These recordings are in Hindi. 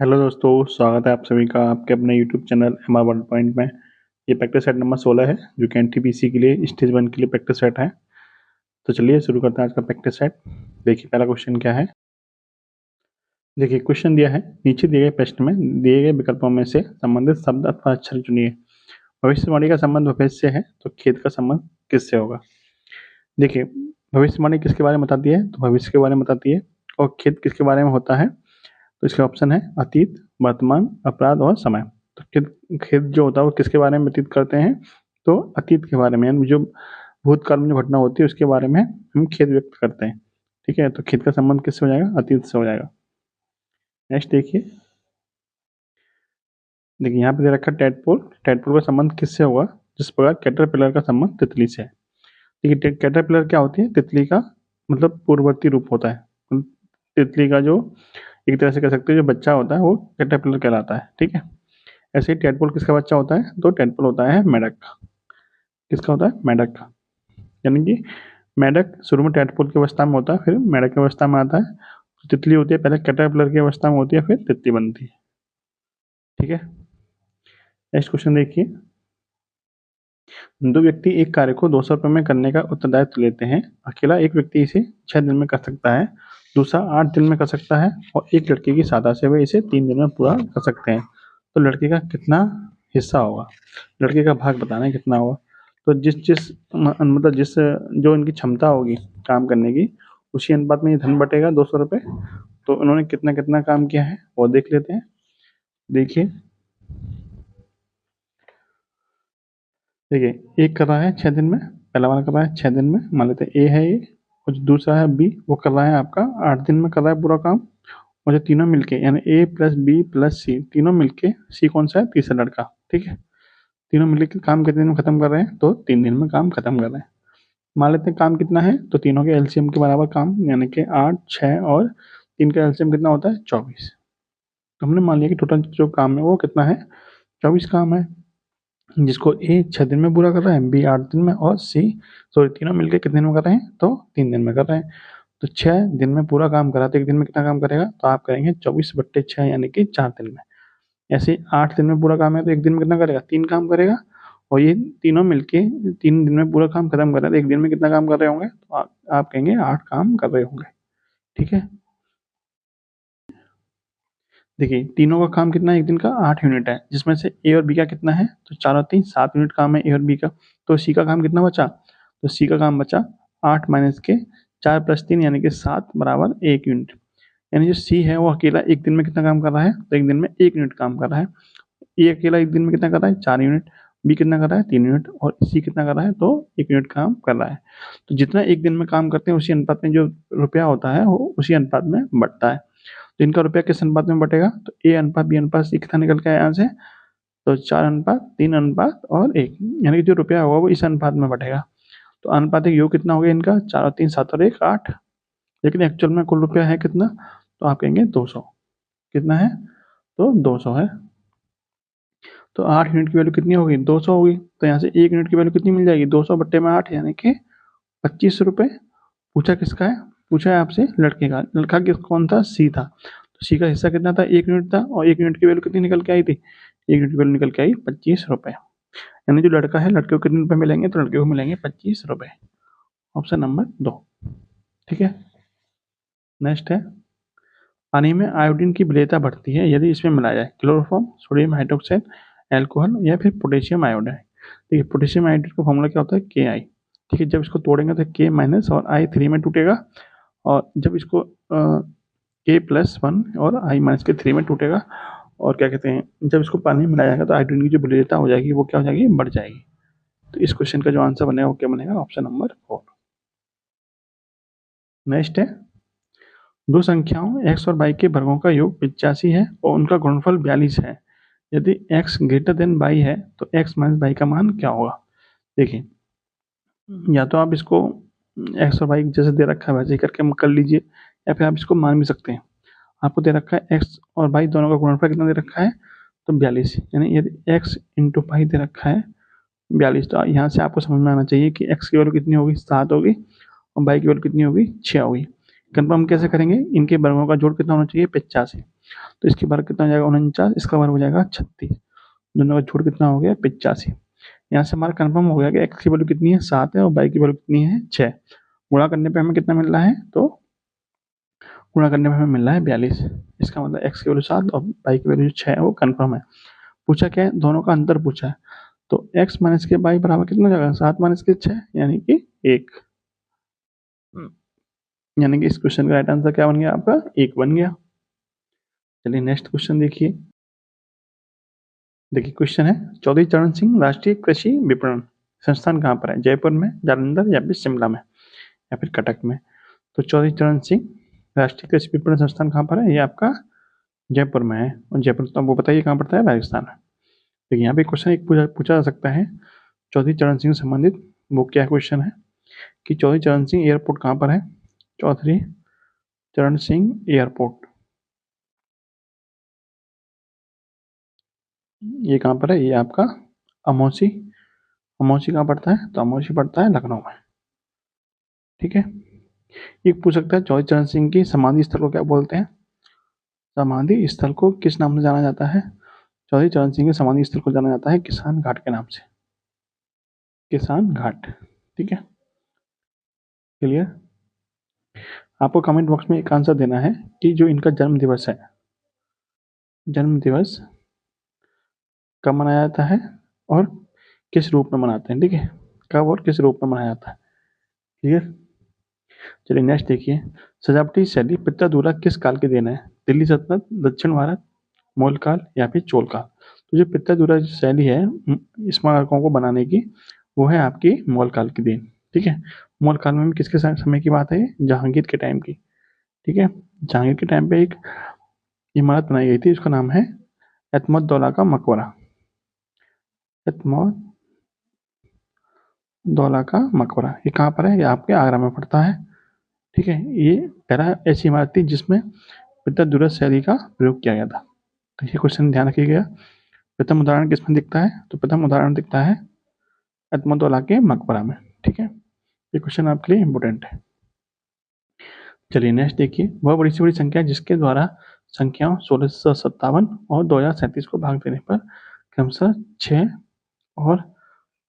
हेलो दोस्तों, स्वागत है आप सभी का आपके अपने YouTube channel MR one point में। ये प्रैक्टिस सेट नंबर 16 है जो कि NTPC के लिए स्टेज 1 के लिए प्रैक्टिस सेट है। तो चलिए शुरू करते हैं आज का प्रैक्टिस सेट। देखिए पहला क्वेश्चन क्या है। देखिए क्वेश्चन दिया है, नीचे दिए गए प्रश्न में दिए गए विकल्पों में से संबंधित शब्द अथवा अक्षर चुनिए। भविष्यवाणी का संबंध भविष्य से है तो खेद का संबंध किससे होगा। देखिए भविष्यवाणी किसके बारे में बताती है, तो भविष्य के बारे में बताती है। और खेद किसके बारे में होता है, तो इसका ऑप्शन है अतीत, वर्तमान, अपराध और समय। तो खेद जो होता है वो किसके बारे में व्यतीत करते हैं, तो अतीत के बारे में, यानी जो भूतकाल में जो घटना होती है उसके बारे में हम खेद व्यक्त करते हैं। ठीक है, तो खेद का संबंध किससे हो जाएगा, अतीत से हो जाएगा। नेक्स्ट देखिए, यहाँ पे दे रखा है टेडपोल। टेडपोल का संबंध किससे होगा, जिस प्रकार कैटरपिलर का संबंध तितली से है। देखिए कैटरपिलर क्या होती है, तितली का मतलब पूर्ववर्ती रूप होता है। तितली का जो एक तरह से कह सकते हैं जो बच्चा होता है वो कैटरपिलर कहलाता है। ठीक है, ऐसे ही टेडपोल किसका बच्चा होता है, तो टेडपोल होता है मेढक का। किसका होता है, मेढक का। यानी कि मेढक शुरू में टेडपोल की अवस्था में होता है, फिर मेढक की अवस्था में आता है। तो तितली होती है पहले कैटरपिलर की अवस्था में होती है, फिर तितली बनती है। ठीक है, नेक्स्ट क्वेश्चन देखिए। दो व्यक्ति एक कार्य को 200 रुपये में करने का उत्तरदायित्व लेते हैं। अकेला एक व्यक्ति इसे 6 दिन में कर सकता है, दूसरा 8 दिन में कर सकता है और एक लड़के की सहायता से वे इसे 3 दिन में पूरा कर सकते हैं। तो लड़के का कितना हिस्सा होगा, लड़के का भाग बताना है कितना होगा। तो जिस जिस मतलब जिस जो इनकी क्षमता होगी काम करने की, उसी अनुपात में ये धन बटेगा 200 रुपये। तो उन्होंने कितना कितना काम किया है वो देख लेते हैं। देखिए देखिए एक कर रहा है 6 दिन में, पहला वाला कर रहा है 6 दिन में, मान लेते हैं ए है ये, और जो दूसरा है बी वो कर रहा है आपका 8 दिन में कर रहा है पूरा काम। और जो तीनों मिलके यानी ए प्लस बी प्लस सी, तीनों मिलके, सी कौन सा है, तीसरा लड़का। ठीक है, तीनों मिलके काम कितने दिन में खत्म कर रहे हैं, तो 3 दिन में काम खत्म कर रहे हैं। मान लेते हैं काम कितना है, तो तीनों के एलसीएम के बराबर काम, यानी कि 8, 6 और 3 का एलसीएम कितना होता है, 24। तो हमने मान लिया कि टोटल जो काम है वो कितना है, 24 काम है, जिसको ए 6 दिन में पूरा कर रहा है, बी 8 दिन में और सी तीनों मिलकर कितने दिन में कर रहे हैं, तो 3 दिन में कर रहे हैं। तो 6 दिन में पूरा काम करा तो एक दिन में कितना काम करेगा, तो आप करेंगे 24/6 यानी कि 4 दिन में। ऐसे 8 दिन में पूरा काम है तो एक दिन में कितना करेगा, 3 काम करेगा। और ये तीनों मिलके 3 दिन में पूरा काम खत्म कर रहे हैं तो एक दिन में कितना काम कर रहे होंगे, तो आप कहेंगे 8 काम कर रहे होंगे। ठीक है, देखिए तीनों का काम कितना है, एक दिन का 8 यूनिट है, जिसमें से ए और बी का कितना है, तो 4 और 3 7 यूनिट काम है ए और बी का। तो सी का काम कितना बचा, तो सी का काम बचा 8 माइनस के 4 प्लस 3 यानी कि 7 बराबर 1 यूनिट। यानी जो सी है वो अकेला एक दिन में कितना काम कर रहा है, तो एक दिन में 1 यूनिट काम कर रहा है। ए अकेला एक दिन में कितना कर रहा है, 4 यूनिट। बी कितना कर रहा है, 3 यूनिट। और सी कितना कर रहा है, तो 1 यूनिट काम कर रहा है। तो जितना एक दिन में काम करते हैं उसी अनुपात में जो रुपया होता है वो उसी अनुपात में बढ़ता है। तो इनका रुपया किस अनुपात में बटेगा, तो ए अनुपात बी अनुपात सी कितना निकल के आया यहाँ से, तो 4:3:1 यानी कि जो रुपया होगा वो इस अनुपात में बटेगा। तो अनुपातिक योग कितना हो गया इनका, 4 और 3 7 और 1 8। लेकिन एक्चुअल में कुल रुपया है कितना, तो आप कहेंगे 200। कितना है, तो 200 है। तो 8 यूनिट की वैल्यू कितनी होगी, 200 होगी। तो यहाँ से 1 यूनिट की वैल्यू कितनी मिल जाएगी, 200/8 यानी कि 25 रुपये। पूछा किसका है, पूछा है आपसे लड़के का। लड़का किस कौन था, सी था। तो सी का हिस्सा कितना था, 1 यूनिट था। और 1 यूनिट की वैल्यू कितनी निकल के आई थी, 1 यूनिट की वैल्यू निकल के आई 25 रुपये। यानी जो लड़का है, लड़के को कितने रुपये मिलेंगे, तो लड़के को मिलेंगे 25 रुपये। Option number 2। ठीक है, नेक्स्ट है, पानी में आयोडीन की विलेयता बढ़ती है यदि इसमें मिलाया जाए क्लोरोफॉर्म, सोडियम हाइड्रोक्साइड, एल्कोहल या फिर पोटेशियम आयोडाइड। देखिए पोटेशियम आयोडाइड का फॉर्मूला क्या होता है, Ki। ठीक है, जब इसको तोड़ेंगे तो K माइनस और I 3 में टूटेगा। और जब इसको K+1 और I माइनस के 3 में टूटेगा। और क्या कहते हैं, जब इसको पानी में मिलाया जाएगा तो आयोडीन की जो विलेयता हो जाएगी वो क्या हो जाएगी, बढ़ जाएगी। तो इस क्वेश्चन का जो आंसर बनेगा वो क्या बनेगा, ऑप्शन नंबर 4। नेक्स्ट है, दो संख्याओं x और y के वर्गों का योग 85 है और उनका गुणनफल 42 है। यदि x ग्रेटर देन y है तो x माइनस y का मान क्या होगा। देखिए या तो आप इसको x और y जैसे दे रखा है वैसे ही करके कर लीजिए, या फिर आप इसको मान भी सकते हैं। आपको दे रखा है x और y दोनों का गुणनफल कितना दे रखा है, तो 42। यानी यदि x इंटू y दे रखा है 42, तो यहाँ से आपको समझ में आना चाहिए कि x की वैल्यू कितनी होगी, 7 होगी और y की वैल्यू कितनी होगी, 6 होगी। कंफर्म कैसे करेंगे, इनके वर्गों का जोड़ कितना होना चाहिए 85, तो इसके वर्ग कितना हो जाएगा 49, इसका वर्ग हो जाएगा 36, दोनों का जोड़ कितना हो गया 85। यहाँ से हमारा कंफर्म हो गया कि x की वैल्यू कितनी है 7 है और y की वैल्यू कितनी है 6। गुणा करने पे हमें कितना मिल रहा है, तो गुणा करने पे हमें मिल रहा है 42। इसका मतलब x की वैल्यू 7 और y की वैल्यू 6 है, वो कंफर्म है। पूछा क्या है, दोनों का अंतर पूछा है, तो x माइनस के y बराबर कितना हो जाएगा 7 माइनस के 6 यानी कि 1। यानी कि इस क्वेश्चन का राइट आंसर क्या बन गया आपका 1 बन गया। चलिए नेक्स्ट क्वेश्चन देखिए। देखिए क्वेश्चन है, चौधरी चरण सिंह राष्ट्रीय कृषि विपणन संस्थान कहाँ पर है, जयपुर में, जालंधर या फिर शिमला में या फिर कटक में। तो चौधरी चरण सिंह राष्ट्रीय कृषि विपणन संस्थान कहाँ पर है, ये आपका जयपुर में है। और जयपुर तो वो बताइए कहाँ पड़ता है, राजस्थान में। देखिए यहाँ पे क्वेश्चन एक पूछा जा सकता है चौधरी चरण सिंह से संबंधित। वो क्या क्वेश्चन है कि चौधरी चरण सिंह एयरपोर्ट कहाँ पर है, चौधरी चरण सिंह एयरपोर्ट ये कहाँ पर है, ये आपका अमौसी। अमौसी कहाँ पड़ता है, तो अमौसी पड़ता है लखनऊ में। ठीक है। एक पूछ सकता है चौधरी चरण सिंह की समाधि स्थल को क्या बोलते हैं, समाधि स्थल को किस नाम से जाना जाता है, चौधरी चरण सिंह के समाधि स्थल को जाना जाता है किसान घाट के नाम से, किसान घाट। ठीक है, क्लियर। आपको कमेंट बॉक्स में एक आंसर देना है कि जो इनका जन्म दिवस है, जन्म दिवस कब मनाया जाता है और किस रूप में मनाते हैं। ठीक है, कब और किस रूप में मनाया जाता है। क्लियर। चलिए नेक्स्ट देखिए, सजावटी शैली पित्तादुरा किस काल की देन है, दिल्ली सल्तनत, दक्षिण भारत, मोल काल या फिर चोल काल। तो जो पित्तादुरा शैली है स्मारकों को बनाने की, वो है आपकी मोल काल की देन। ठीक है, मोल काल में भी किसके समय की बात है, जहांगीर के टाइम की। ठीक है, जहांगीर के टाइम पे एक इमारत बनाई गई थी, उसका नाम है एतमोद्दौला का मकबरा, एतमोद्दौला का मकबरा। ये कहाँ पर है, ये आपके आगरा में पड़ता है। ठीक है, ये पहला ऐसी इमारत थी जिसमें पित्तादुरा शैली का प्रयोग किया गया था। तो ये क्वेश्चन ध्यान रखिएगा। प्रथम उदाहरण किसमें दिखता है, तो प्रथम उदाहरण दिखता है एतमोद्दौला के मकबरा में। ठीक है, ये क्वेश्चन आपके लिए इंपॉर्टेंट है। चलिए नेक्स्ट देखिए, वह बड़ी से बड़ी संख्या जिसके द्वारा संख्याओं 1657 और 2037 को भाग देने पर क्रमशः 6 और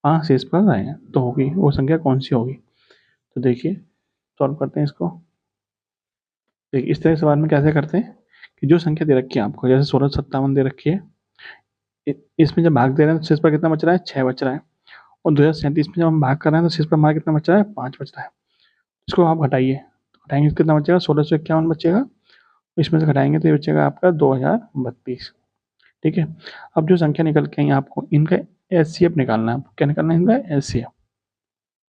5 शेष पर रहे हैं, तो होगी वो संख्या कौन सी होगी। तो देखिए सॉल्व करते हैं इसको। देखिए इस तरह के सवाल में कैसे करते हैं कि जो संख्या दे रखी है आपको, जैसे 1657 दे रखी है, इसमें जब भाग दे रहे हैं तो शेष पर कितना बच रहा है, 6 बच रहा है। और 2037 में जब हम भाग कर रहे हैं तो शेष पर हमारा कितना बच रहा है, 5 बच रहा है। इसको आप घटाइए, तो घटाएंगे तो कितना बचेगा, 1651 बचेगा। इसमें से घटाएंगे तो ये बचेगा आपका 2032। ठीक है, अब जो संख्या निकल के आई आपको इनका एचसीएफ निकालना है। क्या निकालना है, इनका एचसीएफ।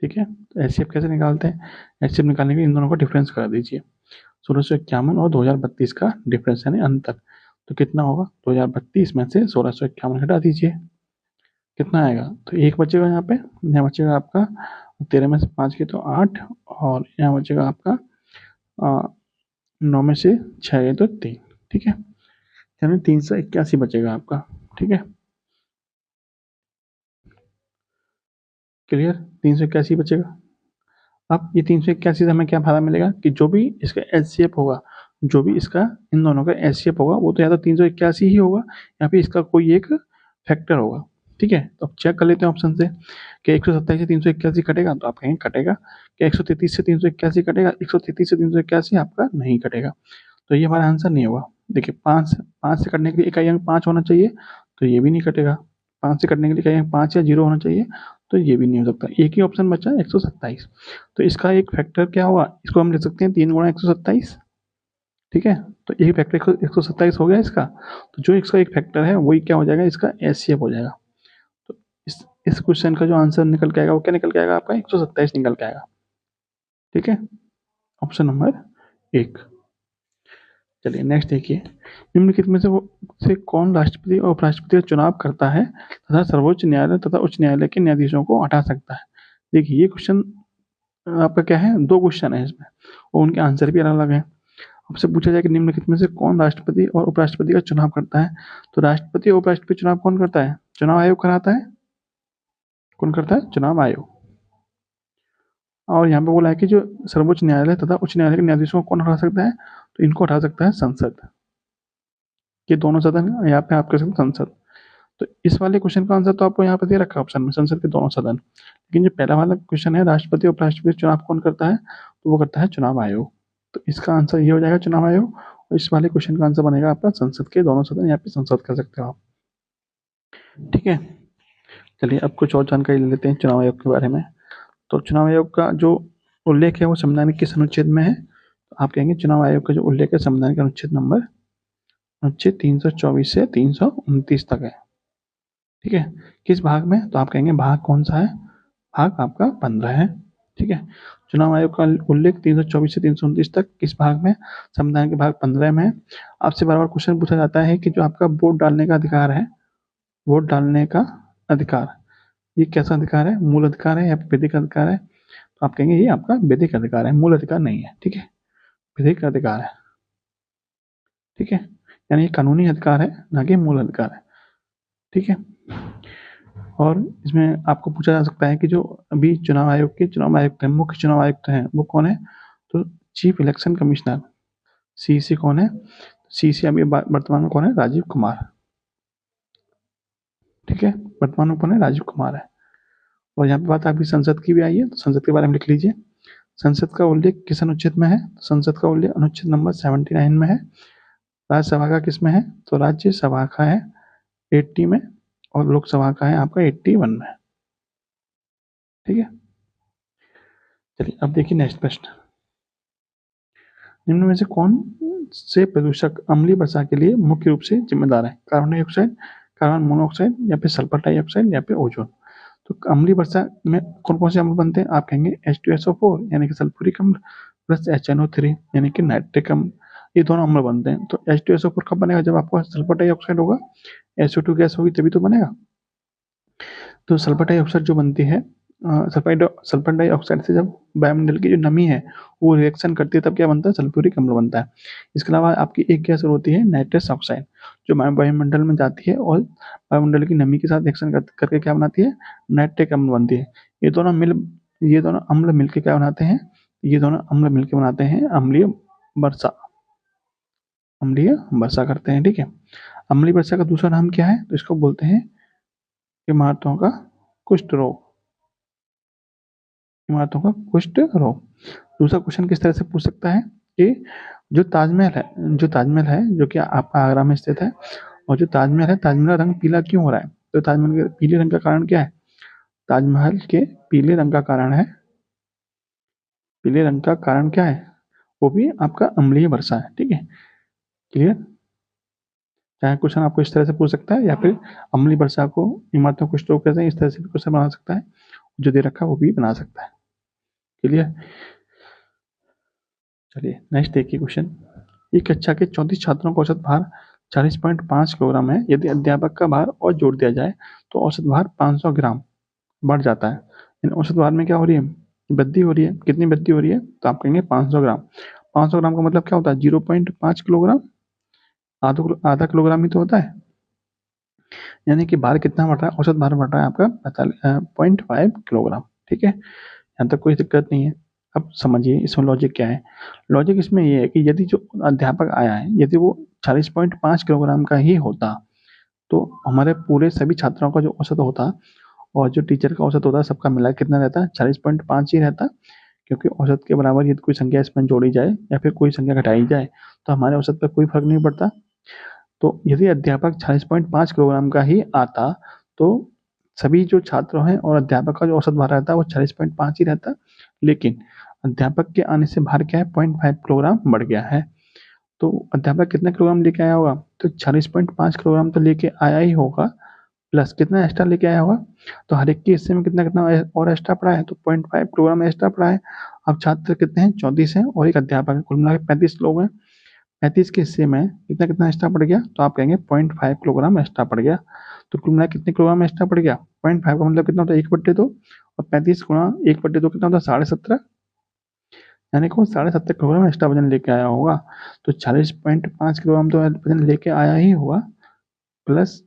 ठीक है, तो एचसीएफ कैसे निकालते हैं, एचसीएफ निकालने के लिए इन दोनों का डिफरेंस कर दीजिए। 1651 और 2032 का डिफरेंस यानी अंतर, तो कितना होगा, 2032 में से 1651 घटा दीजिए, कितना आएगा, तो एक बचेगा यहाँ पे, यहाँ बचेगा आपका 13 में से 5 के तो 8, और यहाँ बचेगा आपका 9 में से 6 गए तो 3। ठीक है, यानी 381 बचेगा आपका। ठीक है, क्लियर, 381 बचेगा। अब ये 381 से हमें क्या फायदा मिलेगा कि जो भी इसका एचसीएफ होगा, जो भी इसका इन दोनों का एचसीएफ होगा, वो तो या तो 381 ही होगा या फिर इसका कोई एक फैक्टर होगा। ठीक है, तो अब चेक कर लेते हैं ऑप्शन से कि 127 से 381 कटेगा, तो आप कहेंगे कटेगा। क्या 133 से 381 कटेगा, 133 से 381 आपका नहीं कटेगा, तो ये हमारा आंसर नहीं होगा। देखिए 5 से कटने के लिए इकाई अंक 5 होना चाहिए, तो ये भी नहीं कटेगा। 5 से कटने के लिए इकाई अंक 5 या 0 होना चाहिए, तो ये भी नहीं हो सकता। एक ही ऑप्शन बचा 127, तो इसका एक फैक्टर क्या होगा, इसको हम लिख सकते हैं 3 गुणा 127। ठीक है, तो एक फैक्टर 127 हो गया इसका, तो जो इसका एक फैक्टर है वही क्या हो जाएगा, इसका एचसीएफ हो जाएगा। तो इस क्वेश्चन का जो आंसर निकल के आएगा वो क्या निकल के आएगा, आपका 127 निकल के आएगा। ठीक है, ऑप्शन नंबर 1। चलिए नेक्स्ट देखिए, निम्नलिखित में से कौन राष्ट्रपति और उपराष्ट्रपति का चुनाव करता है तथा सर्वोच्च न्यायालय तथा उच्च न्यायालय के न्यायाधीशों को हटा सकता है। देखिए ये क्वेश्चन आपका क्या है, 2 क्वेश्चन है इसमें और उनके आंसर भी अलग अलग हैं। आपसे पूछा जाए कि निम्नलिखित में से कौन राष्ट्रपति और उपराष्ट्रपति का चुनाव करता है, तो राष्ट्रपति और उपराष्ट्रपति चुनाव कौन करता है, चुनाव आयोग कराता है। कौन करता है, चुनाव आयोग। और यहाँ पे बोला है कि जो सर्वोच्च न्यायालय तथा उच्च न्यायालय के न्यायाधीशों को कौन हटा सकता है, तो इनको हटा सकता है संसद। ये दोनों सदन यहाँ पे आप कह सकते हैं संसद। तो इस वाले क्वेश्चन का आंसर तो आपको यहाँ पे दे रखा है ऑप्शन में, संसद के दोनों सदन। लेकिन जो पहला वाला क्वेश्चन है राष्ट्रपति और उपराष्ट्रपति चुनाव कौन करता है, तो वो करता है चुनाव आयोग। तो इसका आंसर ये हो जाएगा चुनाव आयोग, और इस वाले क्वेश्चन का आंसर बनेगा आपका संसद के दोनों सदन, यहाँ पे संसद कर सकते हो आप। ठीक है, चलिए अब कुछ और जानकारी ले लेते हैं चुनाव आयोग के बारे में। तो चुनाव आयोग का जो उल्लेख है वो संविधान के किस अनुच्छेद में है, तो आप कहेंगे चुनाव आयोग का जो उल्लेख है संविधान के अनुच्छेद नंबर अनुच्छेद 324 से 329 तक है। ठीक है, किस भाग में, तो आप कहेंगे भाग कौन सा है, भाग आपका 15 है। ठीक है, चुनाव आयोग का उल्लेख 324 से 329 तक किस भाग में, संविधान के भाग 15 में है। आपसे बार बार क्वेश्चन पूछा जाता है कि जो आपका वोट डालने का अधिकार है, वोट डालने का अधिकार, ये कैसा अधिकार है, मूल अधिकार है या वैधिक अधिकार है, तो आप कहेंगे ये आपका वैधिक अधिकार है, मूल अधिकार नहीं है। ठीक है, वैधिक अधिकार है। ठीक है, यानी ये कानूनी अधिकार है, ना कि मूल अधिकार है। ठीक है, और इसमें आपको पूछा जा सकता है कि जो अभी चुनाव आयोग के चुनाव आयुक्त हैं, मुख्य चुनाव आयुक्त हैं, वो कौन है, तो चीफ इलेक्शन कमिश्नर, सीसी कौन है, सीसी अभी वर्तमान में कौन है, राजीव कुमार। ठीक है, वर्तमान में कौन है, राजीव कुमार है। और यहाँ पे बात आपकी संसद की भी आई है, तो संसद के बारे में लिख लीजिए। संसद का उल्लेख किस अनुच्छेद में है, संसद का उल्लेख अनुच्छेद नंबर 79 में है। राज्यसभा का किस में है, तो राज्यसभा का है 80 में, और लोकसभा का है आपका 81 में। ठीक है, चलिए अब देखिए नेक्स्ट प्रश्न। निम्न में से कौन से प्रदूषक अम्लीय वर्षा के लिए मुख्य रूप से जिम्मेदार है, कार्बन डाइऑक्साइड, कार्बन मोनोऑक्साइड, या फिर सल्फर डाइऑक्साइड, या फिर ओजोन। तो अम्लीय वर्षा में कौन कौन से अम्ल बनते हैं, आप कहेंगे H2SO4 यानी कि सल्फ्यूरिक अम्ल प्लस HNO3 यानी कि नाइट्रिक अम्ल, ये दोनों अम्ल बनते हैं। तो H2SO4 कब बनेगा, जब आपको सल्फर डाइऑक्साइड होगा, SO2 गैस होगी तभी तो बनेगा। तो सल्फर डाइऑक्साइड जो बनती है, सल्फर डाइऑक्साइड से जब वायुमंडल की जो नमी है वो रिएक्शन करती है तब क्या बनता है, सल्फ्यूरिक अम्ल बनता है। इसके अलावा आपकी एक गैस और होती है नाइट्रस ऑक्साइड, जो वायुमंडल में जाती है और वायुमंडल की नमी के साथ रिएक्शन करके क्या बनाती है, नाइट्रिक अम्ल बनती है। ये दोनों अम्ल मिलकर क्या बनाते हैं, ये दोनों अम्ल मिलकर बनाते हैं अम्लीय वर्षा, अम्लीय वर्षा करते हैं। ठीक है, अम्लीय वर्षा का दूसरा नाम क्या है, तो इसको बोलते हैं इमारतों का कुष्ठ रोग, इमारतों का कुष्ठ रोग। दूसरा क्वेश्चन किस तरह से पूछ सकता है कि जो ताजमहल है जो कि आपका आगरा में स्थित है, और जो ताजमहल है, ताजमहल का रंग पीला क्यों हो रहा है, तो ताजमहल के पीले रंग का कारण क्या है, ताजमहल के पीले रंग का कारण है, पीले रंग का कारण क्या है, वो भी आपका अम्लीय वर्षा है। ठीक है, क्लियर। चाहे क्वेश्चन आपको इस तरह से पूछ सकता है, या फिर अम्लीय वर्षा को इमारतों को कुष्ठ रोग कहते हैं, इस तरह से भी क्वेश्चन बना सकता है, जो दे रखा है वो भी बना सकता है। क्लियर। चलिए नेक्स्ट देखिए क्वेश्चन। एक कक्षा के 34 छात्रों का औसत भार 40.5 किलोग्राम है। यदि अध्यापक का भार और जोड़ दिया जाए तो औसत भार 500 ग्राम बढ़ जाता है। इन औसत भार में क्या हो रही है, वृद्धि हो रही है। कितनी वृद्धि हो रही है, तो आप कहेंगे 500 ग्राम। 500 ग्राम का मतलब क्या होता है, 0.5 किलोग्राम, आधा किलोग्राम ही तो होता है। यानी कि भार कितना बढ़ रहा है, औसत भार बढ़ रहा है आपका 0.5 किलोग्राम। ठीक है, यहाँ तक कोई दिक्कत नहीं है। अब समझिए इसमें लॉजिक क्या है। लॉजिक इसमें ये है कि यदि जो अध्यापक आया है, यदि वो 40.5 किलोग्राम का ही होता, तो हमारे पूरे सभी छात्रों का जो औसत होता और जो टीचर का औसत होता है, सबका मिला कितना रहता है, 40.5 ही रहता। क्योंकि औसत के बराबर यदि कोई संख्या इसमें जोड़ी जाए या फिर कोई संख्या घटाई जाए तो हमारे औसत पर कोई फर्क नहीं पड़ता। तो यदि अध्यापक 40.5 किलोग्राम का ही आता तो सभी जो छात्र हैं और अध्यापक का जो औसत भार रहता है वो 40.5 ही रहता। लेकिन अध्यापक के आने से भार क्या है, 0.5 किलोग्राम बढ़ गया है। तो अध्यापक कितना किलोग्राम लेके आया होगा, तो 40.5 किलोग्राम तो लेके आया ही होगा, प्लस कितना एक्स्ट्रा लेके आया होगा, तो हर एक के हिस्से में कितना कितना और एक्स्ट्रा पड़ा है, तो 0.5 किलोग्राम एक्स्ट्रा पड़ा है। अब छात्र कितने हैं, 34 हैं, और एक अध्यापक है, कुल मिला के 35 लोग हैं। 35 के हिस्से में कितना कितना एक्स्ट्रा पड़ गया, तो आप कहेंगे 0.5 किलोग्राम एक्स्ट्रा पड़ गया। तो कुल मिला कितने किलोग्राम एक्स्ट्रा पड़ गया, 0.5 का मतलब कितना होता है, 1/2, और 35 गुणा 1/2 कितना होता है, 17.5, यानी कि 17.5 किलोग्राम एक्स्ट्रा वजन लेके आया होगा। तो 40.5 किलोग्राम तो वजन लेके आया ही होगा, प्लस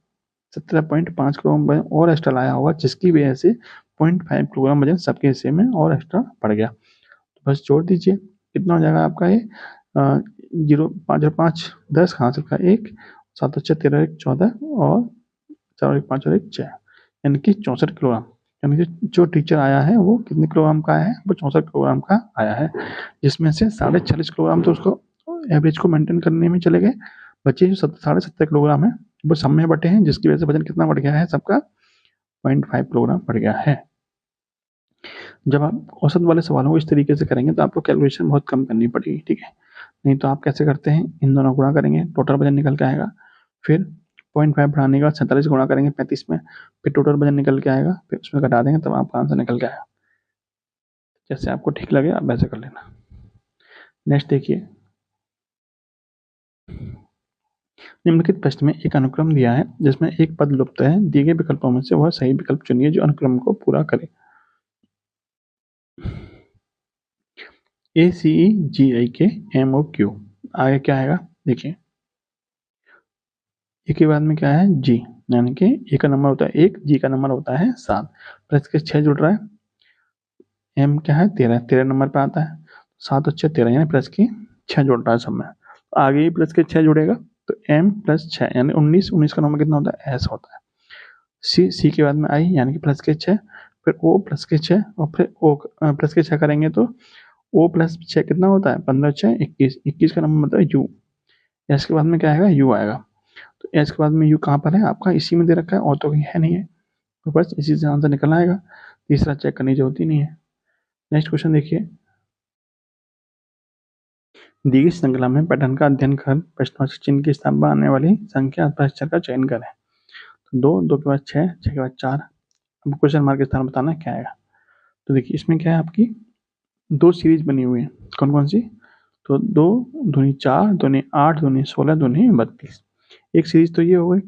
17.5 किलोग्राम और एक्स्ट्रा लाया होगा, जिसकी वजह से 0.5 किलोग्राम वजन सबके हिस्से में और एक्स्ट्रा बढ़ गया। तो बस जोड़ दीजिए, कितना हो जाएगा आपका ये 0, 5 और 5 10, हाँ सबका 1, 7 और 6 13, 1 14 और 4 और 1 5 और 1 6, यानी कि 64 किलोग्राम। यानी कि जो टीचर आया है वो कितने किलोग्राम का आया है, वो 64 किलोग्राम का आया है, जिसमें से 46.5 किलोग्राम तो उसको एवरेज को मेंटेन करने में चले गए, बचे जो 70 किलोग्राम है वो सब में बटे हैं, जिसकी वजह से वजन कितना बढ़ गया है सबका 0.5 किलोग्राम बढ़ गया है। जब आप औसत वाले सवालों को इस तरीके से करेंगे तो आपको कैलकुलेशन बहुत कम करनी पड़ेगी, ठीक है। नहीं तो आप कैसे करते हैं, इन दोनों गुणा करेंगे, टोटल वजन निकल के आएगा, फिर 0.5 बढ़ाने के बाद 47 गुणा करेंगे 35 में, फिर टोटल वजन निकल के आएगा, फिर उसमें घटा देंगे तब आपका आंसर निकल के आएगा। जैसे आपको ठीक लगे आप वैसे कर लेना। नेक्स्ट देखिए, निम्नलिखित प्रश्न में एक अनुक्रम दिया है जिसमें एक पद लुप्त है, दिए गए विकल्पों में से वह सही विकल्प चुनिए जो अनुक्रम को पूरा करे। ACEGIK MOQ, आगे क्या आएगा देखिए, ए के बाद में क्या है जी, यानी कि ए का नंबर होता है 1, जी का नंबर होता है 7, प्लस के 6 जुड़ रहा है, एम क्या है 13, 13 नंबर पे आता है, 7 और 6 13, यानी प्लस की 6 जुड़ रहा है सब में, आगे ही प्लस के 6 जुड़ेगा तो एम प्लस 6 यानी 19, 19 का नंबर कितना होता है एस होता है। सी के बाद में आई यानी कि प्लस के 6, फिर ओ प्लस के 6 और फिर ओ प्लस के 6 करेंगे तो ओ प्लस 6 कितना होता है 15 6 21, 21 का नंबर मतलब यू, एस के बाद में क्या आएगा यू आएगा, तो एस के बाद में यू कहाँ पर है आपका इसी में दे रखा है और तो कहीं है नहीं है, तो बस इसी से आंसर निकल आएगा, तीसरा चेक करने की जरूरत ही नहीं है। नेक्स्ट क्वेश्चन देखिए, दी गई श्रृंखला में पैटर्न का अध्ययन कर प्रश्नवाचक चिन्ह के स्थान पर आने वाली संख्या अथवा अक्षर का चयन करें। तो 2, 2 के बाद 6, 6 के बाद 4, अब क्वेश्चन मार्क के स्थान बताना क्या आएगा। तो देखिए इसमें क्या है आपकी दो सीरीज बनी हुई है, कौन कौन सी, तो 2 दूनी 4, दूनी 8, दूनी 16, दूनी 32, एक सीरीज तो ये हो गई।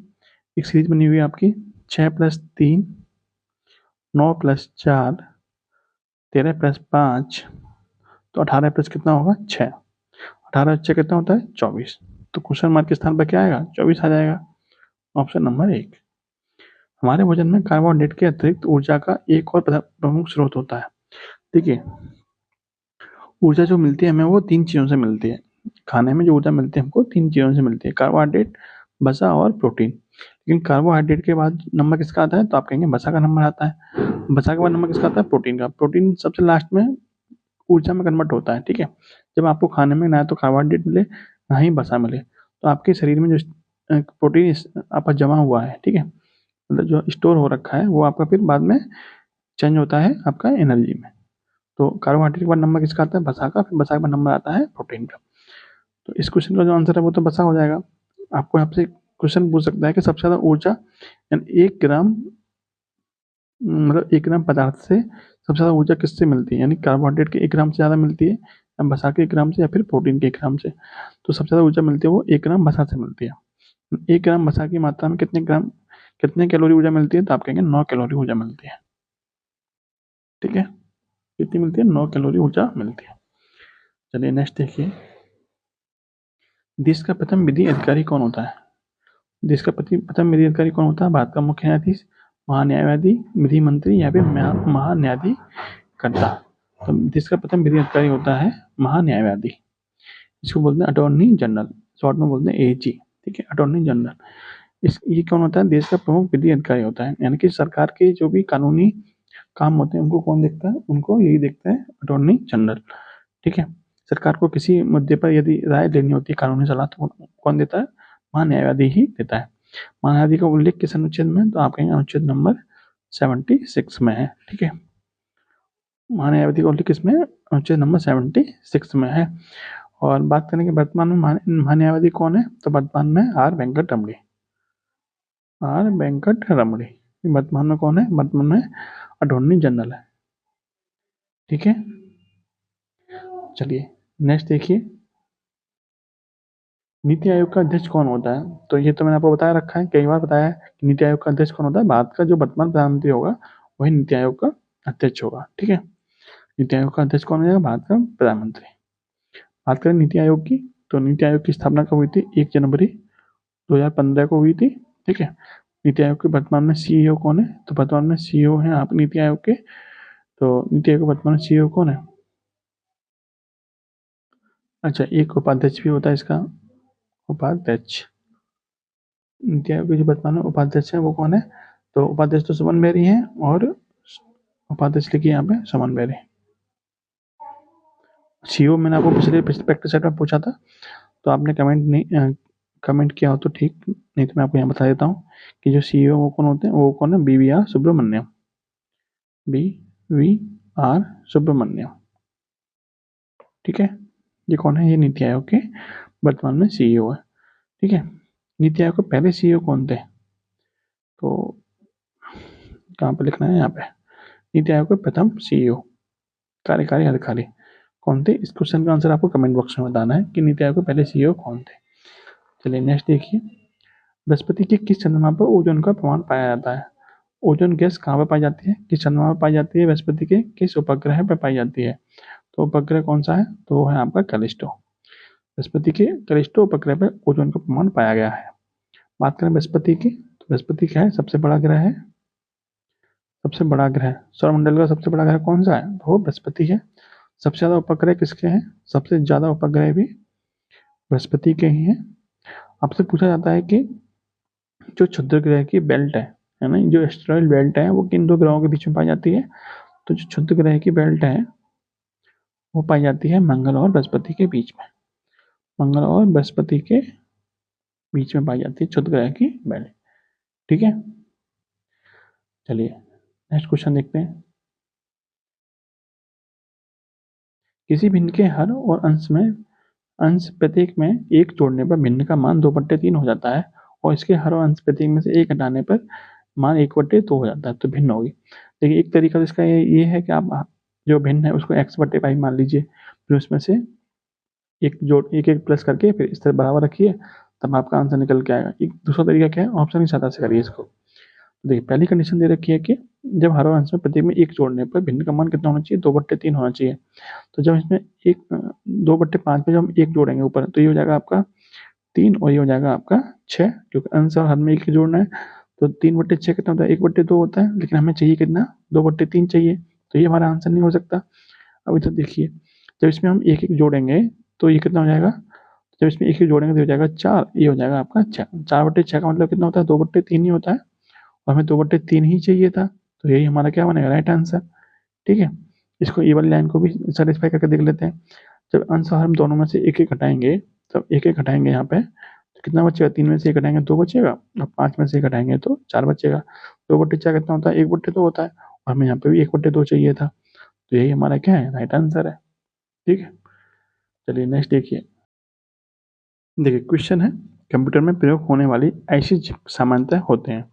एक सीरीज बनी हुई है आपकी 6 + 3, 9 + 4, 13 + 5, तो 18 प्लस कितना होगा 6, 18 6 कितना होता है 24, तो क्वेश्चन मार्क के स्थान पर क्या आएगा 24 आ जाएगा, ऑप्शन नंबर 1। हमारे भोजन में कार्बोहाइड्रेट के अतिरिक्त ऊर्जा का एक और प्रमुख स्रोत होता है। देखिए ऊर्जा जो मिलती है हमें वो 3 चीज़ों से मिलती है, खाने में जो ऊर्जा मिलती है हमको 3 चीज़ों से मिलती है, कार्बोहाइड्रेट, वसा और प्रोटीन। लेकिन कार्बोहाइड्रेट के बाद नंबर किसका आता है, तो आप कहेंगे वसा का नंबर आता है, वसा के बाद नंबर किसका आता है प्रोटीन का, प्रोटीन सबसे लास्ट में ऊर्जा में कन्वर्ट होता है, ठीक है। जब आपको खाने में ना तो कार्बोहाइड्रेट मिले ना ही वसा मिले तो आपके शरीर में जो प्रोटीन आपका जमा हुआ है, ठीक है, मतलब जो स्टोर हो रखा है वो आपका फिर बाद में चेंज होता है आपका एनर्जी में। तो कार्बोहाइड्रेट के बाद नंबर किसका आता है वसा का, फिर वसा के बाद नंबर आता है प्रोटीन का। तो इस क्वेश्चन का जो आंसर है वो तो वसा हो जाएगा। आपको आपसे क्वेश्चन पूछ सकता है कि सबसे ज़्यादा ऊर्जा यानी 1 ग्राम मतलब 1 ग्राम पदार्थ से सबसे ज़्यादा ऊर्जा किससे मिलती है, यानी कार्बोहाइड्रेट के 1 ग्राम से ज़्यादा मिलती है या वसा के 1 ग्राम से या फिर प्रोटीन के 1 ग्राम से, तो सबसे ज़्यादा ऊर्जा मिलती है वो 1 ग्राम वसा से मिलती है। 1 ग्राम वसा की मात्रा में कितने कैलोरी ऊर्जा मिलती है, तो आप कहेंगे 9 कैलोरी ऊर्जा मिलती है, ठीक है। कितनी मिलती है 9 कैलोरी ऊर्जा मिलती है। चलिए नेक्स्ट देखिए, देश का प्रथम विधि अधिकारी कौन होता है। देश का प्रथम विधि अधिकारी कौन होता है, भारत का मुख्य न्यायाधीश, महान्यायवादी, विधि मंत्री या फिर महान्यायाधिकर्ता। तो देश का प्रथम विधि अधिकारी होता है महान्यायवादी, इसको बोलते हैं अटॉर्नी जनरल, शॉर्ट में बोलते हैं AG, ठीक है, अटॉर्नी जनरल। ये कौन होता है, देश का प्रमुख विधि अधिकारी होता है, यानी कि सरकार के जो भी कानूनी काम होते हैं उनको कौन देखता है, उनको यही देखता है अटॉर्नी जनरल, ठीक है। सरकार को किसी मुद्दे पर यदि राय लेनी होती है कानूनी सलाह तो कौन देता है, महान्यायवादी ही देता है। महान्यायवादी का उल्लेख किस अनुच्छेद में, तो आप कहेंगे अनुच्छेद नंबर 76 में है, ठीक है। महान्यायवादी का उल्लेख किसमें, अनुच्छेद नंबर 76 में है। और बात करें कि वर्तमान में महान्यायवादी कौन है, तो वर्तमान में आर वेंकट रमणी, वर्तमान में कौन है, वर्तमान में अटॉर्नी जनरल है, ठीक है। चलिए नेक्स्ट देखिए, नीति आयोग का अध्यक्ष कौन होता है, तो ये तो मैंने आपको बताया रखा है, कई बार बताया है कि नीति आयोग का अध्यक्ष कौन होता है, भारत का जो वर्तमान प्रधानमंत्री होगा वही नीति आयोग का अध्यक्ष होगा, ठीक है। नीति आयोग का अध्यक्ष कौन होगा, भारत का प्रधानमंत्री। बात करें नीति आयोग की, तो नीति आयोग की स्थापना कब हुई थी, 1 जनवरी 2015 को हुई थी, ठीक है। नीति आयोग के वर्तमान में सीईओ कौन है? तो वर्तमान में सीईओ हैं आप नीति आयोग के। तो नीति आयोग के वर्तमान में सीईओ कौन है? अच्छा, एक उपाध्यक्ष भी होता है इसका, उपाध्यक्ष। नीति आयोग के जो वर्तमान में उपाध्यक्ष है वो कौन है? तो उपाध्यक्ष तो सुमन बेरी है, और उपाध्यक्ष लिखिए यहाँ पे सुमन बेरी। सीईओ मैंने आपको पिछले प्रैक्टिस सेट में पूछा था, तो आपने कमेंट किया हो तो ठीक, नहीं तो मैं आपको यहाँ बता देता हूँ कि जो सीईओ वो कौन होते हैं, वो कौन है? BVR Subramaniam, BVR Subramaniam. ठीक है, ये कौन है? ये नीति आयोग के वर्तमान में सीईओ है। ठीक है, नीति आयोग के पहले सीईओ कौन थे? तो कहाँ पे लिखना है? यहाँ पे। नीति आयोग के प्रथम सीईओ, कार्यकारी अधिकारी कौन थे? इस क्वेश्चन का आंसर आपको कमेंट बॉक्स में बताना है कि नीति आयोग के पहले सीईओ कौन थे। चलिए नेक्स्ट देखिए, बृहस्पति के किस चंद्रमा पर ओजोन का प्रमाण पाया जाता है? ओजोन गैस कहाँ पर पाई जाती है? किस चंद्रमा पर पाई जाती है? बृहस्पति के किस उपग्रह पर पाई जाती है? तो उपग्रह कौन सा है? तो वो है आपका कैलिस्टो। बृहस्पति के कैलिस्टो उपग्रह पर ओजोन का प्रमाण पाया गया है। बात करें बृहस्पति की, तो बृहस्पति क्या है? सबसे बड़ा ग्रह है। सबसे बड़ा ग्रह, सौरमंडल का सबसे बड़ा ग्रह कौन सा है? तो वो बृहस्पति है। सबसे ज्यादा उपग्रह किसके हैं? सबसे ज्यादा उपग्रह भी बृहस्पति के ही हैं। आपसे पूछा जाता है कि जो क्षुद्र ग्रह की बेल्ट है ना, जो एस्टेरॉयड बेल्ट है, वो किन दो ग्रहों के बीच में पाई जाती है? तो जो क्षुद्र ग्रह की बेल्ट है वो पाई जाती है मंगल और बृहस्पति के बीच में। मंगल और बृहस्पति के बीच में पाई जाती है क्षुद्र ग्रह की बेल्ट। ठीक है, चलिए नेक्स्ट क्वेश्चन देखते हैं। किसी भिन्न के हर और अंश प्रत्येक में एक जोड़ने पर भिन्न का मान 2/3 हो जाता है, और इसके हर और अंश प्रत्येक में से एक हटाने पर मान 1/2 हो जाता है, तो भिन्न होगी। देखिए, एक तरीका तो इसका ये है कि आप जो भिन्न है उसको x/5 मान लीजिए, फिर उसमें से एक एक प्लस करके फिर इस तरह बराबर रखिए, तब आपका आंसर निकल के आएगा। एक दूसरा तरीका क्या है? ऑप्शन की सहायता से करिए इसको। देखिए, पहली कंडीशन दे रखी है कि जब हर और अंश में प्रत्येक में एक जोड़ने पर भिन्न का मान कितना होना चाहिए? 2/3 होना चाहिए। तो जब इसमें 2/5 में जब हम एक जोड़ेंगे ऊपर, तो ये हो जाएगा आपका 3, और ये हो जाएगा आपका 6, क्योंकि अंश और हर में एक ही जोड़ना है। तो 3/6 कितना होता है? 1/2 होता है, लेकिन हमें चाहिए कितना? 2/3 चाहिए, तो ये हमारा आंसर नहीं हो सकता। अब इधर देखिए, जब इसमें हम एक एक जोड़ेंगे तो ये कितना हो जाएगा? जब इसमें एक एक जोड़ेंगे तो हो जाएगा 4, ये हो जाएगा आपका 4/6 का मतलब कितना होता है? 2/3 ही होता है, और हमें 2/3 ही चाहिए था, तो यही हमारा क्या बनेगा? Right answer. ठीक है, इसको ये वाली लाइन को भी सेटिस्फाई करके देख लेते हैं। जब अंश और हर दोनों में से एक एक हटाएंगे, तब एक एक हटाएंगे यहाँ पे, तो कितना बचेगा? 3 में से एक हटाएंगे 2 बचेगा, और 5 में से एक हटाएंगे तो 4 बचेगा। 2/4 कितना होता है? 1/2 होता है, और हमें यहाँ पे भी 1/2 चाहिए था, तो यही हमारा क्या है? राइट आंसर है। ठीक है, चलिए नेक्स्ट देखिए। देखिए क्वेश्चन है, कंप्यूटर में प्रयोग होने वाली ऐसी सामान्यतः होते हैं।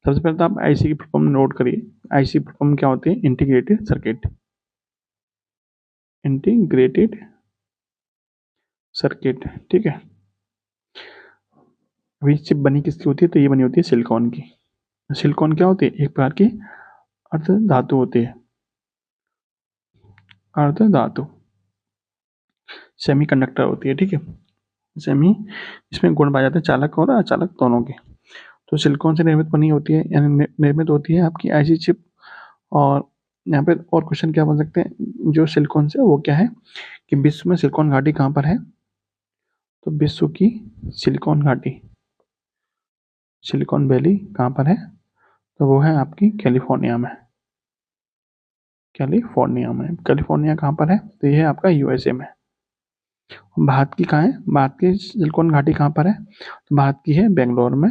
सबसे पहले तो आप आईसी की फुल फॉर्म नोट करिए। आईसी फुल फॉर्म क्या होती है? Integrated circuit. इंटीग्रेटेड सर्किट, ठीक है। अभी चिप बनी किसकी होती है? तो ये बनी होती है सिलिकॉन की। सिलिकॉन क्या होती है? एक प्रकार की अर्ध धातु होती है, अर्ध धातु, सेमीकंडक्टर होती है। ठीक है, सेमी, इसमें गुण पाए जाते हैं चालक और अचालक दोनों के। तो सिलिकॉन से निर्मित बनी होती है, यानी निर्मित होती है आपकी आईसी चिप। और यहाँ पे और क्वेश्चन क्या बन सकते हैं जो सिलिकॉन से? वो क्या है कि विश्व में सिलिकॉन घाटी कहाँ पर है? तो विश्व की सिलिकॉन घाटी, सिलिकॉन वैली कहाँ पर है? तो वो है आपकी कैलिफोर्निया में। कैलिफोर्निया में, कैलिफोर्निया कहाँ पर है? तो ये है आपका यूएसए में। भारत की कहाँ है? भारत की सिलिकॉन घाटी कहाँ पर है? तो भारत की है बेंगलोर में।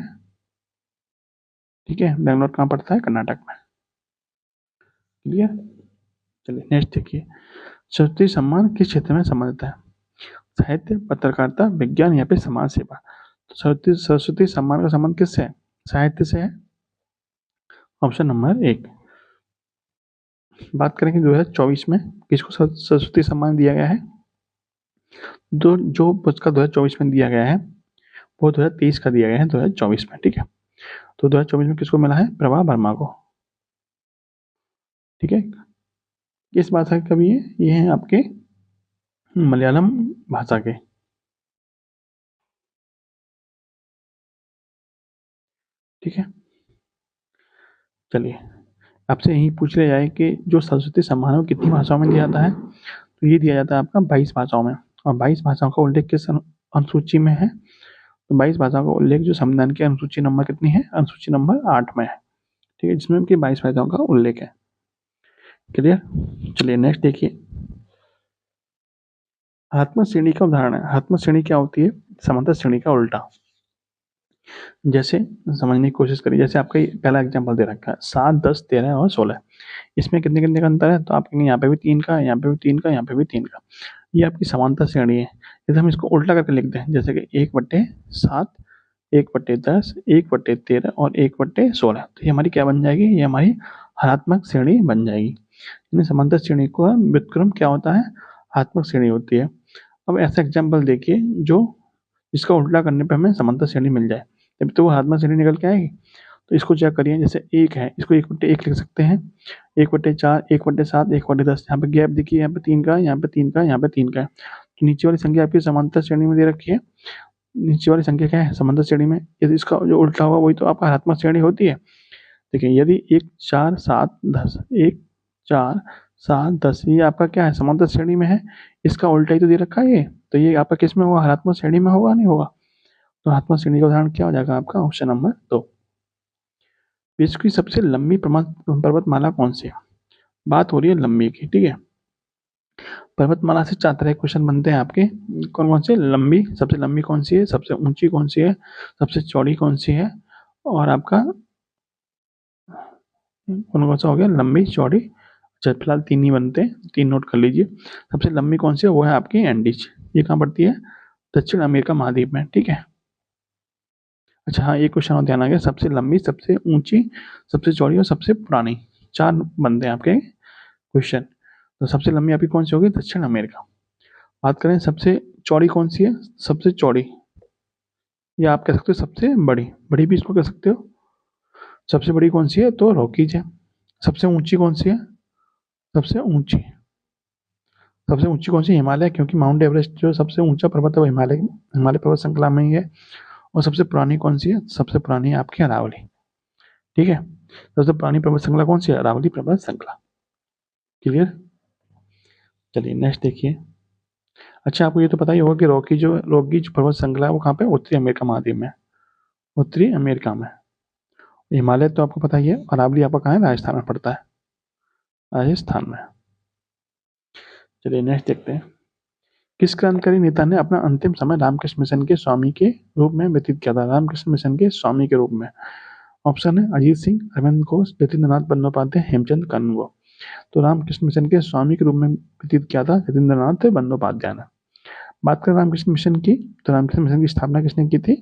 ठीक है, बेंगलोर कहाँ पड़ता है? कर्नाटक में। क्लियर, चलिए नेक्स्ट देखिए। सरस्वती सम्मान किस क्षेत्र में संबंधित है? साहित्य, पत्रकारिता, विज्ञान या फिर समाज सेवा। तो सरस्वती सम्मान का संबंध किससे है? साहित्य से है, ऑप्शन नंबर 1। बात करेंगे 2024 में किसको सरस्वती सम्मान दिया गया है? जो पुरस्कार 2024 में दिया गया है वो 2023 का दिया गया है 2024 में। ठीक है, तो 2024 में किसको मिला है? प्रभा वर्मा को। ठीक है, किस भाषा के कवि है? ये हैं आपके मलयालम भाषा के। ठीक है, चलिए, आपसे यही पूछ लिया जाए कि जो सरस्वती सम्मान है वो कितनी भाषाओं में दिया जाता है, तो ये दिया जाता है आपका 22 भाषाओं में। और 22 भाषाओं का उल्लेख किस अनुसूची में है, तो 22 भाषाओं का उल्लेख जो संविधान की अनुसूची नंबर कितनी है, अनुसूची नंबर 8 में है। ठीक है, जिसमें कि 22 भाषाओं का उल्लेख है। क्लियर। चलिए नेक्स्ट देखिए, आत्मक श्रेणी का उदाहरण है। आत्मक श्रेणी क्या होती है, समांतर श्रेणी का उल्टा। जैसे समझने की कोशिश करिए, जैसे आपका पहला एग्जाम्पल दे रखा है 7, 10, 13 और 16। इसमें कितने कितने का अंतर है, तो आप कहेंगे यहाँ पे भी 3 का, यहाँ पे भी 3 का, यहाँ पे भी 3 का। ये आपकी समांतर श्रेणी है। यदि हम इसको उल्टा करके लिखते हैं, जैसे कि 1/7, 1/10, 1/13 और 1/16, तो ये हमारी क्या बन जाएगी, ये हमारी हरात्मक श्रेणी बन जाएगी। यानी समांतर श्रेणी को व्युत्क्रम क्या होता है, हरात्मक श्रेणी होती है। अब ऐसा एग्जाम्पल देखिए जो इसका उल्टा करने पर हमें समांतर श्रेणी मिल जाए, तब तो वो हरात्मक श्रेणी निकल के आएगी। तो इसको चेक करिए, जैसे 1 है, इसको 1/1 लिख सकते हैं, 1/4, 1/7, 1/10। यहाँ पे गैप देखिए, यहाँ पे 3 का, यहाँ पे 3 का, यहाँ पे 3 का है। तो नीचे वाली संख्या आपकी समांतर श्रेणी में दे रखी है। नीचे वाली संख्या क्या है, समांतर श्रेणी में। यदि इसका जो उल्टा होगा वही तो आपका हरात्मक श्रेणी होती है। देखिए, यदि 1, 4, 7, 10, 1, 4, 7, 10 ये आपका क्या है, समांतर श्रेणी में है। इसका उल्टा ही तो दे रखा है ये, तो ये आपका किस में होगा, हरात्मक श्रेणी में होगा, नहीं होगा। तो हरात्मक श्रेणी का उदाहरण क्या हो जाएगा आपका, ऑप्शन नंबर 2। विश्व की सबसे लंबी पर्वतमाला कौन सी है, बात हो रही है लंबी की। ठीक है, पर्वतमाला से 4 तरह के क्वेश्चन बनते हैं आपके। कौन कौन से, लंबी, सबसे लंबी कौन सी है, सबसे ऊंची कौन सी है, सबसे चौड़ी कौन सी है, और आपका कौन कौन सा हो गया, लंबी, चौड़ी। अच्छा, फिलहाल 3 ही बनते हैं, 3 नोट कर लीजिए। सबसे लंबी कौन सी है, वो है आपकी एंडीज। ये कहाँ पड़ती है, दक्षिण अमेरिका महाद्वीप में। ठीक है। अच्छा हाँ, एक क्वेश्चन और ध्यान आ गया, सबसे लंबी, सबसे ऊंची, सबसे चौड़ी और सबसे पुरानी। 4 बनते हैं आपके क्वेश्चन। तो सबसे लंबी आपकी कौन सी होगी, दक्षिण अमेरिका। बात करें सबसे चौड़ी कौन सी है, सबसे चौड़ी, या आप कह सकते हो सबसे बड़ी, बड़ी भी इसको कह सकते हो। सबसे बड़ी कौन सी है, तो रॉकीज है। सबसे ऊंची कौन सी है, सबसे ऊंची, सबसे ऊंची कौन सी, हिमालय, क्योंकि माउंट एवरेस्ट जो सबसे ऊंचा पर्वत है वो हिमालय, हिमालय पर्वत श्रृंखला में ही है। और सबसे पुरानी कौन सी है, सबसे पुरानी है आपकी अरावली। ठीक है, सबसे पुरानी पर्वत श्रृंखला कौन सी है, अरावली पर्वत श्रृंखला। क्लियर। चलिए नेक्स्ट देखिए। अच्छा, आपको ये तो पता ही होगा कि रॉकी जो पर्वत श्रृंखला है वो कहाँ पे, उत्तरी अमेरिका महाद्वीप में, उत्तरी अमेरिका में। हिमालय तो आपको पता ही है, अरावली आपका कहाँ है, राजस्थान में पड़ता है, राजस्थान में। चलिए नेक्स्ट देखते हैं, किस क्रांतिकारी नेता ने अपना अंतिम समय रामकृष्ण मिशन के स्वामी के रूप में व्यतीत किया था, रामकृष्ण मिशन के स्वामी के रूप में। ऑप्शन है अजीत सिंह, अरविंद घोष, जतीन्द्रनाथ बंदोपाध्याय, हेमचंद कनगो। तो रामकृष्ण मिशन के स्वामी के रूप में व्यतीत किया था जतीन्द्रनाथ बंदोपाध्याय ने। बात करें रामकृष्ण मिशन की, तो रामकृष्ण मिशन की स्थापना किसने की थी,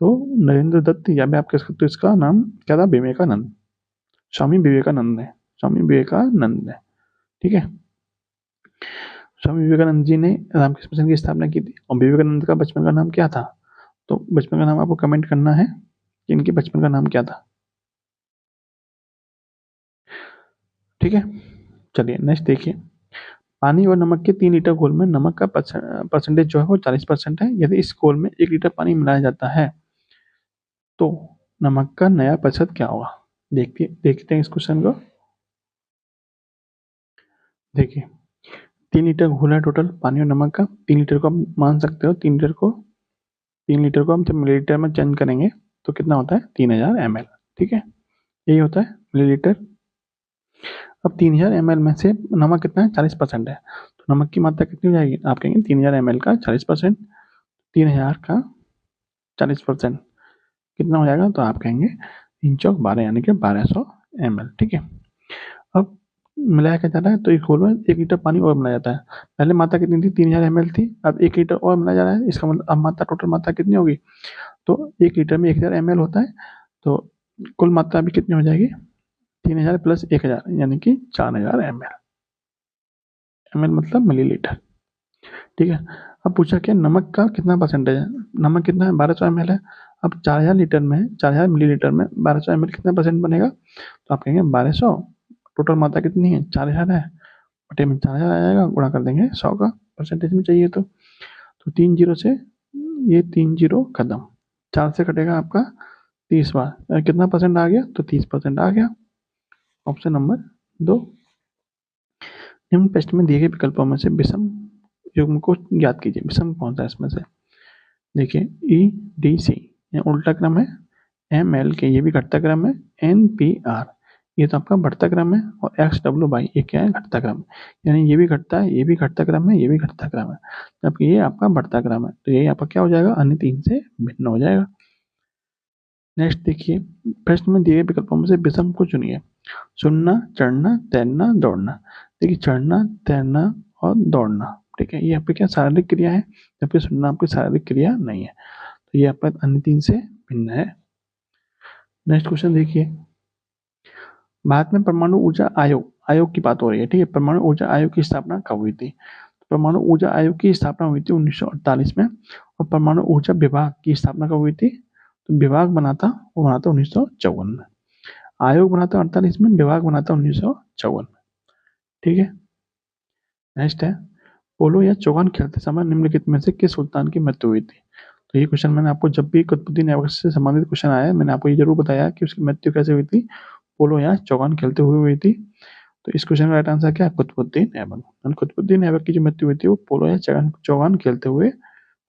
तो नरेंद्र दत्त, या भी आप कह सकते हो इसका नाम क्या था, विवेकानंद, स्वामी विवेकानंद ने, स्वामी विवेकानंद ने। ठीक है, स्वामी विवेकानंद जी ने रामकृष्ण मिशन की स्थापना की थी। और विवेकानंद का बचपन का नाम क्या था, तो बचपन का नाम आपको कमेंट करना है कि इनके बचपन का नाम क्या था। ठीक है, चलिए नेक्स्ट देखिए, पानी और नमक के 3 लीटर घोल में नमक का परसेंटेज जो है वो 40% है। यदि इस घोल में 1 लीटर पानी मिलाया जाता है तो नमक का नया प्रतिशत क्या होगा। देखते हैं इस क्वेश्चन को। देखिए, 3 लीटर घोल है टोटल पानी और नमक का। 3 लीटर को आप मान सकते हो, 3 लीटर को हम जब मिलीलीटर में चेंज करेंगे तो कितना होता है, 3000 ml। ठीक है, यही होता है मिलीलीटर। अब 3000 ml में से नमक कितना है, 40% है। तो नमक की मात्रा कितनी हो जाएगी, आप कहेंगे 3000 ml का 40%, 3000 का 40% कितना हो जाएगा, तो आप कहेंगे 3 चौक 12 यानी कि 1200 ml। ठीक है, अब मिलाया क्या जाता है, तो एक घोल में 1 लीटर पानी और मिलाया जाता है। पहले मात्रा कितनी थी, 3000 ml थी, अब 1 लीटर और मिलाया जा रहा है। इसका मतलब अब मात्रा, टोटल मात्रा कितनी होगी, तो 1 लीटर में 1000 ml होता है, तो कुल मात्रा भी कितनी हो जाएगी, 3000 प्लस 1000 यानी कि 4000 ml। ml मतलब मिलीलीटर। ठीक है, अब पूछा क्या, नमक का कितना परसेंटेज है, नमक कितना है, 1200 ml है। अब 4000 लीटर में, 4000 मिलीलीटर में 1200 ml कितना परसेंट बनेगा, तो आप कहेंगे 1200, टोटल मात्रा कितनी है, 4000 है, बटे में 4000 आ जाएगा, गुणा कर देंगे 100 का, परसेंटेज में चाहिए तो 3 जीरो से ये 3 जीरो खत्म, 4 से कटेगा आपका 30 बार, कितना परसेंट आ गया, तो 30% आ गया। Option number 2। निम्न प्रश्न में दिए गए विकल्पों में से विषम युग्म को ज्ञात कीजिए। विषम कौन सा है इसमें से? देखिए ई डी सी ये उल्टा क्रम है, एम एल के ये भी घटता क्रम है, एन पी आर ये तो आपका बढ़ता क्रम है, और एक्स डब्ल्यू बाई ये क्या है? घटता क्रम। यानी ये भी घटता है, ये भी घटता क्रम है, ये भी घटता क्रम है, जबकि ये आपका बढ़ता क्रम है, तो ये आपका क्या हो जाएगा? अन्य तीन से भिन्न हो जाएगा। नेक्स्ट देखिए, प्रश्न में दिए गए विकल्पों में से विषम को चुनिए। सुनना, चढ़ना, तैरना, दौड़ना। देखिए चढ़ना, तैरना और दौड़ना, ठीक है, ये आपकी क्या शारीरिक क्रिया है, जबकि सुनना आपकी शारीरिक क्रिया नहीं है, तो ये आपका अन्य तीन से भिन्न है। नेक्स्ट क्वेश्चन देखिए, भारत में परमाणु ऊर्जा आयोग की बात हो रही है, ठीक है। परमाणु ऊर्जा आयोग की स्थापना कब हुई थी? परमाणु ऊर्जा आयोग की स्थापना हुई थी 1948 में, और परमाणु ऊर्जा विभाग की स्थापना कब हुई थी? तो विभाग वो बना था 1954 में। आयोग बना था 48 में, विभाग बना था 1954 में, ठीक है। नेक्स्ट है, पोलो या चौगान खेलते समय निम्नलिखित में से किस सुल्तान की मृत्यु हुई थी? तो ये क्वेश्चन मैंने आपको जब भी कुतुबुद्दीन ऐबक से संबंधित क्वेश्चन आया मैंने आपको ये जरूर बताया कि उसकी मृत्यु कैसे हुई थी, पोलो या चौगान खेलते हुए हुई थी। तो इस क्वेश्चन का राइट आंसर क्या है? कुतुबुद्दीन ऐबक। कुतुबुद्दीन ऐबक की जो मृत्यु हुई थी वो पोलो या चौगान खेलते हुए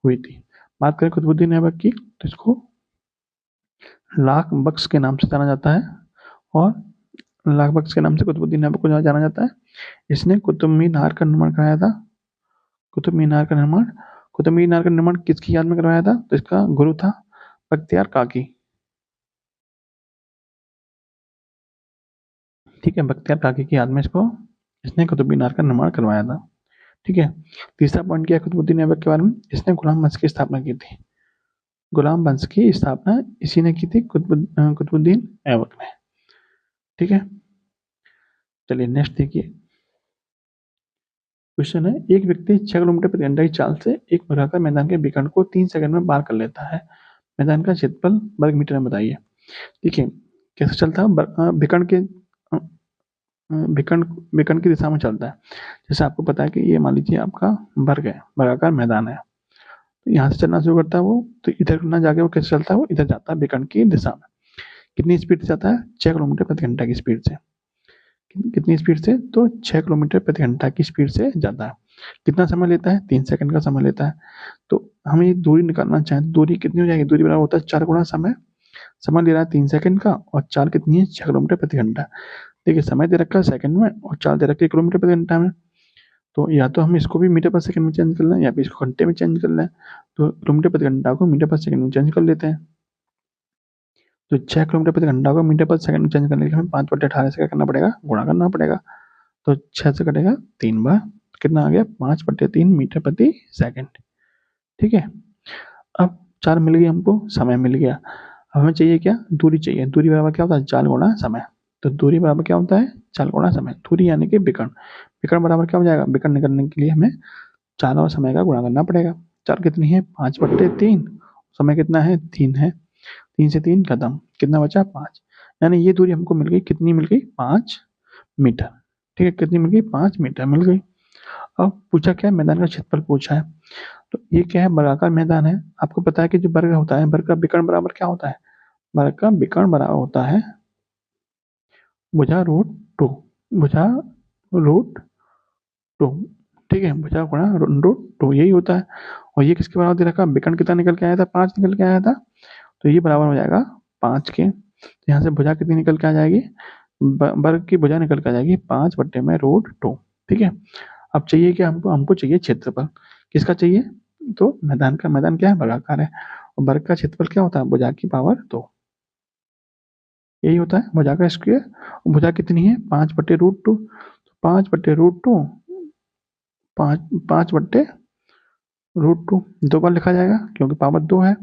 हुई थी। बात करें कुतुबुद्दीन ऐबक की, तो इसको लाख बख्श के नाम से जाना जाता है, और लाख बख्श के नाम से कुतुबुद्दीन ऐबक को जाना जाता है। इसने कुतुब मीनार का निर्माण कराया था। कुतुब मीनार का निर्माण किसकी याद में करवाया था? तो इसका गुरु था बख्तियार काकी, ठीक है। बख्तियार काकी की याद में इसने कुतुब मीनार का निर्माण करवाया था, ठीक है। तीसरा पॉइंट क्या है कुतुबुद्दीन ऐबक के बारे में? इसने गुलाम वंश की स्थापना की थी। गुलाम वंश की स्थापना इसी ने की थी, कुतुबुद्दीन ऐबक ने, ठीक है। चलिए नेक्स्ट देखिए, क्वेश्चन है, एक व्यक्ति 6 किलोमीटर प्रति घंटा की चाल से एक वर्गाकार मैदान के विकर्ण को 3 सेकंड में पार कर लेता है। मैदान का क्षेत्रफल वर्ग मीटर में बताइए। देखिए कैसे चलता है, विकर्ण के विकर्ण की दिशा में चलता है। जैसे आपको पता है कि ये मान लीजिए आपका वर्ग है, वर्गाकार मैदान है, तो यहाँ से चलना शुरू करता है वो, तो इधर ना जाके वो कैसे चलता है? वो इधर जाता है विकर्ण की दिशा में। कितनी स्पीड से जाता है? 6 किलोमीटर प्रति घंटा की स्पीड से। कितनी स्पीड से? तो 6 किलोमीटर प्रति घंटा की स्पीड से जाता है। कितना समय लेता है? 3 सेकंड का समय लेता है। तो हमें ये दूरी निकालना चाहें तो दूरी कितनी हो जाएगी? दूरी बराबर होता है 4 गुणा समय। समय ले रहा है 3 सेकंड का, और 4 कितनी है? 6 किलोमीटर प्रति घंटा। देखिए समय दे रखा है सेकंड में, और 4 दे रखी है किलोमीटर प्रति घंटा में। तो या तो हम इसको भी मीटर पर सेकंड में चेंज कर लें, या फिर इसको घंटे में चेंज कर लें। तो किलोमीटर प्रति घंटा को मीटर पर सेकंड में चेंज कर लेते हैं। तो 6 किलोमीटर प्रति घंटा को मीटर पर सेकंड में चेंज करने के लिए हमें 5/18 से क्या करना पड़ेगा? गुणा करना पड़ेगा। तो 6 से कटेगा 3 बार, कितना आ गया? 5/3 मीटर प्रति सेकंड, ठीक है। अब 4 मिल गई हमको, समय मिल गया। अब हमें चाहिए क्या? दूरी चाहिए। दूरी बराबर क्या होता है? 4 गुणा समय। तो दूरी बराबर क्या होता है? 4 गुणा समय। दूरी यानी कि विकर्ण। विकर्ण बराबर क्या हो जाएगा? विकर्ण निकालने के लिए हमें 4 और समय का गुणा करना पड़ेगा। 4 कितनी है? 5/3। समय कितना है? 3 है। 3 से 3 खत्म, कितना बचा? 5। यानी ये दूरी हमको मिल गई, कितनी मिल गई? 5 मीटर, ठीक है। कितनी मिल गई? 5 मीटर मिल गई। अब पूछा क्या है? मैदान का क्षेत्रफल पूछा है। तो ये क्या है? वर्गाकार मैदान है। आपको पता है कि जो वर्ग होता है, वर्ग का विकर्ण बराबर क्या होता है? वर्ग का विकर्ण बराबर होता है भुजा रूट 2। भुजा रूट 2, ठीक है। भुजा गुणा रूट 2 यही होता है। और ये किसके बराबर दे रखा? विकर्ण कितना निकल के आया था? 5 निकल के आया था। तो ये बराबर हो जाएगा 5 के। तो यहाँ से भुजा कितनी निकल के आ जाएगी? वर्ग की भुजा निकल के आ जाएगी 5/√2, ठीक है। अब चाहिए क्या हमको चाहिए क्षेत्रफल। किसका चाहिए? तो मैदान का। मैदान क्या है? वर्गाकार है। और वर्ग का क्षेत्रफल क्या होता है? भुजा की पावर 2, यही होता है भुजा का स्क्वायर। भुजा कितनी है? 5/√2। 5/√2, 5/√2 दो बार लिखा जाएगा क्योंकि पावर 2 है।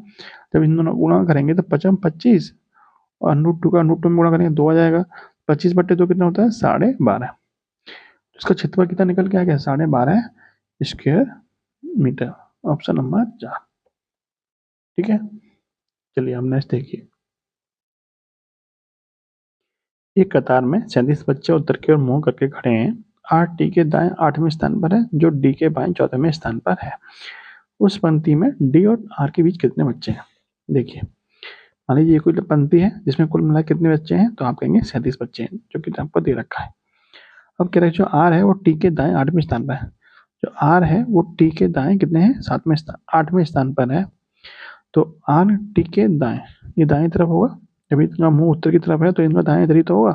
जब इन दोनों गुणा करेंगे तो 25, और √2 का √2 में गुणा करेंगे 2 आ जाएगा। 25/2 कितना होता है? 12.5। इसका क्षेत्रफल कितना निकल के आ गया? 12.5 स्क्वायर मीटर। ऑप्शन नंबर 4, ठीक है। चलिए हम नेक्स्ट देखिए, एक कतार में 37 बच्चे उत्तर की ओर मुंह करके खड़े हैं। 8 डी के दाएं 8वें स्थान पर है, जो डी के बाएं 14वें स्थान पर है। उस पंक्ति में डी और आर के बीच कितने बच्चे हैं? देखिए मान लीजिए ये कोई पंक्ति है जिसमें कुल मिला कितने बच्चे हैं, तो आप कहेंगे 37 बच्चे हैं, जो कि आपको दे रखा है। अब कह रहे हैं जो आर है वो टी के दाएं 8वें स्थान पर है। जो आर है वो टी के दाएं कितने हैं, 8वें स्थान पर है। तो आर टी के दाएं, ये दाएं तरफ होगा, जब इनका मुंह उत्तर की तरफ है तो इनका दाएं इधर ही तो होगा।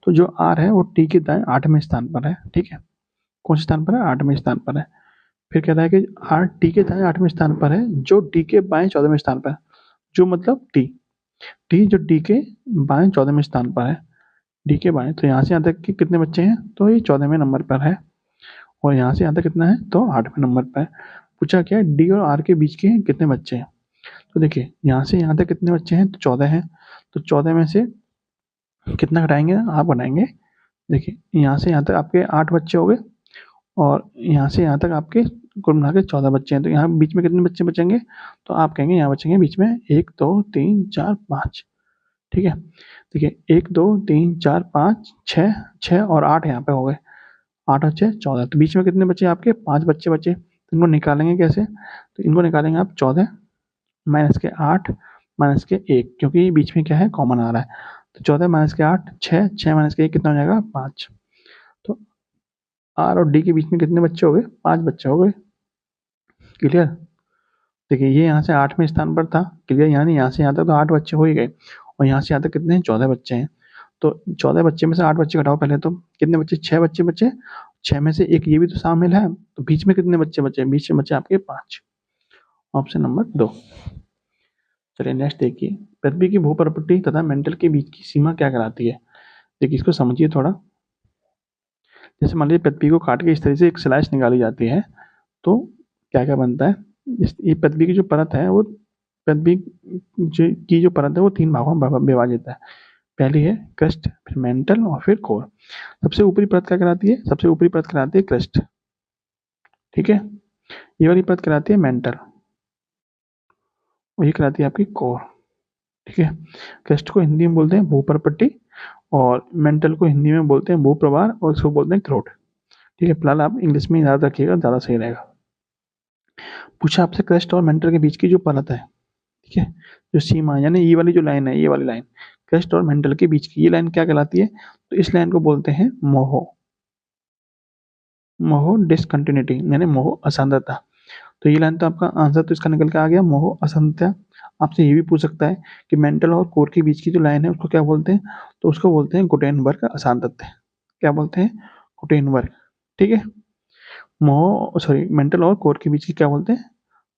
तो जो आर है वो टी के दाएं 8वें स्थान पर है। ठीक है, कौन से स्थान पर है, 8वें स्थान पर है। फिर कहता है कि आर टी के दाएं 8वें स्थान पर है, जो डी के बाएं 14वें स्थान पर है। जो मतलब टी, टी जो डी के बाएं 14वें स्थान पर है, डी के बाएं, तो यहाँ से यहाँ तक के कितने बच्चे हैं, तो ये 14वें नंबर पर है। और यहाँ से यहाँ तक कितना है, तो 8वें नंबर पर है। पूछा क्या है, डी और आर के बीच के कितने बच्चे हैं। तो देखिए यहाँ से यहाँ तक कितने बच्चे हैं, तो 14 हैं। तो 14 में से कितना घटाएंगे, आप बनाएंगे। देखिए यहाँ से यहाँ तक आपके 8 बच्चे हो गए, और यहाँ से यहाँ तक आपके कुल मिला के 14 बच्चे हैं। तो यहाँ बीच में कितने बच्चे बचेंगे, तो आप कहेंगे यहाँ बचेंगे बीच में 1 2 3 4 5। ठीक है, देखिए 1 2 3 4 5 6, 6 और 8 यहाँ पे हो गए, 8 और 6 14। तो बीच में कितने बचे आपके, 5 बच्चे बचे। तो इनको निकालेंगे कैसे, तो इनको निकालेंगे आप 14 माइनस के 8 माइनस के 1, क्योंकि बीच में क्या है, कॉमन आ रहा है। तो 14 माइनस के 8 6, 6 माइनस के 1 कितना हो जाएगा, 5। तो आर और डी के बीच में कितने बच्चे हो गए, 5 बच्चे हो गए। क्लियर। देखिए ये यहाँ से 8वें स्थान पर था, क्लियर, यानी यहाँ से यहाँ तक तो 8 बच्चे हो ही गए, और यहाँ से यहाँ तक कितने हैं, 14 बच्चे हैं। तो 14 बच्चे में से 8 बच्चे घटाओ पहले, तो कितने बच्चे, 6 बच्चे बचे। 6 में से एक ये भी तो शामिल है, तो बीच में कितने बच्चे बचे, बीच में बचे आपके 5। Option number 2। चलिए नेक्स्ट देखिए, पृथ्वी की भू प्रॉपर्टी तथा मेंटल के बीच की सीमा क्या कहलाती है। देखिए इसको समझिए थोड़ा। जैसे मान लीजिए पृथ्वी को काट के इस तरह से एक स्लाइस निकाली जाती है, तो क्या क्या बनता है। ये पृथ्वी की जो परत है, वो पृथ्वी की जो परत है वो 3 भागों में विभाजित है। पहली है क्रस्ट, फिर मेंटल और फिर कोर। सबसे ऊपरी परत क्या कहलाती है, सबसे ऊपरी परत कहलाती है क्रस्ट। ठीक है, ये वाली परत कहलाती है मेंटल, और ये कहलाती है आपकी कोर। ठीक है, क्रस्ट को हिंदी में बोलते हैं भूपरपट्टी, और मेंटल को हिंदी में बोलते हैं भूप्रवार, और इसको बोलते हैं थ्रोट। ठीक है, फिलहाल आप इंग्लिश में याद रखिएगा, ज़्यादा सही रहेगा। पूछा आपसे क्रस्ट और मेंटल के बीच की जो परत है, ठीक है, जो सीमा यानी ये वाली जो लाइन है, ये वाली लाइन क्रस्ट और मेंटल के बीच की, ये लाइन क्या कहलाती है, तो इस लाइन को बोलते हैं मोहो, मोहो डिसकंटिन्यूटी, यानी मोहो असंगतता। तो ये लाइन तो आपका आंसर तो इसका निकल के आ गया, मोहो असंगतता। आपसे ये भी पूछ सकता है कि मेंटल और कोर के बीच की जो लाइन है उसको क्या बोलते हैं, तो उसको बोलते हैं गुटेनबर्ग असांतत्य। क्या बोलते हैं, गुटेनबर्ग। ठीक है, मोहो सॉरी मेंटल और कोर के बीच की क्या बोलते हैं,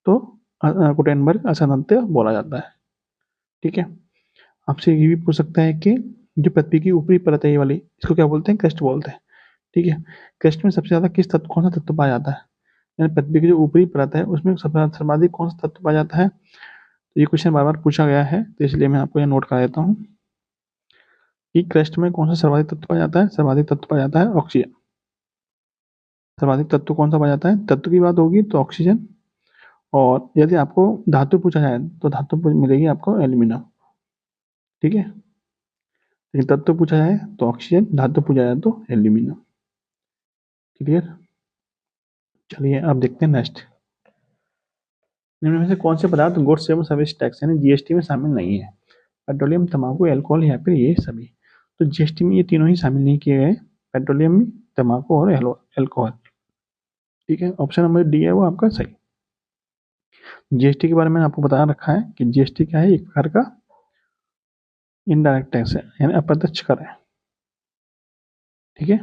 तो गुटेनबर्ग असांतत्य बोला जाता है। ठीक है, आपसे ये भी पूछ सकता है कि जो पृथ्वी की ऊपरी परत है ये वाली, इसको क्या बोलते हैं, क्रस्ट बोलते हैं। ठीक है, क्रस्ट में सबसे ज्यादा किस तत्व, कौन सा तत्व पाया जाता है, यानी पृथ्वी की जो ऊपरी परत है उसमें सबसे सर्वाधिक कौन सा तत्व पाया जाता है। तो ये क्वेश्चन बार बार पूछा गया है, तो इसलिए मैं आपको यह नोट करा देता हूँ कि क्रस्ट में कौन सा सर्वाधिक तत्व पाया जाता है, सर्वाधिक तत्व पाया जाता है ऑक्सीजन। सर्वाधिक तत्व कौन सा पाया जाता है, तत्व की बात होगी तो ऑक्सीजन, और यदि आपको धातु पूछा जाए तो धातु मिलेगी आपको एल्यूमिनियम। ठीक है, लेकिन तत्व पूछा जाए तो ऑक्सीजन, धातु पूछा जाए तो एल्यूमिनियम। क्लियर। चलिए अब देखते हैं नेक्स्ट। निम्न में से कौन से पदार्थ गुड्स एवं सर्विस टैक्स यानी जीएसटी में शामिल नहीं है, पेट्रोलियम, तंबाकू, अल्कोहल या फिर ये सभी। तो जीएसटी में ये तीनों ही शामिल नहीं किए गए, पेट्रोलियम में, तंबाकू और अल्कोहल। ठीक है, ऑप्शन नंबर डी है वो आपका सही। जीएसटी के बारे में आपको बता रखा है कि जीएसटी क्या है, एक प्रकार का इनडायरेक्ट टैक्स है, यानी अप्रत्यक्ष कर है। ठीक है,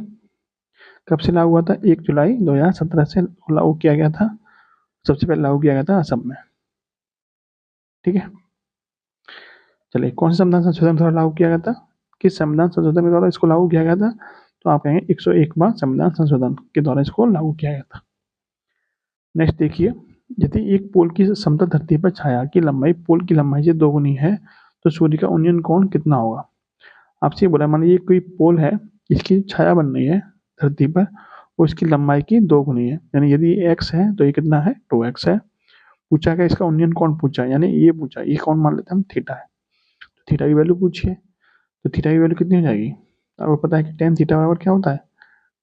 कब से लागू हुआ था, 1 जुलाई 2017 से लागू किया गया था, सबसे पहले लागू किया गया था असम में। ठीक है, चलिए कौन से संविधान संशोधन द्वारा लागू किया गया था, किस संविधान संशोधन के द्वारा इसको लागू किया गया था, तो आप कहेंगे 101वां संविधान संशोधन के द्वारा इसको लागू किया गया था। नेक्स्ट देखिए, यदि एक पोल की समतल धरती पर छाया की लंबाई पोल की लंबाई से 2 गुनी है, तो सूर्य का उन्नयन कोण कितना होगा। आपसे बोला, मान लीजिए कोई पोल है, इसकी छाया बन रही है धरती पर, वो इसकी लंबाई की 2 गुनी है, यानी यदि x है तो ये कितना है, 2x है। पूछा क्या, इसका उन्नयन कोण पूछा, यानी ये पूछा, ये कौन मान लेते हैं हम, थीटा है। तो थीटा की वैल्यू पूछिए, तो थीटा की वैल्यू कितनी हो जाएगी, आपको पता है कि टेन थीटा बराबर क्या होता है,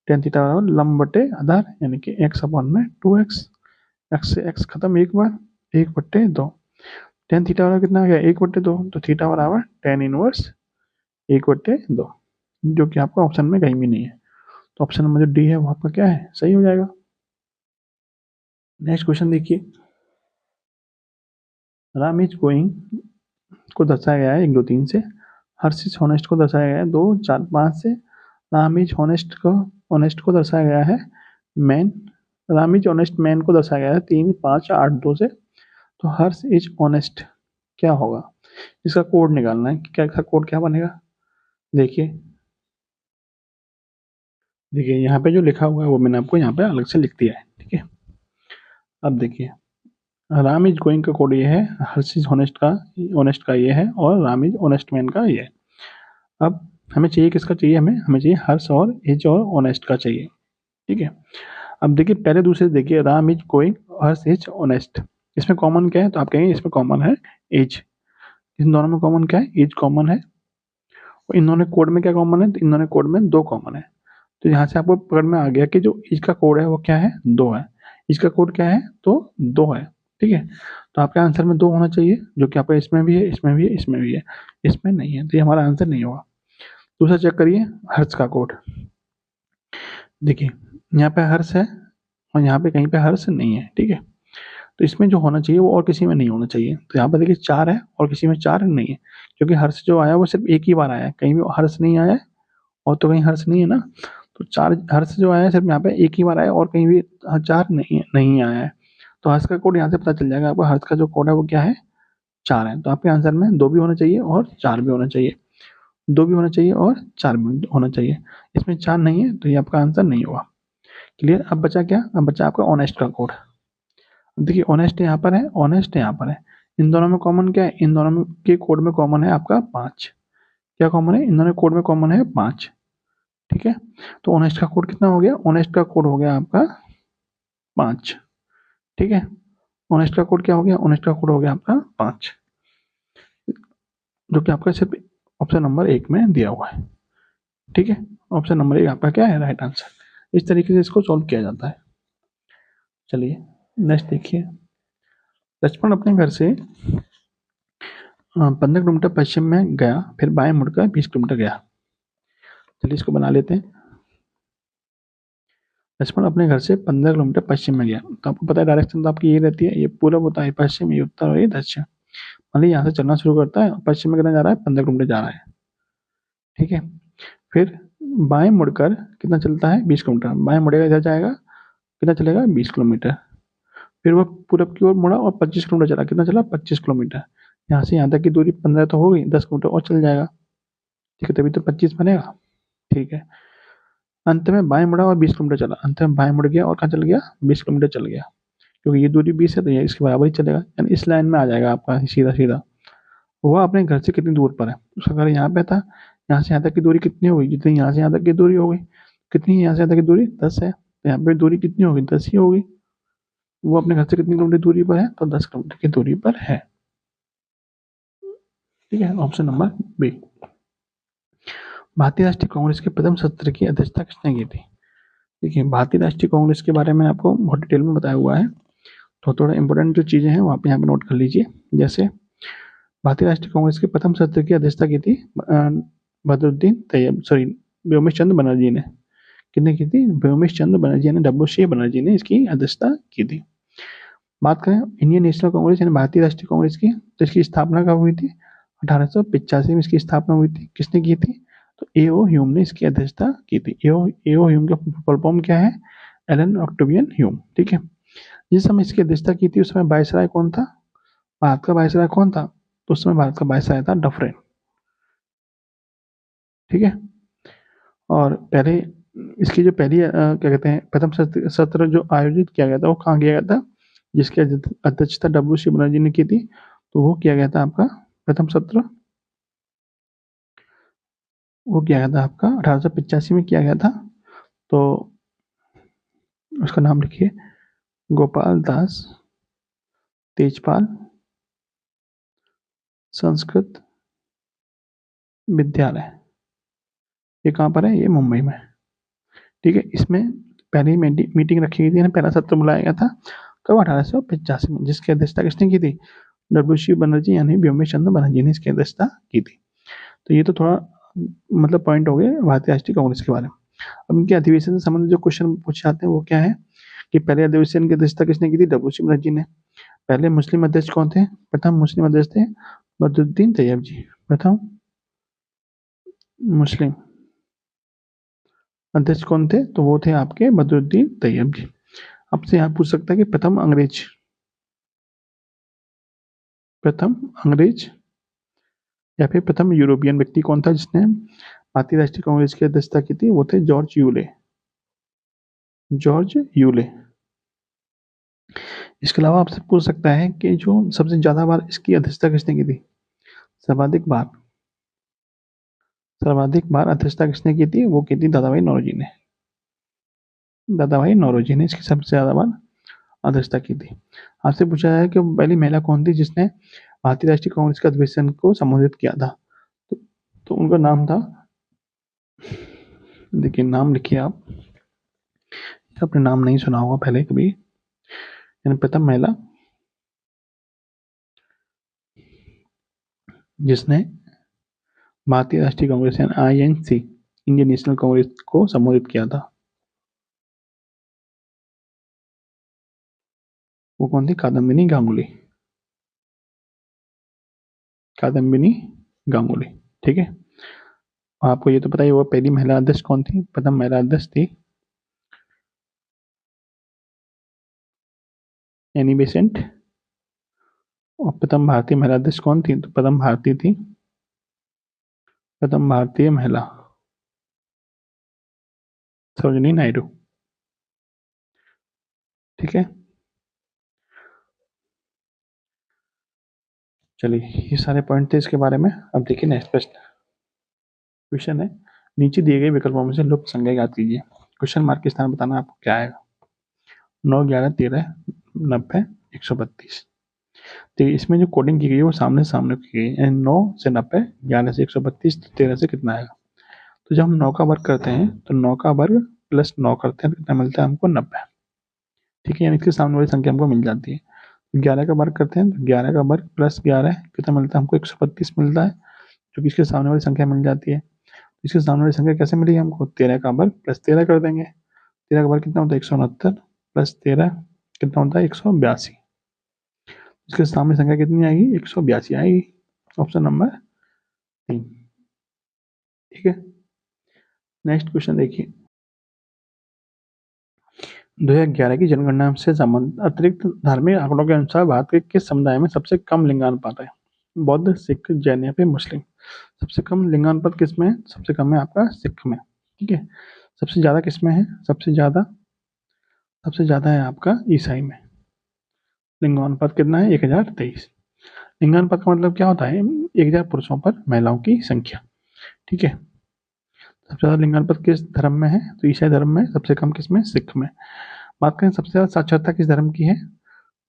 टेन थीटा बराबर लंब बटे आधार, यानी कि x अपॉन में 2x, x से x खत्म एक बार, 1/2। टेन थीटा बराबर कितना आ गया 1/2, तो थीटा बराबर टेन इनवर्स 1/2, जो कि आपका ऑप्शन में कहीं भी नहीं है। तो ऑप्शन नंबर जो डी है वो आपका क्या है, सही हो जाएगा। नेक्स्ट क्वेश्चन देखिए, राम इज गोइंग को दर्शाया गया है 1 2 3 से, हर्ष इज हॉनेस्ट को दर्शाया गया है 2 4 5 से, राम इज ऑनेस्ट को दर्शाया गया है man, Ram is honest man को दर्शाया गया है 3 5 8 2 से। तो हर्ष इज ऑनेस्ट क्या होगा, इसका कोड निकालना है कि क्या, इसका कोड क्या बनेगा। देखिए देखिए यहाँ पे जो लिखा हुआ है वो मैंने आपको यहाँ पे अलग से लिख दिया है, ठीक है। अब देखिए, राम इज गोइंग का कोड ये है, हर्ष इज ऑनेस्ट का ये है, और राम इज ऑनेस्ट मैन का ये है। अब हमें चाहिए किसका चाहिए, हमें चाहिए हर्ष और इज और ऑनेस्ट का चाहिए, ठीक है। अब देखिए पहले दूसरे देखिए, Ram is going, Harsh is honest, इसमें कॉमन क्या है, तो आप कहेंगे इसमें कॉमन है एज। इन दोनों में कॉमन क्या है, एज कॉमन है। और इन दोनों कोड में क्या कॉमन है, तो इन दोनों कोड में 2 कॉमन है। तो यहाँ से आपको पकड़ में आ गया कि जो एज का कोड है वो क्या है, 2 है। एज का कोड क्या है, तो 2 है, ठीक है। तो आपके आंसर में 2 होना चाहिए, जो कि आपका इसमें भी है, इसमें भी है, इसमें भी है, इसमें नहीं है, तो ये हमारा आंसर नहीं होगा। दूसरा चेक करिए हर्ष का कोड। देखिए यहाँ पे हर्ष है और यहाँ पे कहीं पे हर्ष नहीं है, ठीक है। तो इसमें जो होना चाहिए वो और किसी में नहीं होना चाहिए। तो यहाँ पर देखिए 4 है और किसी में 4 नहीं है, क्योंकि हर्ष जो आया वो सिर्फ एक ही बार आया है, कहीं भी हर्ष नहीं आया है और तो कहीं हर्ष नहीं है ना। तो 4 हर्ष जो आया है सिर्फ यहाँ पे एक ही बार आया है और कहीं भी 4 नहीं आया है। तो हर्ष का कोड यहाँ से पता चल जाएगा आपको, हर्ष का जो कोड है वो क्या है, 4 है। तो आपके आंसर में 2 भी होना चाहिए और 4 भी होना चाहिए, 2 भी होना चाहिए और 4 भी होना चाहिए। इसमें 4 नहीं है तो ये आपका आंसर नहीं होगा। क्लियर। अब बचा क्या, अब बचा आपका ऑनेस्ट का कोड। देखिए ऑनेस्ट यहाँ पर है, ऑनेस्ट यहाँ पर है, इन दोनों में कॉमन क्या है, इन दोनों में के कोड में कॉमन है आपका 5। क्या कॉमन है, इन दोनों कोड में कॉमन है 5, ठीक है। तो ऑनेस्ट का कोड कितना हो गया, ऑनेस्ट का कोड हो गया आपका 5, ठीक है। ऑनेस्ट का कोड क्या हो गया, ऑनेस्ट का कोड हो गया आपका 5, जो कि आपका सिर्फ ऑप्शन नंबर 1 में दिया हुआ है, ठीक है। ऑप्शन नंबर 1 आपका क्या है, राइट आंसर। इस तरीके से इसको सॉल्व किया जाता है। चलिए नेक्स्ट देखिए, लक्ष्मण अपने घर से 15 किलोमीटर पश्चिम में गया, फिर बाएं मुड़कर 20 किलोमीटर गया। चलिए इसको बना लेते हैं। लक्ष्मण अपने घर से 15 किलोमीटर पश्चिम में गया, तो आपको पता है डायरेक्शन तो आपकी ये रहती है, ये पूरब होता है पश्चिम, ये उत्तर और ये दक्षिण। मान लीजिए यहाँ से चलना शुरू करता है, पश्चिम में कितना जा रहा है, 15 किलोमीटर जा रहा है, ठीक है। फिर बाएं मुड़कर कितना चलता है, 20 किलोमीटर, बाएं मुड़ेगा इधर जाएगा, कितना चलेगा 20 किलोमीटर। फिर वह पूरब की ओर मुड़ा और 25 किलोमीटर चला, कितना चला 25 किलोमीटर। यहाँ से यहाँ तक की दूरी 15 तो हो गई, 10 किलोमीटर और चल जाएगा, ठीक है, तभी तो 25 बनेगा, ठीक है। अंत में बाएं मुड़ा और 20 किलोमीटर चला, अंत में बाएं मुड़ गया और कहाँ चल गया, 20 किलोमीटर चल गया, क्योंकि ये दूरी 20 है तो ये इसके बराबर ही चलेगा, यानी इस लाइन में आ जाएगा आपका सीधा सीधा। वह अपने घर से कितनी दूर पर है, उसका घर यहाँ पे था, यहाँ से यहाँ तक की दूरी कितनी होगी, जितनी यहाँ से यहाँ तक की दूरी होगी, कितनी है यहाँ से यहाँ तक की दूरी 10 है, तो यहाँ पे दूरी कितनी होगी 10 ही होगी। वो अपने घर से कितनी किलोमीटर दूरी पर है, तो 10 किलोमीटर की दूरी पर है, ठीक है। Option number b. Bharatiya Rashtriya Congress के प्रथम सत्र की अध्यक्षता किसने की थी। देखिए भारतीय राष्ट्रीय कांग्रेस के बारे में आपको बहुत डिटेल में बताया हुआ है, तो थोड़ा इंपॉर्टेंट जो चीजें हैं वो आप यहाँ पे नोट कर लीजिए। जैसे भारतीय राष्ट्रीय कांग्रेस के प्रथम सत्र की अध्यक्षता की थी बदरुद्दीन तैयब, सॉरी व्योमेश चंद्र बनर्जी ने, किसने की थी, व्योमेश चंद्र बनर्जी ने, WC बनर्जी ने इसकी अध्यक्षता की थी। बात करें इंडियन नेशनल कांग्रेस यानी भारतीय राष्ट्रीय कांग्रेस की, तो इसकी स्थापना कब हुई थी, 1885 में इसकी स्थापना हुई थी। किसने की थी, तो A.O. ह्यूम ने इसकी अध्यक्षता की थी। A.O. ह्यूम का फुल फॉर्म क्या है, एलन ऑक्टेवियन ह्यूम, ठीक है। जिस समय इसकी अध्यक्षता की थी उस समय वायसराय कौन था, भारत का वायसराय कौन था, तो उस समय भारत का वायसराय था डफरेन, ठीक है। और पहले इसकी जो पहली क्या कहते हैं प्रथम सत्र जो आयोजित किया गया था वो कहाँ किया गया था, जिसकी अध्यक्षता WC बनर्जी ने की थी, तो वो किया गया था आपका प्रथम सत्र, वो किया गया था आपका 1885 में किया गया था। तो उसका नाम लिखिए, गोपाल दास तेजपाल संस्कृत विद्यालय, ये कहाँ पर है, ये मुंबई में, ठीक है। इसमें पहली मीटिंग रखी गई थी, पहला सत्र बुलाया गया था कब, 1885 में, जिसकी अध्यक्षता किसने की थी, डब्ल्यू बनर्जी यानी व्योमेश चंद्र बनर्जी ने इसकी अध्यक्षता की थी। तो ये तो थोड़ा मतलब पॉइंट हो गए भारतीय राष्ट्रीय कांग्रेस के बारे में। अब इनके अधिवेशन से संबंधित जो क्वेश्चन पूछे जाते हैं वो क्या है कि पहले अधिवेशन की अध्यक्षता किसने की थी? डब्ल्यू बनर्जी ने। पहले मुस्लिम अध्यक्ष कौन थे? प्रथम मुस्लिम अध्यक्ष थे बदरुद्दीन तैयब जी। प्रथम मुस्लिम अध्यक्ष कौन थे? तो वो थे आपके बदरुद्दीन तैयब जी। आपसे यहाँ पूछ सकता है कि प्रथम अंग्रेज या फिर प्रथम यूरोपियन व्यक्ति कौन था जिसने भारतीय राष्ट्रीय कांग्रेस की अध्यक्षता की थी? वो थे जॉर्ज यूले। George Yule. इसके अलावा आपसे पूछ सकता है कि जो सबसे ज्यादा बार इसकी अध्यक्षता किसने की थी? सर्वाधिक बार अध्यक्षता किसने की थी? वो की थी दादाभाई नौरोजी ने। दादाभाई नौरोजी ने इसकी सबसे ज्यादा बार अध्यक्षता की थी। आपसे पूछा है कि पहली महिला कौन थी जिसने भारतीय राष्ट्रीय कांग्रेस के अधिवेशन को संबोधित किया था? तो उनका नाम था, देखिए नाम लिखिए आप, आपने नाम नहीं सुना होगा पहले कभी। यानी प्रथम महिला जिसने भारतीय राष्ट्रीय कांग्रेस यानी आईएनसी इंडियन नेशनल कांग्रेस को संबोधित किया था, वो कौन थी? कादम्बिनी गांगुली। कादम्बिनी गांगुली। ठीक है। आपको ये तो पता ही होगा पहली महिला अध्यक्ष कौन थी? प्रथम महिला अध्यक्ष थी एनी बेसेंट। और प्रथम भारतीय महिला अध्यक्ष कौन थी? तो प्रथम भारतीय महिला सरोजिनी नायडू। ठीक है। चलिए ये सारे पॉइंट थे इसके बारे में। अब देखिए नेक्स्ट क्वेश्चन है, नीचे दिए गए विकल्पों में से लुप्त संज्ञा ज्ञात कीजिए। क्वेश्चन मार्क के स्थान बताना आपको क्या आएगा? 9, 11, 13, 90, 132। तो इसमें जो कोडिंग की गई है वो सामने सामने की गई है। 9 से 90, 11 से 132, 13 से कितना आएगा? तो जब हम 9 का वर्ग करते हैं तो 9 का वर्ग प्लस 9 करते हैं तो कितना मिलता है हमको? 90। ठीक है, यानी इसके सामने वाली संख्या हमको मिल जाती है। 11 का वर्ग करते हैं तो 11 का वर्ग प्लस 11 कितना मिलता है हमको? 132 मिलता है, जो कि इसके सामने वाली संख्या मिल जाती है। इसके सामने वाली संख्या कैसे मिली हमको? 13 का वर्ग प्लस 13 कर देंगे। 13 का वर्ग कितना होता है? 169 प्लस 13 कितना होता है? 182। इसके सामने संख्या कितनी आएगी? 182 आएगी। Option number 3। ठीक है। नेक्स्ट क्वेश्चन देखिए, 2011 की जनगणना से संबंधित अतिरिक्त धार्मिक आंकड़ों के अनुसार भारत के किस समुदाय में सबसे कम लिंगानुपात है? बौद्ध, सिख, जैन या फिर मुस्लिम? सबसे कम लिंगानुपात किस में है? सबसे कम है आपका सिख में। ठीक है। सबसे ज्यादा किस में है? सबसे ज्यादा है आपका ईसाई में। लिंगानुपात कितना है? 1023। लिंगानुपात का मतलब क्या होता है? 1000 पुरुषों पर महिलाओं की संख्या। ठीक है। सबसे ज्यादा लिंगानुपात किस धर्म में है? तो ईसाई धर्म में। सबसे कम किस में? सिख में। बात करें सबसे ज्यादा साक्षरता किस धर्म की है?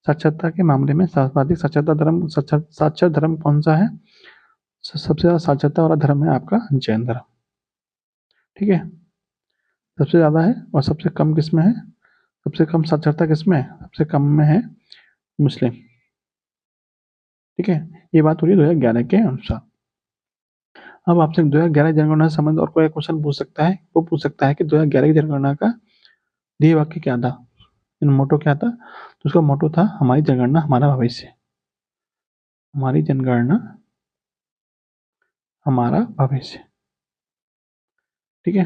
साक्षरता के मामले में सर्वाधिक साक्षर धर्म कौन सा है? सबसे ज्यादा साक्षरता वाला धर्म है आपका जैन धर्म। ठीक है। सबसे ज्यादा है और सबसे कम किस में है? सबसे कम साक्षरता किस में है? सबसे कम में है मुस्लिम। ठीक है। ये बात हो रही है 2011 के अनुसार। अब आपसे 2011 जनगणना से संबंधित और कोई क्वेश्चन पूछ सकता है। वो पूछ सकता है कि 2011 की जनगणना का ध्येय वाक्य क्या था? मोटो क्या था? तो उसका मोटो था हमारी जनगणना हमारा भविष्य। हमारी जनगणना हमारा भविष्य। ठीक है।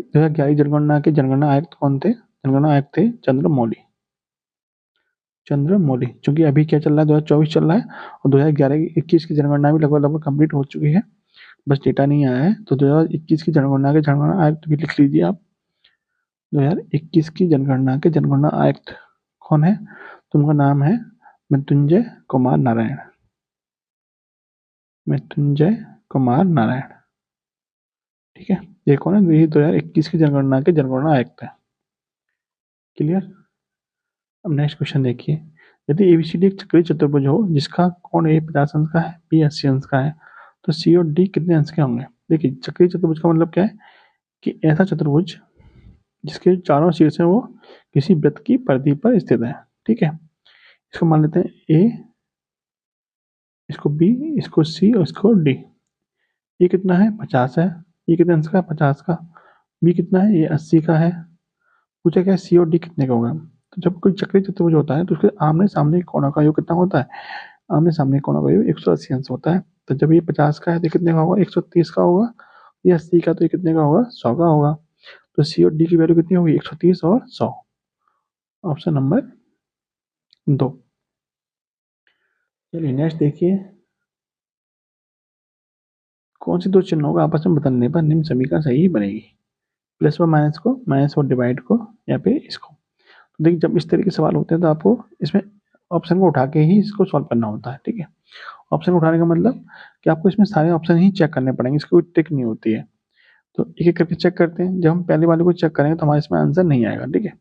2011 जनगणना के जनगणना आयुक्त कौन थे? जनगणना आयुक्त थे चंद्रमौली। चूंकि अभी क्या चल रहा है? 2024 चल रहा है और 2011-21 की जनगणना भी लगभग कंप्लीट हो चुकी है, बस डेटा नहीं आया है। तो 2021 की जनगणना के जनगणना आयुक्त भी लिख लीजिए आप। 2021 की जनगणना के जनगणना आयुक्त कौन है? तो उनका नाम है मृत्युंजय कुमार नारायण। मृत्युंजय कुमार नारायण। ठीक है। ये कौन है? ये 2021 की जनगणना के जनगणना आयुक्त है। क्लियर। अब नेक्स्ट क्वेश्चन देखिए, यदि एबीसीडी एक चक्रीय चतुर्भुज हो जिसका कोण ए 50 अंश का है, बी 80 अंश का है, तो सी और डी कितने अंश के होंगे? देखिए चक्रीय चतुर्भुज का मतलब क्या है कि ऐसा चतुर्भुज जिसके चारों शीर्ष हैं वो किसी वृत्त की परिधि पर स्थित है। ठीक है। इसको मान लेते हैं ए, इसको बी, इसको सी और इसको डी। ये कितना है? 50 है। ये कितने अंश का है? 50 का। बी कितना है? ये 80 का है। पूछा क्या सी और डी कितने का होगा? तो जब कोई चक्रीय चतुर्भुज होता है तो उसके आमने सामने कोणों का योग कितना होता है? आमने सामने कोणों का योग 180 अंश होता है। तो जब ये 50 का है तो कितने का होगा? 130 का होगा। ये 80 का तो ये कितने का होगा? 100 का होगा। तो सी और डी की वैल्यू कितनी होगी? 130 और 100। Option number 2। चलिए नेक्स्ट देखिए, कौन सी दो चिन्हों का आपस में बदलने पर निम्न समीकरण सही बनेगी? प्लस व माइनस को, माइनस और डिवाइड को, या फिर इसको। तो देखिए जब इस तरह के सवाल होते हैं तो आपको इसमें ऑप्शन को उठा के ही इसको सॉल्व करना होता है। ठीक है, ऑप्शन उठाने का मतलब कि आपको इसमें सारे ऑप्शन ही चेक करने पड़ेंगे, इसकी कोई ट्रिक नहीं होती है। तो एक एक करके चेक करते हैं। जब हम पहले वाले को चेक करेंगे तो हमारे इसमें आंसर नहीं आएगा। ठीक है,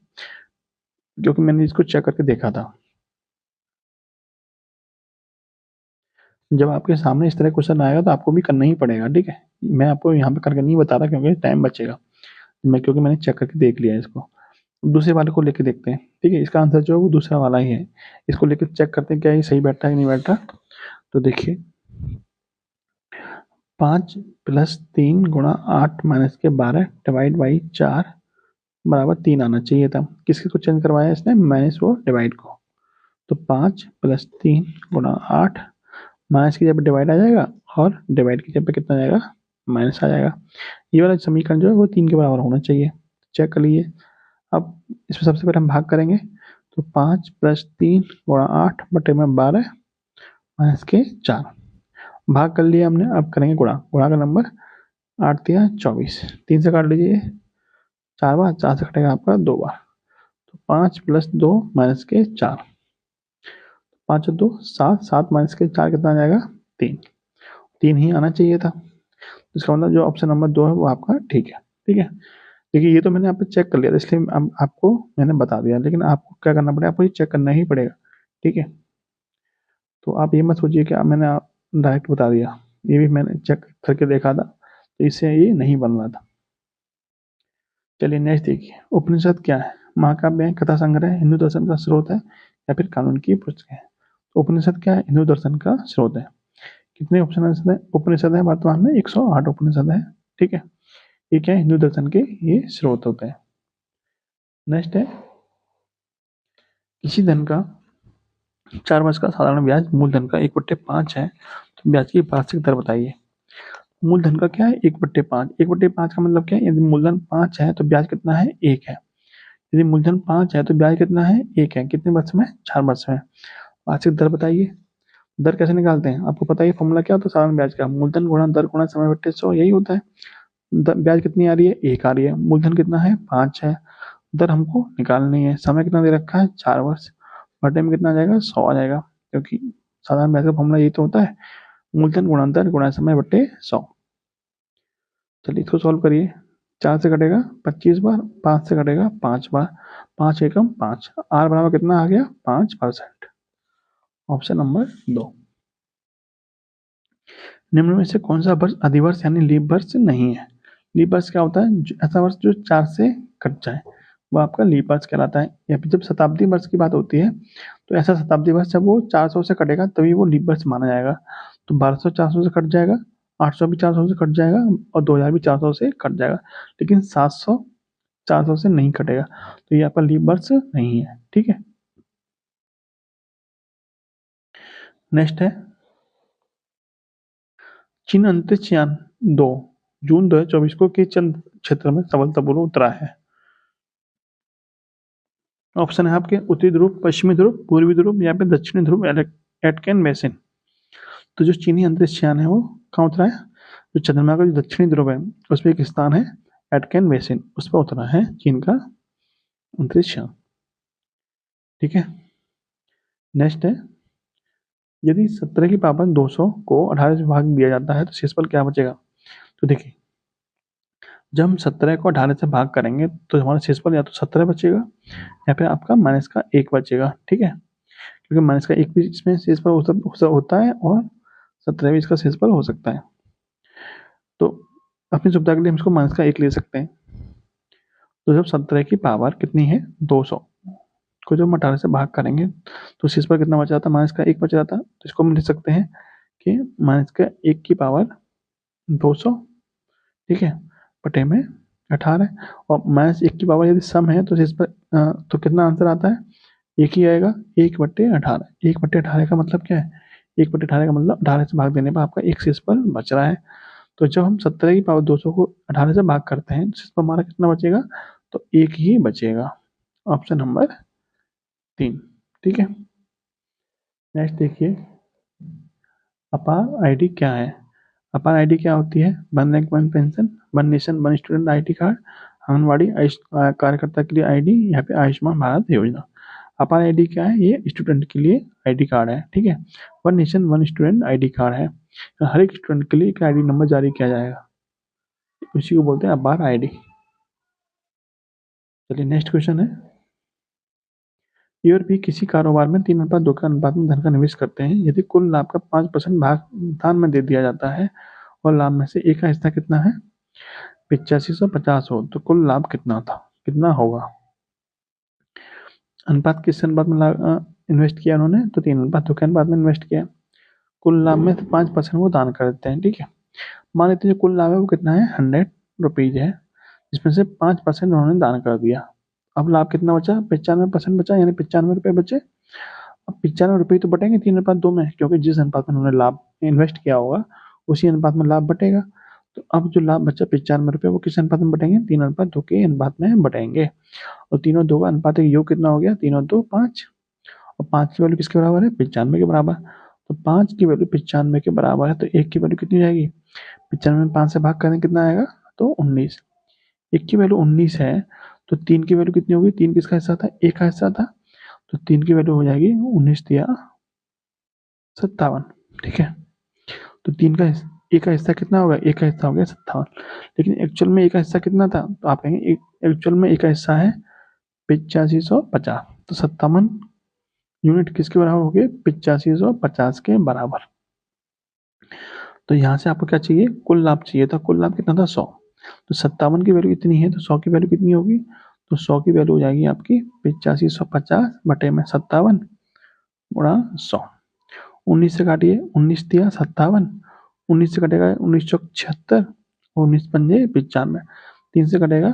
क्योंकि मैंने इसको चेक करके देखा था। जब आपके सामने इस तरह क्वेश्चन आएगा तो आपको भी करना ही पड़ेगा। ठीक है, मैं आपको यहाँ पे करके नहीं बता रहा क्योंकि टाइम बचेगा। क्योंकि मैंने चेक करके देख लिया है इसको। दूसरे वाले को लेके देखते हैं। ठीक है, इसका आंसर जो है वो दूसरा वाला ही है। इसको लेके चेक करते हैं क्या ये सही बैठा है कि नहीं बैठा। तो देखिए 5 + 3 × 8 - 12 डिवाइड बाई 4 बराबर 3 आना चाहिए था। किसके को चेंज करवाया इसने? माइनस वो डिवाइड को। तो 5 + 3 × 8 माइनस की जगह डिवाइड आ जाएगा और डिवाइड की जगह कितना आ जाएगा? माइनस आ जाएगा। ये वाला समीकरण जो है वो 3 के बराबर होना चाहिए। चेक कर लीजिए। अब इसमें सबसे पहले हम भाग करेंगे। तो 5 + 3 × 8 बटे में 12 माइनस के 4 भाग कर लिया हमने। अब करेंगे गुणा। गुणा का नंबर 8 × 24, 3 से काट लीजिए 4 बार, 4 से कटेगा आपका 2 बार। तो 5 + 2 माइनस के 4, 5 और 2 7, 7 माइनस के 4 कितना आ जाएगा? 3। 3 ही आना चाहिए था। इसका मतलब जो ऑप्शन नंबर 2 है वो आपका ठीक है। ठीक है, देखिए ये तो मैंने आप चेक कर लिया था इसलिए अब आपको मैंने बता दिया, लेकिन आपको क्या करना पड़ेगा? आपको ये चेक करना ही पड़ेगा। ठीक है, तो आप ये मत सोचिए कि मैंने डायरेक्ट बता दिया। ये भी मैंने चेक करके देखा था, तो इससे ये नहीं बन रहा था। चलिए नेक्स्ट देखिए, उपनिषद क्या है? महाकाव्य है, कथा संग्रह है, हिंदू दर्शन का स्रोत है, या फिर कानून की पुस्तक है? तो उपनिषद क्या है? हिंदू दर्शन का स्रोत है। कितने उपनिषद है? वर्तमान में 108 उपनिषद है। ठीक है, ये क्या है? हिंदू दर्शन के ये स्रोत होते हैं। नेक्स्ट है, किसी धन का 4 वर्ष का साधारण ब्याज मूलधन का 1/5 है, तो ब्याज की वार्षिक दर बताइए। मूलधन का क्या है? 1/5। 1/5 का मतलब क्या है? यदि मूलधन 5 है तो ब्याज कितना है? 1 है। यदि मूलधन 5 है तो ब्याज कितना है? 1 है। कितने वर्ष में? 4 वर्ष में। वार्षिक दर बताइए। दर कैसे निकालते हैं? आपको पता है फॉर्मूला क्या होता है साधारण ब्याज का? मूलधन गुणा दर गुणा समय बट्टे 100, यही होता है। ब्याज कितनी आ रही है? 1 आ रही है। मूलधन कितना है? 5 है। दर हमको निकालनी है। समय कितना दे रखा है? 4 वर्ष। बटे में कितना आ जाएगा? 100 आ जाएगा, क्योंकि साधारण ब्याज का फॉर्मूला यही तो होता है, मूलधन गुणा दर गुणा समय बट्टे 100। चलिए इसको सॉल्व करिए। 4 से कटेगा 25 बार, 5 से कटेगा 5 बार, 5 एकम 5, आर बराबर कितना आ गया? 5%। Option number 2। निम्न में से कौन सा वर्ष अधिवर्ष यानी लीप वर्ष नहीं है? लीप वर्ष क्या होता है? ऐसा वर्ष जो 4 से कट जाए वो आपका लीप वर्ष कहलाता है। या फिर जब शताब्दी वर्ष की बात होती है तो ऐसा शताब्दी वर्ष जब वो 400 से कटेगा तभी वो लीप वर्ष माना जाएगा। तो 1200 400 से कट जाएगा, 800 भी 400 से कट जाएगा और 2000 भी 400 से कट जाएगा, लेकिन 700 400 से नहीं कटेगा। तो ये आपका लीप वर्ष नहीं है। ठीक है, नेक्स्ट है, चीन अंतरिक्ष यान 2 जून 2024 को किस चंद्र क्षेत्र में सफलतापूर्वक उतरा है? ऑप्शन है आपके उत्तरी ध्रुव, पश्चिमी ध्रुव, पूर्वी ध्रुव, या फिर दक्षिणी ध्रुव, एटकेन बेसिन। तो जो चीनी अंतरिक्ष यान है वो कहाँ उतरा है? जो चंद्रमा का जो दक्षिणी ध्रुव है उसमें एक स्थान है एटकेन बेसिन, उस पर उतरा है चीन का अंतरिक्ष यान। ठीक है, नेक्स्ट है, यदि 17 की पावर 200 को 18 से भाग दिया जाता है तो शेषफल क्या बचेगा? तो देखिए जब हम 17 को 18 से भाग करेंगे तो हमारा शेषफल या तो 17 बचेगा या फिर आपका माइनस का 1 बचेगा। ठीक है, क्योंकि माइनस का 1 भी इसमें शेषफल होता है और 17 भी इसका शेषफल हो सकता है। तो अपनी सुविधा के लिए हम इसको माइनस का 1 ले सकते हैं। तो जब 17 की पावर कितनी है? 200 को जब हम 18 से भाग करेंगे तो शेषफल कितना बच जाता है? माइनस का 1 बच जाता है। तो इसको हम लिख सकते हैं कि माइनस का 1 की पावर 200, ठीक है, बटे में 18, और माइनस 1 की पावर यदि सम है तो इस पर तो कितना आंसर आता है, एक ही आएगा, 1/18। 1/18 का मतलब क्या है, 1/18 का मतलब 18 से भाग देने पर आपका एक शेषफल बच रहा है। तो जब हम 17 की पावर 200 को 18 से भाग करते हैं तो शेषफल हमारा कितना बचेगा, तो एक ही बचेगा। ऑप्शन नंबर 3, ठीक है। नेक्स्ट देखिए, अपार आईडी क्या है। अपार आईडी क्या होती है, one rank one pension, one nation one student ID card, anganwadi कार्यकर्ता के लिए आईडी, यहाँ पे आयुष्मान भारत योजना। अपार आईडी क्या है, ये स्टूडेंट के लिए आईडी कार्ड है, ठीक है। One nation one student ID card है, हर एक स्टूडेंट के लिए एक आईडी नंबर जारी किया जाएगा, उसी को बोलते हैं अपार आईडी। चलिए नेक्स्ट क्वेश्चन है, ए और बी किसी कारोबार में 3:2 के अनुपात में धन का निवेश करते हैं। यदि कुल लाभ का 5% भाग दान में दे दिया जाता है और लाभ में से ए का हिस्सा कितना है, 8550 हो, तो कुल लाभ कितना था, कितना होगा। अनुपात किस अनुपात में इन्वेस्ट किया उन्होंने, तो 3:2 के अनुपात में इन्वेस्ट किया। कुल लाभ में से 5% वो दान कर देते हैं, ठीक है। मान लेते हैं जो कुल लाभ है वो कितना है, 100 रुपीज है, जिसमें से 5% उन्होंने दान कर दिया। अब लाभ कितना बचा, 95% बचा, यानी 95 रुपये बचे। अब 95 रुपये तो बटेंगे 3:2 में, क्योंकि जिस अनुपात में उन्होंने लाभ इन्वेस्ट किया होगा उसी अनुपात में लाभ बटेगा। तो अब जो लाभ बचा 95 रुपये, वो किस अनुपात में बटेंगे, 3:2 के अनुपात में बटेंगे। और 3:2 का अनुपात का योग कितना हो गया, 3:2 5, और 5 की वैल्यू किसके बराबर है, 95 के बराबर। तो 5 की वैल्यू 95 के बराबर है, तो 1 की वैल्यू कितनी जाएगी, 95 में 5 से भाग करें कितना आएगा, तो 19। 1 की वैल्यू 19 है, तो 3 की वैल्यू कितनी होगी, 3 किसका हिस्सा था, 1 का हिस्सा था, तो 3 की वैल्यू हो जाएगी 19 या 57, ठीक है। तो 3 का एक का हिस्सा कितना होगा, 1 का हिस्सा हो गया 57, लेकिन एक्चुअल में 1 का हिस्सा कितना था, तो आप कहेंगे एक्चुअल में 1 का हिस्सा है 8550, तो 57 यूनिट किसके बराबर हो गए, 8550 के बराबर। तो यहाँ से आपको क्या चाहिए, कुल लाभ चाहिए था, कुल लाभ कितना था 100, तो 57 की वैल्यू इतनी है, तो 100 की वैल्यू कितनी होगी, तो 100 की वैल्यू हो जाएगी आपकी 8550 बटे में 57 गुणा 100। 19 से काटिए, 19 दिया 57, 19 से कटेगा 19 चौक 76, 19 पंजे 95, 3 से कटेगा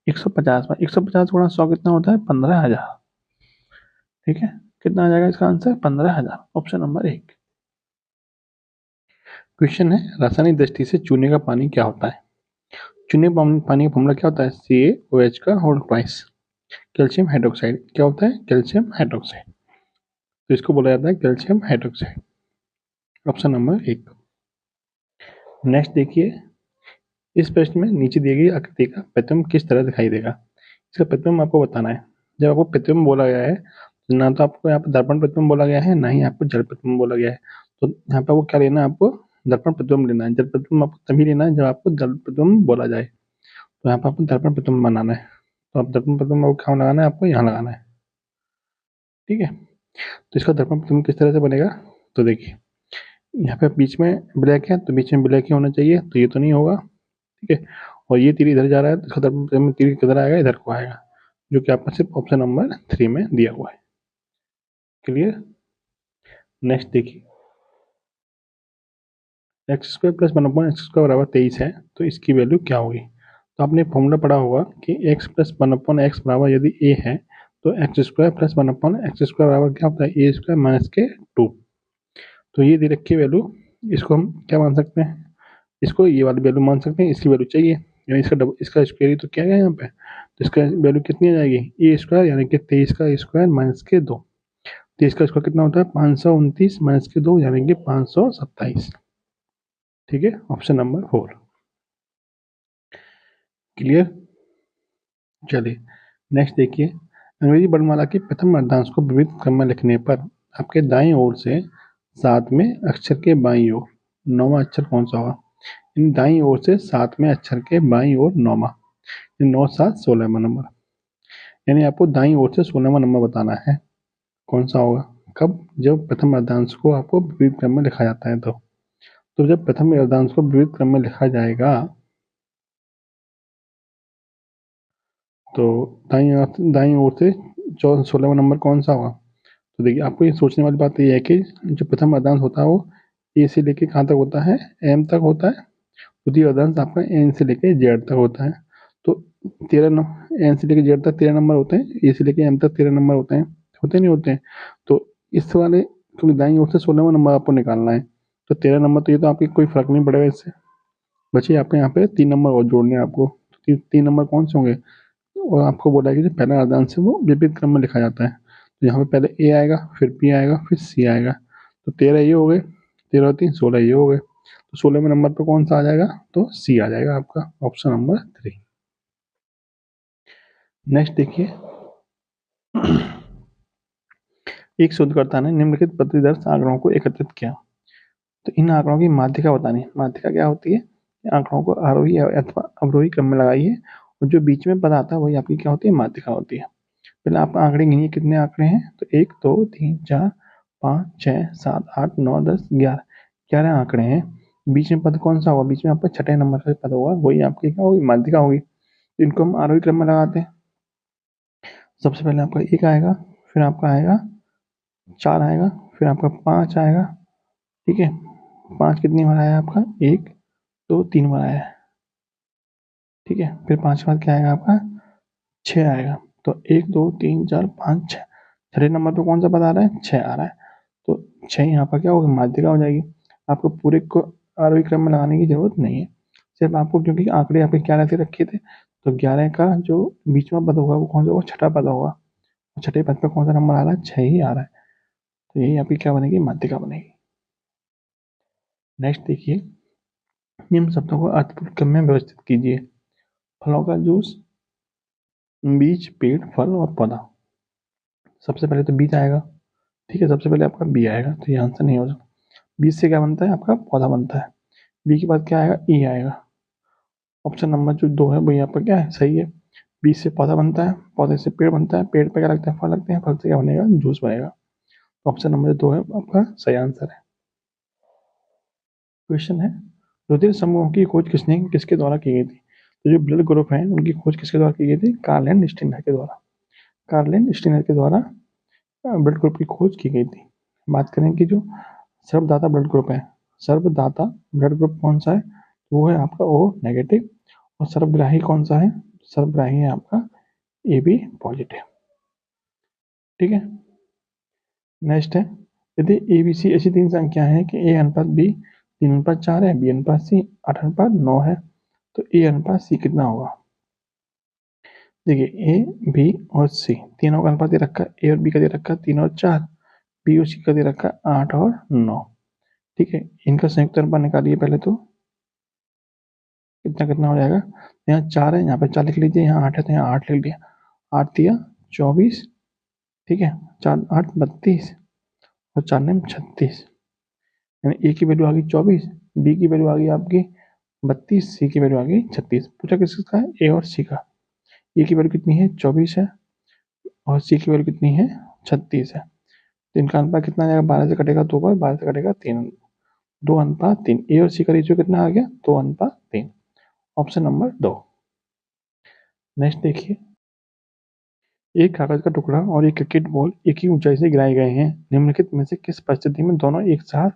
150, 150 गुणा 100 कितना होता है, 15,000, ठीक है। कितना आ जाएगा इसका आंसर, 15,000, ऑप्शन नंबर 1। क्वेश्चन है, रासायनिक दृष्टि से चूने का पानी क्या होता है। चूने पानी का फॉर्मूला क्या होता है, CaOH का होल ट्वाइस कैल्शियम हाइड्रोक्साइड, क्या होता है, कैल्शियम हाइड्रोक्साइड, तो इसको बोला जाता है calcium hydroxide, option number 1। Next देखिए, इस प्रश्न में नीचे दी गई आकृति का प्रतिबिंब किस तरह दिखाई देगा। इसका प्रतिबिंब आपको बताना है। जब आपको प्रतिबिंब बोला गया है, तो ना तो आपको यहाँ पर दर्पण प्रतिबिंब बोला गया है, ना ही आपको जल प्रतिबिंब बोला गया है। तो यहाँ पर आपको क्या लेना है, आपको दर्पण प्रतिबिंब लेना है। जल प्रतिबिंब आपको तभी लेना है जब आपको जल प्रतिबिंब बोला जाए, तो यहाँ पर आपको दर्पण प्रतिबिंब बनाना है। तो आप दर्पण प्रतिबिंब आपको कहाँ लगाना है, आपको यहाँ लगाना है, ठीक है। तो इसका दर्पण प्रतिबिंब किस तरह से बनेगा, तो देखिए यहाँ पे बीच में ब्लैक है, तो बीच में ब्लैक ही होना चाहिए, तो ये तो नहीं होगा, ठीक है। और ये तीर इधर जा रहा है, तो इसका दर्पण प्रतिबिंब तीर किधर आएगा, इधर को आएगा, जो कि आपका सिर्फ ऑप्शन नंबर 3 में दिया हुआ है। क्लियर। नेक्स्ट देखिए, x² + 1/x² बराबर 23 है, तो इसकी वैल्यू क्या होगी। तो आपने फॉर्मूला पढ़ा होगा कि x + 1/x बराबर यदि a है, तो x² + 1/x² बराबर क्या होता है, a² - (2). तो ये दे रखी वैल्यू, इसको हम क्या मान सकते हैं, इसको ये वाली वैल्यू मान सकते हैं, इसकी वैल्यू चाहिए, यानी इसका स्क्वायर ही तो किया गया यहाँ पे, तो इसका वैल्यू कितनी आ जाएगी, a² यानी कि 23 का स्क्वायर - 2। 23 का स्क्वायर कितना होता है, 529 - 2 यानी कि 527, ठीक है, ऑप्शन नंबर 4। क्लियर। चलिए नेक्स्ट देखिए, अंग्रेजी वर्णमाला की प्रथम अर्धांश को विविध क्रम में लिखने पर आपके दाईं ओर से 7वें अक्षर के बाईं ओर 9वां अक्षर कौन सा होगा। इन दाईं ओर से 7वें अक्षर के बाईं ओर 9वां, 9 7 16वां नंबर, यानी आपको दाईं ओर से 16वां नंबर बताना है, कौन सा होगा। कब, जब प्रथम अर्धांश को आपको विविध क्रम में लिखा जाता है, तो जब प्रथम अर्धांश को विविध क्रम में लिखा जाएगा, तो दाईं ओर से 16वां नंबर कौन सा होगा। तो देखिए आपको ये सोचने वाली बात ये है कि जो प्रथम अर्धांश होता है वो ए से लेके कहाँ तक होता है, एम तक होता है। द्वितीय अर्धांश आपका एन से लेके जेड तक होता है। तो 13 नंबर, एन से लेके जेड तक 13 नंबर होते हैं, ए से लेके एम तक 13 नंबर होते नहीं होते हैं। तो इस वाले, क्योंकि दाईं ओर से 16वां नंबर आपको निकालना है, तो 13 नंबर, तो ये तो आपकी कोई फर्क नहीं पड़ेगा इससे। बच्चे आपके यहाँ पे 3 नंबर और जोड़ने हैं आपको। तो 3 नंबर कौन से होंगे, और आपको बोला है कि जो पहला अर्धांश है वो विपरीत क्रम में लिखा जाता है। तो यहाँ पे पहले ए आएगा, फिर बी आएगा, फिर सी आएगा। तो 13 ये हो गए, 13 और 3 16 ये हो गए। तो 16वें नंबर पे कौन सा आ जाएगा, तो सी आ जाएगा आपका, ऑप्शन नंबर 3। नेक्स्ट देखिए, एक शोधकर्ता ने निम्नलिखित प्रतिदर्श आंकड़ों को एकत्रित किया। तो इन आंकड़ों की माध्यिका बतानी है। माध्यिका क्या होती है, आंकड़ों को आरोही अथवा अवरोही क्रम में लगाइए, और जो बीच में पद आता है वही आपकी क्या होती है, माध्यिका होती है। पहले आप आंकड़े गिनिए, कितने आंकड़े हैं, तो 1 2 3 4 5 6 7 8 9 10 11, 11 आंकड़े हैं। बीच में पद कौन सा होगा, बीच में आपका छठे नंबर का पद होगा, वही आपकी क्या होगी, माध्यिका होगी। इनको हम आरोही क्रम में लगाते हैं। सबसे पहले आपका 1 आएगा, फिर आपका आएगा 4 आएगा, फिर आपका 5 आएगा। ठीक है, 5 कितनी बार आया आपका, 1 2 3 बार आया है। ठीक है, फिर 5 के बाद क्या आएगा आपका, 6 आएगा। तो 1 2 3 4 5 6, छठे नंबर पे कौन सा पद आ रहा है, 6 आ रहा है। तो 6 यहाँ पर क्या होगा, माध्यिका हो जाएगी। आपको पूरे को आरोही क्रम में लगाने की जरूरत नहीं है, सिर्फ आपको, क्योंकि आंकड़े आपके 11 से रखे थे, तो 11 का जो बीच में पद होगा वो कौन सा होगा, छठा पद होगा। छठे पद पे कौन सा नंबर आ रहा है, 6 ही आ रहा है। तो यही आपकी क्या बनेगी, माध्यिका बनेगी। नेक्स्ट देखिए, निम्न शब्दों को अर्थपूर्ण क्रम में व्यवस्थित कीजिए। फलों का जूस, बीज, पेड़, फल और पौधा। सबसे पहले तो बीज आएगा। ठीक है, सबसे पहले आपका बी आएगा, तो ये आंसर नहीं हो सकता। बीज से क्या बनता है, आपका पौधा बनता है। बी के बाद क्या आएगा, ई आएगा। ऑप्शन नंबर जो 2 है वही आपका क्या है, सही है। बीज से पौधा बनता है, पौधे से पेड़ बनता है, पेड़ पे क्या लगता है, फल लगते हैं, फल से क्या बनेगा, जूस बनेगा। ऑप्शन नंबर 2 है आपका सही आंसर है। क्वेश्चन है, रुधिर समूहों की खोज किसके द्वारा की गई थी। तो जो ब्लड ग्रुप है उनकी खोज किसके द्वारा की गई थी, कार्ल एंड स्टीनर के द्वारा। कार्ल एंड स्टीनर के द्वारा ब्लड ग्रुप की खोज की गई थी। बात करें कि जो सर्वदाता ब्लड ग्रुप है, सर्वदाता ब्लड ग्रुप कौन सा है, वो है आपका ओ नेगेटिव। और सर्वग्राही कौन सा है, सर्वग्राही है आपका ए बी पॉजिटिव। ठीक है, नेक्स्ट है, यदि ए बी सी ऐसी 3 संख्या है कि ए अनुपात बी 3 अनुपात 4 है, बी अनुपात सी 8 अनुपात 9 है, तो ए अनुपात सी कितना होगा। देखिए, ए बी और सी तीनों का अनुपात दे रखा है, ए और बी का दे रखा है 3 और 4, बी और सी का दे रखा है 8 और 9। ठीक है, इनका संयुक्त अनुपात निकालिए पहले, तो कितना कितना हो जाएगा। यहाँ 4 है, यहाँ पे 4 लिख लीजिए, यहाँ 8 है तो यहाँ 8 लिख दिया। 8 दिया 24, ठीक है, 4 8 32 और 4 9 36। यानी ए की वैल्यू आ गई 24, बी की वैल्यू आ गई आपकी 32, सी की वैल्यू आ गई 36। पूछा किसका है, ए और सी का। ए की वैल्यू कितनी है, 24 है, और सी की वैल्यू कितनी है, 36 है। तो इनका अनुपात कितना आ जाएगा, 12 से कटेगा 2 बार, 12 से कटेगा 3, 2 अनुपात 3। ए और सी का रेशियो कितना आ गया, 2 अनुपात 3। Option number 2। नेक्स्ट देखिए, एक कागज का टुकड़ा और एक क्रिकेट बॉल एक ही ऊंचाई से गिराए गए हैं, निम्नलिखित में से किस परिस्थिति में दोनों एक साथ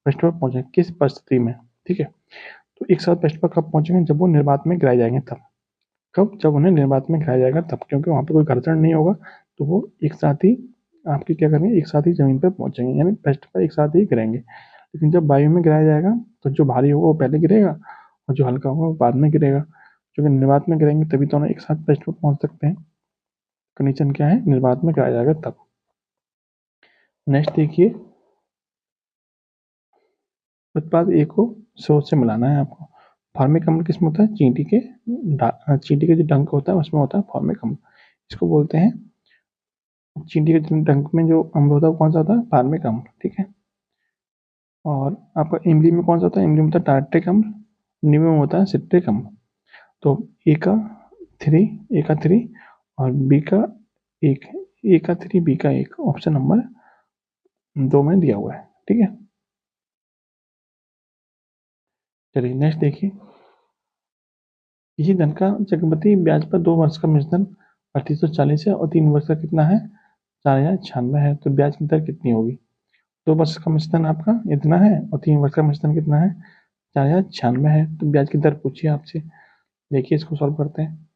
पृष्ठ पर पहुंचे, किस परिस्थिति में। ठीक है, तो एक साथ पृष्ठ पर कब पहुंचेंगे, जब वो निर्वात में गिराए जाएंगे तब। कब, जब उन्हें निर्वात में गिराया जाएगा तब, क्योंकि वहां पे कोई घर्षण नहीं होगा, तो वो एक साथ ही आपकी क्या करेंगे, एक साथ ही जमीन पर पहुंचेंगे, यानी पृष्ठ पर एक साथ ही गिरेंगे। लेकिन जब वायु में गिराया जाएगा तो जो भारी होगा वो पहले गिरेगा, और जो हल्का होगा वो बाद में गिरेगा। क्योंकि निर्वात में गिरेंगे तभी दोनों एक साथ पृष्ठ पर पहुंच सकते हैं। कंडीशन क्या है, निर्वात में गिराया जाएगा तब। नेक्स्ट देखिए, उत्पाद ए को स्रोत से मिलाना है आपको। फॉर्मिक अम्ल किसमें होता है, चींटी के जो डंक होता है उसमें होता है फॉर्मिक अम्ल। इसको बोलते हैं, चींटी के डंक में जो अम्ल होता है वो कौन सा होता है, फॉर्मिक अम्ल। ठीक है, और आपका इमली में कौन सा होता है, इमली में होता है टार्ट्रिक अम्ल, नींबू में होता है सिट्रिक अम्ल। तो ए का 3 और बी का 1, ए का 3 बी का 1, ऑप्शन नंबर 2 में दिया हुआ है। ठीक है, चलिए नेक्स्ट देखिए, किसी धन का चक्रवृद्धि ब्याज पर 2 वर्ष का मूलधन 3840 है और 3 वर्ष का कितना है, 4096 है, तो ब्याज की दर कितनी होगी। 2 वर्ष का मिश्रण आपका इतना है और 3 वर्ष का मिश्रण कितना है, 4096 है। तो ब्याज की दर पूछिए आपसे। देखिए इसको सॉल्व करते हैं।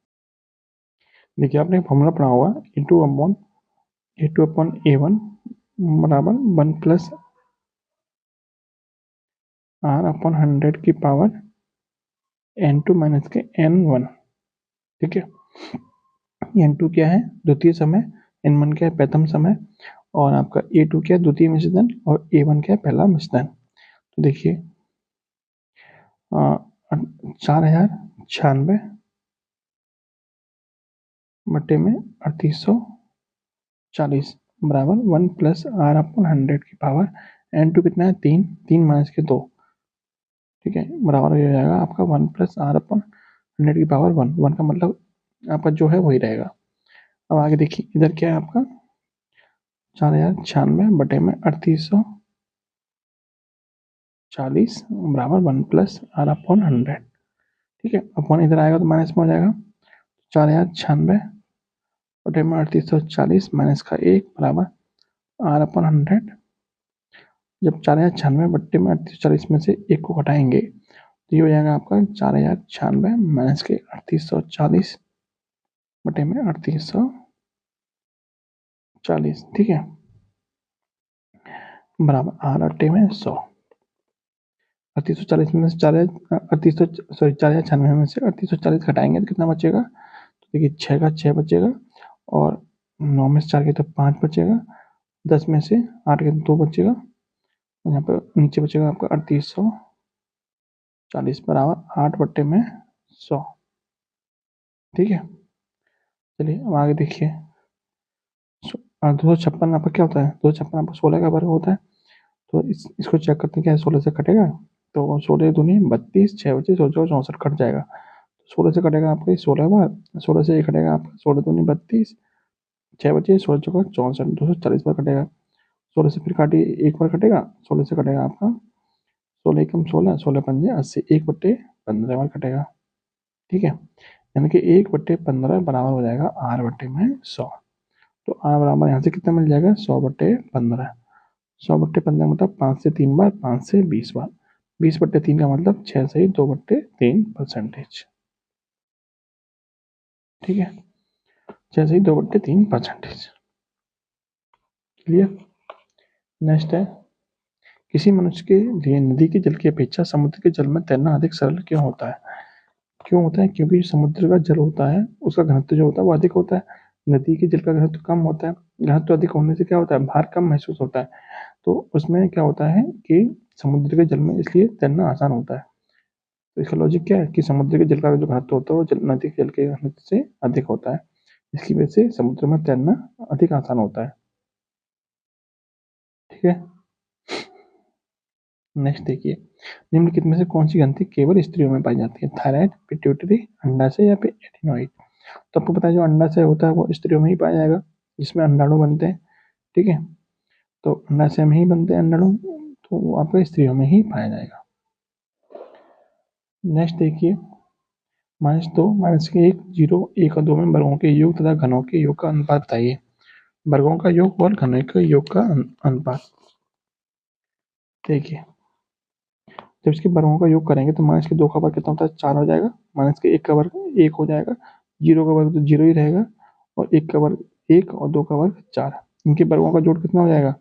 देखिए आपने फॉर्मूला पढ़ा होगा A2/A1 बराबर 1 प्लस R/100 की पावर N2 माइनस के N1। ठीक है, N2 क्या है, द्वितीय समय, N1 क्या है, प्रथम समय, और आपका A2 क्या है, द्वितीय मिश्रण, और A1 क्या है, पहला मिश्रण। तो देखिए 4096 बटे में 3840 बराबर 1 प्लस R/100 की पावर N2 कितना है, 3, 3 माइनस के 2। ठीक है, बराबर हो जाएगा आपका 1 प्लस R/100 की पावर 1। 1 का मतलब आपका जो है वही रहेगा। अब आगे देखिए इधर क्या है आपका 4096 बटे में 3840 बराबर 1 प्लस R/100। ठीक है, अपॉन इधर आएगा तो माइनस में हो जाएगा। 4096 बटे में 3840 माइनस का 1 बराबर R/100। जब 4096 बट्टे में 3840 में से 1 को घटाएंगे तो ये हो जाएगा आपका 4096 माइनस के 3840 बटे में 3840। ठीक है, बराबर R अट्ठे में 100। 3840 में से 4096 में से 3840 घटाएंगे तो कितना बचेगा, तो देखिए 6 का 6 बचेगा, और 9 में से 4 के तो 5 बचेगा, 10 में से 8 के तो 2 बचेगा, और यहाँ पर नीचे बचेगा आपका 3840 बराबर 8 बट्टे में 100। ठीक है, चलिए अब आगे देखिए 256 आपका क्या होता है, 256 आपका 16 का वर्ग होता है। तो इसको चेक करते हैं क्या 16 से कटेगा, तो 16 दूनी 32, 6 बचे 16 64 कट जाएगा। 16 से कटेगा आपका 16 बार, 16 से ये कटेगा आपका 16 दूनी 32, 6 बचे 16 चौका 64, 240 बार कटेगा। 16 से फिर काटिए, एक बार कटेगा, 16 से कटेगा आपका 16 एकम 16, 16 पंजे 80, 1/15 बार कटेगा। ठीक है, यानी कि 1/15 बराबर हो जाएगा R बटे में 100। तो R बराबर यहाँ से कितना मिल जाएगा, 100/15। 100/15 मतलब 5 से 3 बार, 5 से 20 बार। 20/3 का मतलब 6 से ही 2/3%। ठीक है, 6 से ही 2/3%। क्लियर। नेक्स्ट है, किसी मनुष्य के लिए नदी के जल की अपेक्षा समुद्र के जल में तैरना अधिक सरल क्यों होता है। क्यों होता है, क्योंकि समुद्र का जल होता है उसका घनत्व जो होता है वो अधिक होता है, नदी के जल का घनत्व कम होता है। घनत्व अधिक होने से क्या होता है, भार कम महसूस होता है। तो उसमें क्या होता है कि समुद्र के जल में इसलिए तैरना आसान होता है। तो इसका लॉजिक क्या है कि समुद्र के जल का जो घनत्व होता है वो नदी के जल के घनत्व से अधिक होता है, इसकी वजह से समुद्र में तैरना अधिक आसान होता है। ठीक है, नेक्स्ट देखिए, निम्नलिखित में से कौन सी ग्रंथि केवल स्त्रियों में पाई जाती है, थायराइड, पिट्यूटरी, अंडाशय या फिर एडिनोइड। तो आपको पता है जो अंडाशय होता है वो स्त्रियों में ही पाया जाएगा, जिसमें अंडाणु बनते हैं। ठीक है, तो अंडाशय में ही बनते हैं अंडाणु, तो वो आपको स्त्रियों में ही पाया जाएगा। नेक्स्ट देखिए, -2, -1, 0, 1 और 2 में वर्गों के योग तथा घनों के योग का अनुपात बताइए। वर्गों का योग और घनों के योग का अनुपात। देखिए जब इसके वर्गों का योग करेंगे तो -2 का वर्ग कितना होता है, 4 हो जाएगा। -1 का वर्ग 1 हो जाएगा। 0 का वर्ग तो 0 ही रहेगा, और 1 का वर्ग 1 और 2 का वर्ग 4। इनके वर्गों का जोड़ कितना हो जाएगा,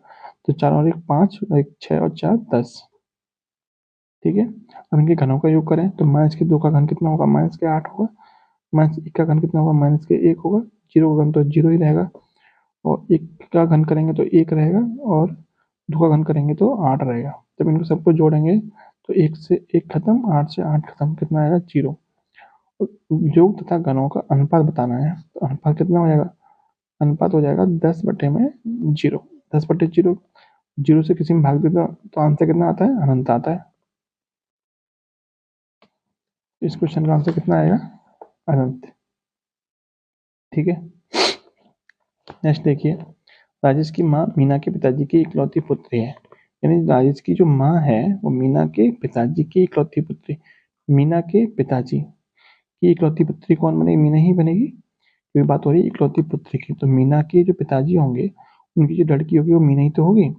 तो 4 और 1 5, 1 6 और 4 10। ठीक है, अब इनके घनों का योग करें तो -2 का घन कितना होगा, -8 होगा। -1 का घन कितना होगा, -1 होगा। 0 का घन तो 0 ही रहेगा, और 1 का घन करेंगे तो 1 रहेगा, और 2 का घन करेंगे तो 8 रहेगा। जब इनको सबको जोड़ेंगे तो 1 से 1 खत्म, 8 से 8 खत्म, कितना आएगा 0। योग तथा घनों का अनुपात बताना है, तो अनुपात कितना हो जाएगा, अनुपात हो जाएगा 10 बटे में 0। 10/0, 0 से किसी में भाग देगा तो आंसर कितना आता है, अनंत आता है। इस क्वेश्चन का आंसर कितना आएगा, अनंत। ठीक है, नेक्स्ट देखिए, राजेश की माँ मीना के पिताजी की इकलौती पुत्री है। यानी राजेश की जो माँ है वो मीना के पिताजी की इकलौती पुत्री। मीना के पिताजी की इकलौती पुत्री कौन बनेगी, मीना ही बनेगी, क्योंकि बात हो रही है इकलौती पुत्री की। तो मीना के जो पिताजी होंगे उनकी जो लड़की होगी वो मीना ही तो होगी,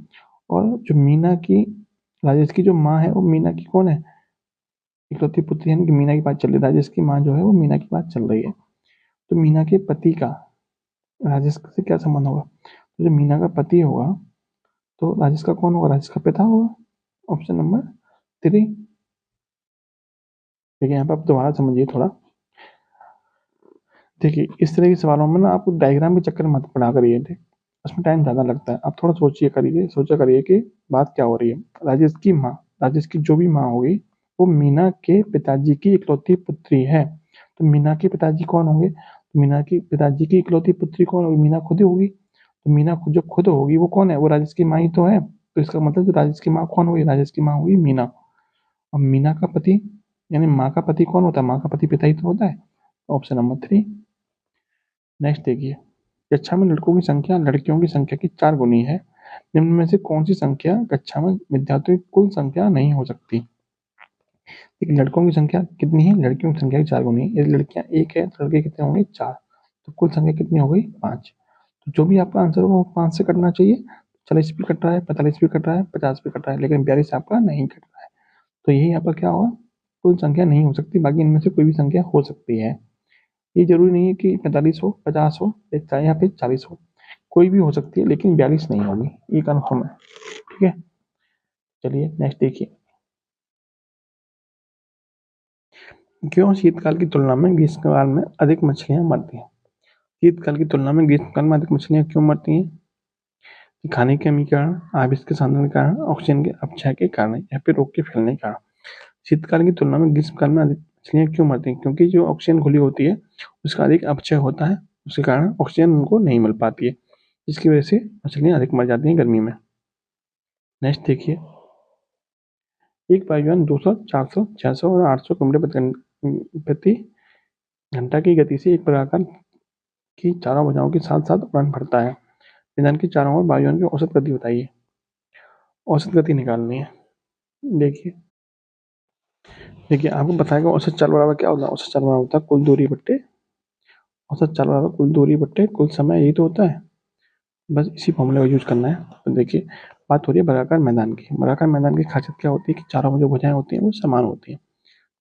और जो मीना की, राजेश की जो माँ है वो मीना की कौन है, इकलौती पुत्री, यानी कि मीना की बात चल रही है। राजेश की माँ जो है वो मीना की बात चल रही है। तो मीना के पति का राजेश से क्या संबंध होगा, तो जो मीना का पति होगा तो राजेश का कौन होगा, राजेश का पिता होगा। Option number 3। देखिए यहाँ पे आप दोबारा समझिए थोड़ा। देखिए इस तरह के सवालों में ना आपको डायग्राम के चक्कर में मत पड़ा करिए, ठीक, उसमें टाइम ज़्यादा लगता है। आप थोड़ा सोचिए करिए, सोचा करिए कि बात क्या हो रही है। राजेश की माँ, राजेश की जो भी माँ होगी वो मीना के पिताजी की इकलौती पुत्री है। तो मीना के पिताजी कौन होंगे, तो मीना की पिताजी की इकलौती पुत्री कौन होगी, मीना खुद ही होगी। तो मीना खुद जो खुद होगी वो कौन है, वो राजेश की माँ ही तो है। तो इसका मतलब जो राजेश की माँ कौन होगी, राजेश की माँ होगी मीना। अब मीना का पति यानी माँ का पति कौन होता है, माँ का पति पिता ही तो होता है। Option number 3। नेक्स्ट देखिए, कक्षा में लड़कों की संख्या लड़कियों की संख्या की 4 गुनी है, निम्न में से कौन सी संख्या कक्षा में विद्यार्थियों की कुल संख्या नहीं हो सकती। एक लड़कों की संख्या कितनी है, लड़कियों की संख्या की 4 गुनी है। यदि लड़कियां 1 है तो लड़के कितने होंगे, 4। तो कुल संख्या कितनी हो गई, 5। तो जो भी आपका आंसर होगा वो 5 से कटना चाहिए। 40 भी कट रहा है, 45 भी कट रहा है, 50 भी कट रहा है, लेकिन 42 आपका नहीं कट रहा है। तो यही आपका क्या होगा, कुल संख्या नहीं हो सकती। बाकी इनमें से कोई भी संख्या हो सकती है। ये जरूरी नहीं है कि 45 हो, 50 हो या फिर 40 हो, कोई भी हो सकती है, लेकिन 42 नहीं होगी, ये कन्फर्म है। ठीक है, चलिए नेक्स्ट देखिए। क्यों शीतकाल की तुलना में ग्रीष्मकाल में अधिक मछलियां मरती हैं। शीतकाल की तुलना में ग्रीष्मकाल में अधिक मछलियां क्यों मरती हैं, खाने की कमी के कारण, आविष के साधन के कारण, ऑक्सीजन के अपक्षय के कारण या फिर रोग के फैलने के कारण। शीतकाल की तुलना में ग्रीष्मकाल में अधिक मछलियां क्यों मरती हैं, क्योंकि जो ऑक्सीजन घुली होती है उसका अधिक अपक्षय होता है, उसके कारण ऑक्सीजन उनको नहीं मिल पाती है, जिसकी वजह से मछलियां अधिक मर जाती हैं गर्मी में। नेक्स्ट देखिए, एक वायुयान 200, 400, 600 और 800 किलोमीटर प्रति घंटा की गति से एक प्रकार की चारों भुजाओं के साथ साथ उड़ान भरता है। विमान की चारों ओर वायुयान की औसत गति बताइए। औसत गति निकालनी है। देखिए देखिए आपको बताएगा औसत चाल बराबर क्या होता है। औसत चाल बराबर होता है कुल दूरी बट्टे औसत चाल बराबर कुल दूरी बट्टे कुल समय, यही तो होता है। बस इसी फॉर्मूले का यूज करना है। तो देखिए बात हो रही है वर्गाकार मैदान की। वर्गाकार मैदान की खासियत क्या होती है कि चारों जो भुजाएं होती हैं वो समान होती हैं।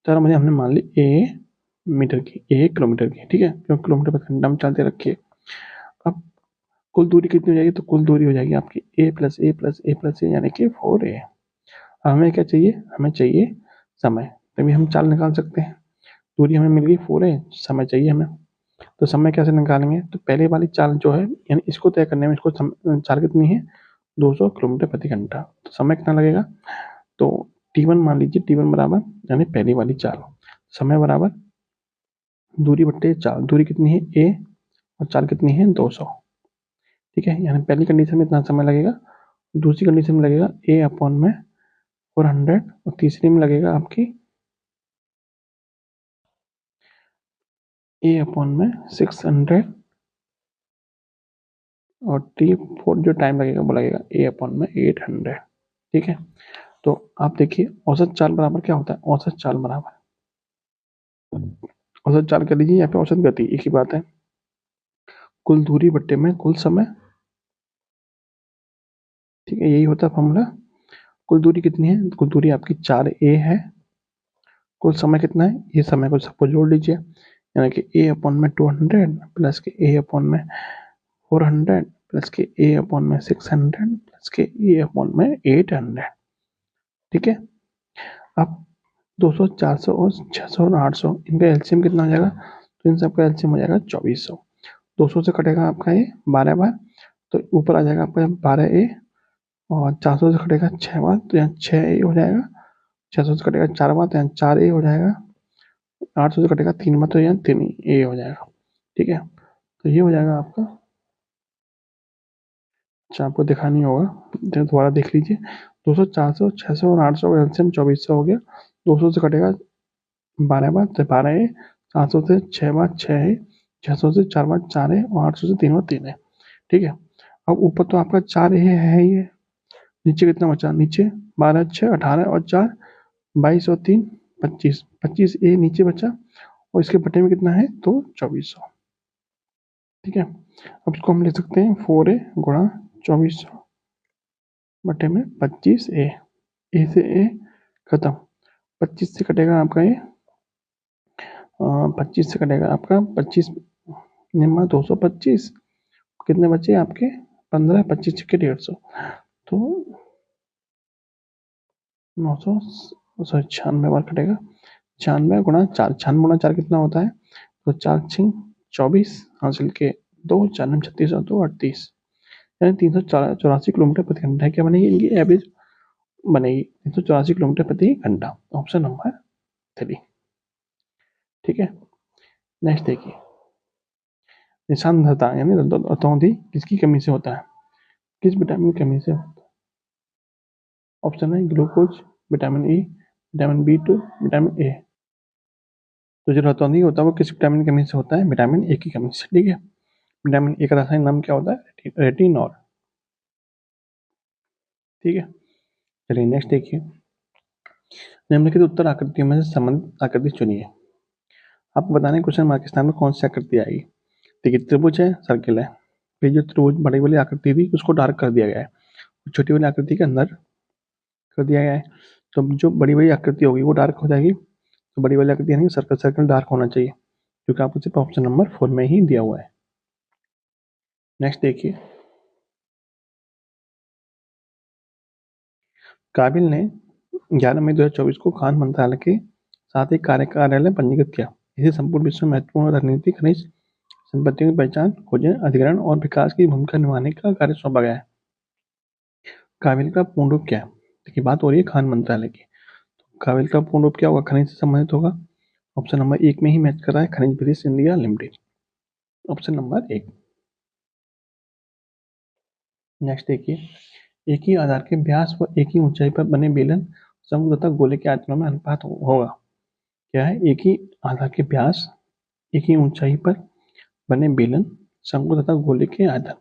चारों भुजाएं हमने मान ली ए मीटर की, ए किलोमीटर की, ठीक है, क्योंकि किलोमीटर पर घंटा में चलते रखिए। अब कुल दूरी कितनी हो जाएगी, तो कुल दूरी हो जाएगी आपकी ए प्लस ए प्लस ए प्लस ए यानी कि 4a। हमें क्या चाहिए, हमें चाहिए समय, तभी हम चाल निकाल सकते हैं। दूरी हमें मिल गई 4a, समय चाहिए हमें। तो समय कैसे निकालेंगे, तो पहले वाली चाल जो है यानी इसको तय करने में इसको चाल कितनी है 200 किलोमीटर प्रति घंटा। तो समय कितना लगेगा, तो t1 मान लीजिए, t1 बराबर यानी पहली वाली चाल, समय बराबर दूरी बट्टे चाल। दूरी कितनी है a और चाल कितनी है 200। ठीक है, यानी पहली कंडीशन में इतना समय लगेगा, दूसरी कंडीशन में लगेगा a अपॉन में 400 और तीसरी में लगेगा आपकी a अपॉन में 600 और t4 जो टाइम लगेगा वो लगेगा a अपॉन में 800। ठीक है, तो आप देखिए औसत चाल बराबर क्या होता है, औसत चाल बराबर, औसत चाल कर लीजिए या फिर औसत गति, एक ही बात है, कुल दूरी बट्टे में कुल समय। ठीक है, यही होता है फॉर्मूला। कुल दूरी कितनी है, कुल दूरी आपकी 4a है, कुल समय कितना है, ये समय को सबको जोड़ लीजिए, यानी कि a अपॉन में 200 प्लस के a अपॉन में 400 प्लस के a अपॉन में 600 प्लस के a अपॉन में 800। ठीक है, अब 200, 400 और 600 और 800 इनका एलसीएम कितना हो जाएगा, तो इन सबका एलसीएम हो जाएगा 2400। 200 से कटेगा आपका ये 12 बार, तो ऊपर आ जाएगा आपका 12a, और 400 से कटेगा 6 बार तो यहाँ 6a हो जाएगा। 600 से कटेगा 4 बार तो यहाँ 4a हो जाएगा। 800 से कटेगा 3 बार तो यहाँ 3a हो जाएगा। ठीक है, तो ये हो जाएगा आपका। अच्छा आपको दिखा नहीं होगा, दोबारा देख लीजिए। 200, 400, 600 और 800 का एलसीएम 2400 हो गया। 200 से कटेगा 12 बार तो 12a, 700 से 6 बार 6a, 600 से 4 बार 4a और 800 से 3 बार 3a। ठीक है, अब ऊपर तो आपका 4a है ही है, नीचे कितना बचा, नीचे 12, 6, 18 और 4, 22 और 3, 25, 25a नीचे बचा, और इसके बटे में कितना है तो 2400। ठीक है, अब इसको हम ले सकते हैं 4a गुणा 2400। बटे में 25A, ए से ए खत्म, 25 से कटेगा आपका ये 25 से कटेगा आपका 25 निम्मा 225, कितने बचे आपके 15, 25 के 150, तो 900 सॉरी 96 बार कटेगा, 96 गुणा 4, 96 गुणा 4 कितना होता है, तो 4 6 24 हासिल के 2, 4 9 36 और 2 38, यानी 384 किलोमीटर प्रति घंटा क्या बनेगी, इनकी एवरेज बनेगी 384 किलोमीटर प्रति घंटा, ऑप्शन नंबर 3। ठीक है, नेक्स्ट देखिए, निशानता यानी रतौंधी किसकी कमी से होता है, किस विटामिन की कमी से होता है, ऑप्शन है glucose, vitamin E, vitamin B2, vitamin A. तो जो रतौंधी होता है वो किस विटामिन की कमी से होता है, विटामिन ए की कमी से। ठीक है, विटामिन ए का रासायनिक नाम क्या होता है, रेटिनॉल। ठीक है, चलिए नेक्स्ट देखिए, निम्नलिखित उत्तर आकृतियों में से संबंधित आकृति चुनिए। आपको बताना है क्वेश्चन मार्क के स्थान में कौन सी आकृति आएगी। देखिए, त्रिभुज है, सर्किल है, फिर जो त्रिभुज बड़ी वाली आकृति थी उसको डार्क कर दिया गया है, छोटी वाली आकृति के अंदर कर दिया गया है, तो जो बड़ी वाली आकृति होगी वो डार्क हो जाएगी, तो बड़ी वाली आकृति यानी सर्कल, सर्कल डार्क होना चाहिए, क्योंकि आपको सिर्फ ऑप्शन नंबर 4 में ही दिया हुआ है। नेक्स्ट देखिए, काबिल ने 11 मई 2024 को खान मंत्रालय के साथ एक कार्यालय पंजीकृत किया। इसे संपूर्ण विश्व में महत्वपूर्ण रणनीति खनिज संपत्तियों की पहचान, खोजने, अधिग्रहण और विकास की भूमिका निभाने का कार्य सौंपा गया है। काबिल का पूर्ण रूप क्या है, देखिए बात हो रही है खान मंत्रालय की, तो काबिल का पूर्ण रूप क्या होगा, खनिज से संबंधित होगा, ऑप्शन नंबर 1 में ही मैच कर रहा है, खनिज British India limited, option number 1। Next देखिए, एक ही आधार के व्यास व एक ही ऊंचाई पर बने बेलन शंकु तथा गोले के आयतनों में अनुपात होगा। क्या है, एक ही आधार के व्यास, एक ही ऊंचाई पर बने बेलन शंकु तथा गोले के आयतन,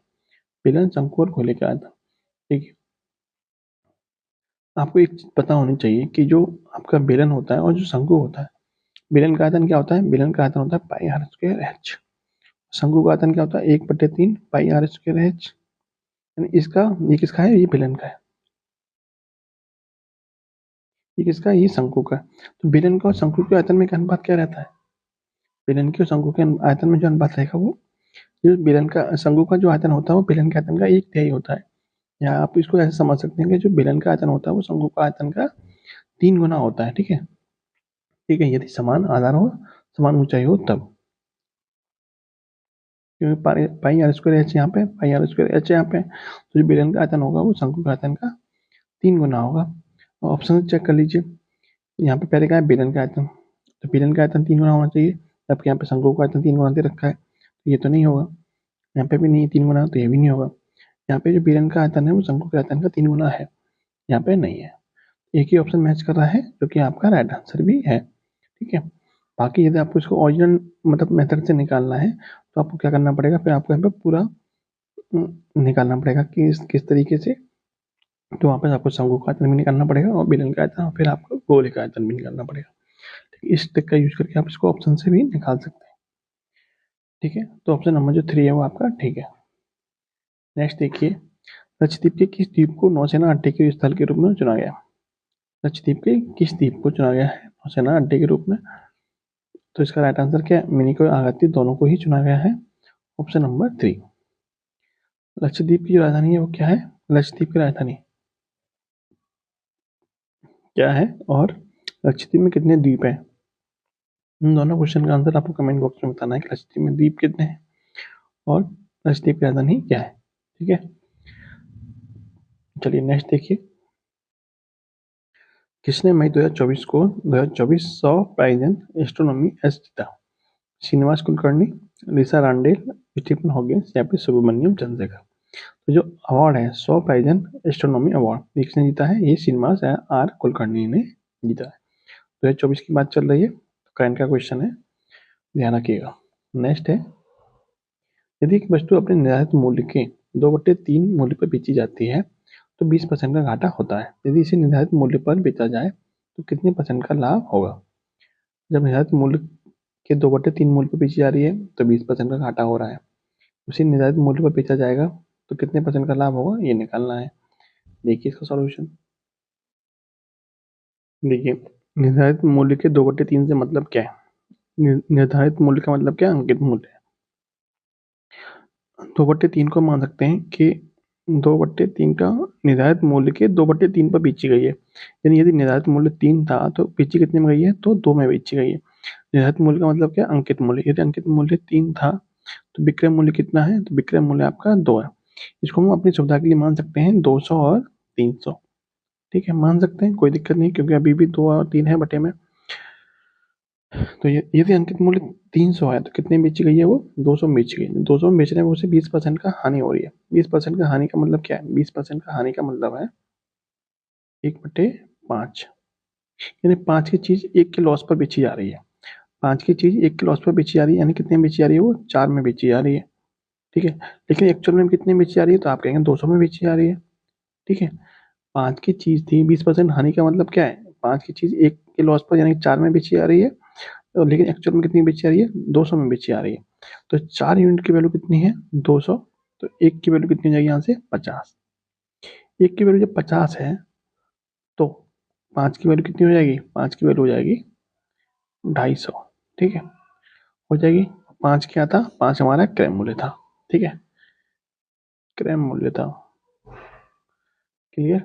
बेलन शंकु और गोले के आयतन। ठीक है, आपको एक चीज पता होनी चाहिए कि जो आपका बेलन होता है और जो शंकु होता है, बेलन का आयतन क्या होता है, बेलन का आयतन होता है पाई आर स्क्वायर एच, शंकु का आयतन क्या होता है 1/3 पाई आर स्क्वायर एच, यानी इसका, ये किसका है, ये बेलन का है, ये किसका, ये शंकु का। तो बेलन का और शंकु के आयतन में क्या अनुपात क्या रहता है, बेलन के और शंकु के आयतन में जो अनुपात रहेगा वो, जो बेलन का शंकु का जो आयतन होता है वो बेलन के आयतन का 1/3 होता है, या आप इसको ऐसे समझ सकते हैं कि जो बेलन का आयतन होता है वो शंकु का आयतन का 3 गुना होता है। ठीक है, ठीक है, यदि समान आधार हो, समान ऊंचाई हो तब, क्योंकि पाई आर स्क्वायर एच यहाँ पे, पाई आर स्क्वायर एच यहाँ पे, तो जो बेलन का आयतन होगा वो शंकु का आयतन का 3 गुना होगा। ऑप्शन चेक कर लीजिए, यहाँ पे पहले क्या है, बेलन का आयतन, तो बेलन का आयतन 3 गुना होना चाहिए, जबकि यहाँ पे शंकु का आयतन 3 गुना दे रखा है, तो ये तो नहीं होगा, यहाँ पे भी नहीं 3 गुना, तो ये भी नहीं होगा। यहाँ पे जो बेलन का आयतन है वो शंकु के आयतन का 3 गुना है, यहाँ पे नहीं है, एक ही ऑप्शन मैच कर रहा है जो कि आपका राइट आंसर भी है। ठीक है, बाकी यदि आपको इसको ओरिजिनल मतलब मेथड से निकालना है तो आपको क्या करना पड़ेगा, फिर आपको यहाँ पे पूरा निकालना पड़ेगा कि किस तरीके से, तो वहाँ पे आपको शंकु का आयतन भी निकालना पड़ेगा और बेलन का आयतन, फिर आपको गोले का आयतन भी निकालना पड़ेगा। ठीक है, इस ट्रिक का यूज करके आप इसको ऑप्शन से भी निकाल सकते हैं। ठीक है, तो ऑप्शन नंबर जो 3 है वो आपका ठीक है। नेक्स्ट देखिए, लक्षद्वीप के किस द्वीप को नौसेना अड्डे के स्थल के रूप में चुना गया, लक्षद्वीप के किस द्वीप को चुना गया है नौसेना अड्डे के रूप में, तो इसका राइट आंसर क्या है, मिनिको और आगत्ती दोनों को ही चुना गया है, ऑप्शन नंबर 3। लक्षद्वीप की जो राजधानी है वो क्या है, लक्षद्वीप की राजधानी क्या है, और लक्षद्वीप में कितने द्वीप हैं, इन दोनों क्वेश्चन का आंसर आपको कमेंट बॉक्स में बताना है कि लक्षद्वीप में द्वीप कितने हैं और लक्षद्वीप की राजधानी क्या है। ठीक है, चलिए नेक्स्ट देखिए, किसने मई 2024 को 2024 100 प्राइजन एस्ट्रोनॉमी एस जीता, श्रीनिवास कुलकर्णी, लिसा रांडेल, स्टीफन हॉकिंस या फिर सुब्रमण्यम चंद्रशेखर। तो जो अवार्ड है 100 प्राइजन एस्ट्रोनॉमी अवार्ड, किसने जीता है, ये श्रीनिवास आर कुलकर्णी ने जीता है। 2024 की बात चल रही है, तो करंट का क्वेश्चन है, ध्यान रखिएगा। नेक्स्ट है, यदि एक वस्तु अपने निर्धारित मूल्य के 2/3 मूल्य पर बेची जाती है तो 20% का घाटा होता है, यदि इसे निर्धारित मूल्य पर बेचा जाए तो कितने % का लाभ होगा। जब निर्धारित मूल्य के 2/3 मूल्य पर बेची जा रही है तो 20% का घाटा हो रहा है, उसी निर्धारित मूल्य पर बेचा जाएगा तो कितने % का लाभ होगा, ये निकालना है। देखिए इसका सॉल्यूशन। देखिए निर्धारित मूल्य के 2/3 से मतलब क्या है? निर्धारित मूल्य का मतलब क्या है? अंकित मूल्य। 2/3 को मान सकते हैं कि 2/3 का निर्धारित मूल्य के 2/3 पर बेची गई है। यानी यदि निर्धारित मूल्य 3 था तो बेची कितने में गई है? तो 2 में बेची गई है। निर्धारित मूल्य का मतलब क्या है? अंकित मूल्य। यदि अंकित मूल्य 3 था तो विक्रय मूल्य कितना है? तो विक्रय मूल्य आपका 2 है। इसको हम अपनी सुविधा के लिए मान सकते हैं 200 और 300। ठीक है, मान सकते हैं, कोई दिक्कत नहीं, क्योंकि अभी भी 2 और 3 है बटे में। तो यदि अंकित मूल्य 300 है तो कितने में बेची गई है? वो 200 में बेची गई है। 200 में बेचने में उसे 20% का हानि हो रही है। 20% का हानि का मतलब क्या है? 20% का हानि का मतलब है 1/5। यानी 5 की चीज 1 के लॉस पर बेची जा रही है। 5 की चीज 1 के लॉस पर बेची जा रही है, यानी कितने में बेची जा रही है? वो 4 में बेची जा रही है। ठीक है, लेकिन एक्चुअल में कितने में बेची जा रही है? तो आप कहेंगे 200 में बेची जा रही है। ठीक है, 5 की चीज थी, 20% हानि का मतलब क्या है? 5 की चीज 1 के लॉस पर यानी 4 में बेची जा रही है, तो लेकिन एक्चुअल में कितनी बेची जा रही है? 200 में बेची जा रही है। तो 4 यूनिट की वैल्यू कितनी है? 200। तो 1 की वैल्यू कितनी हो जाएगी यहाँ से? 50। 1 की वैल्यू जब 50 है तो 5 की वैल्यू कितनी हो जाएगी? 5 की वैल्यू हो जाएगी 250। ठीक है, हो जाएगी। 5 क्या था? 5 हमारा क्रय मूल्य था। ठीक है, क्रय मूल्य था। क्लियर?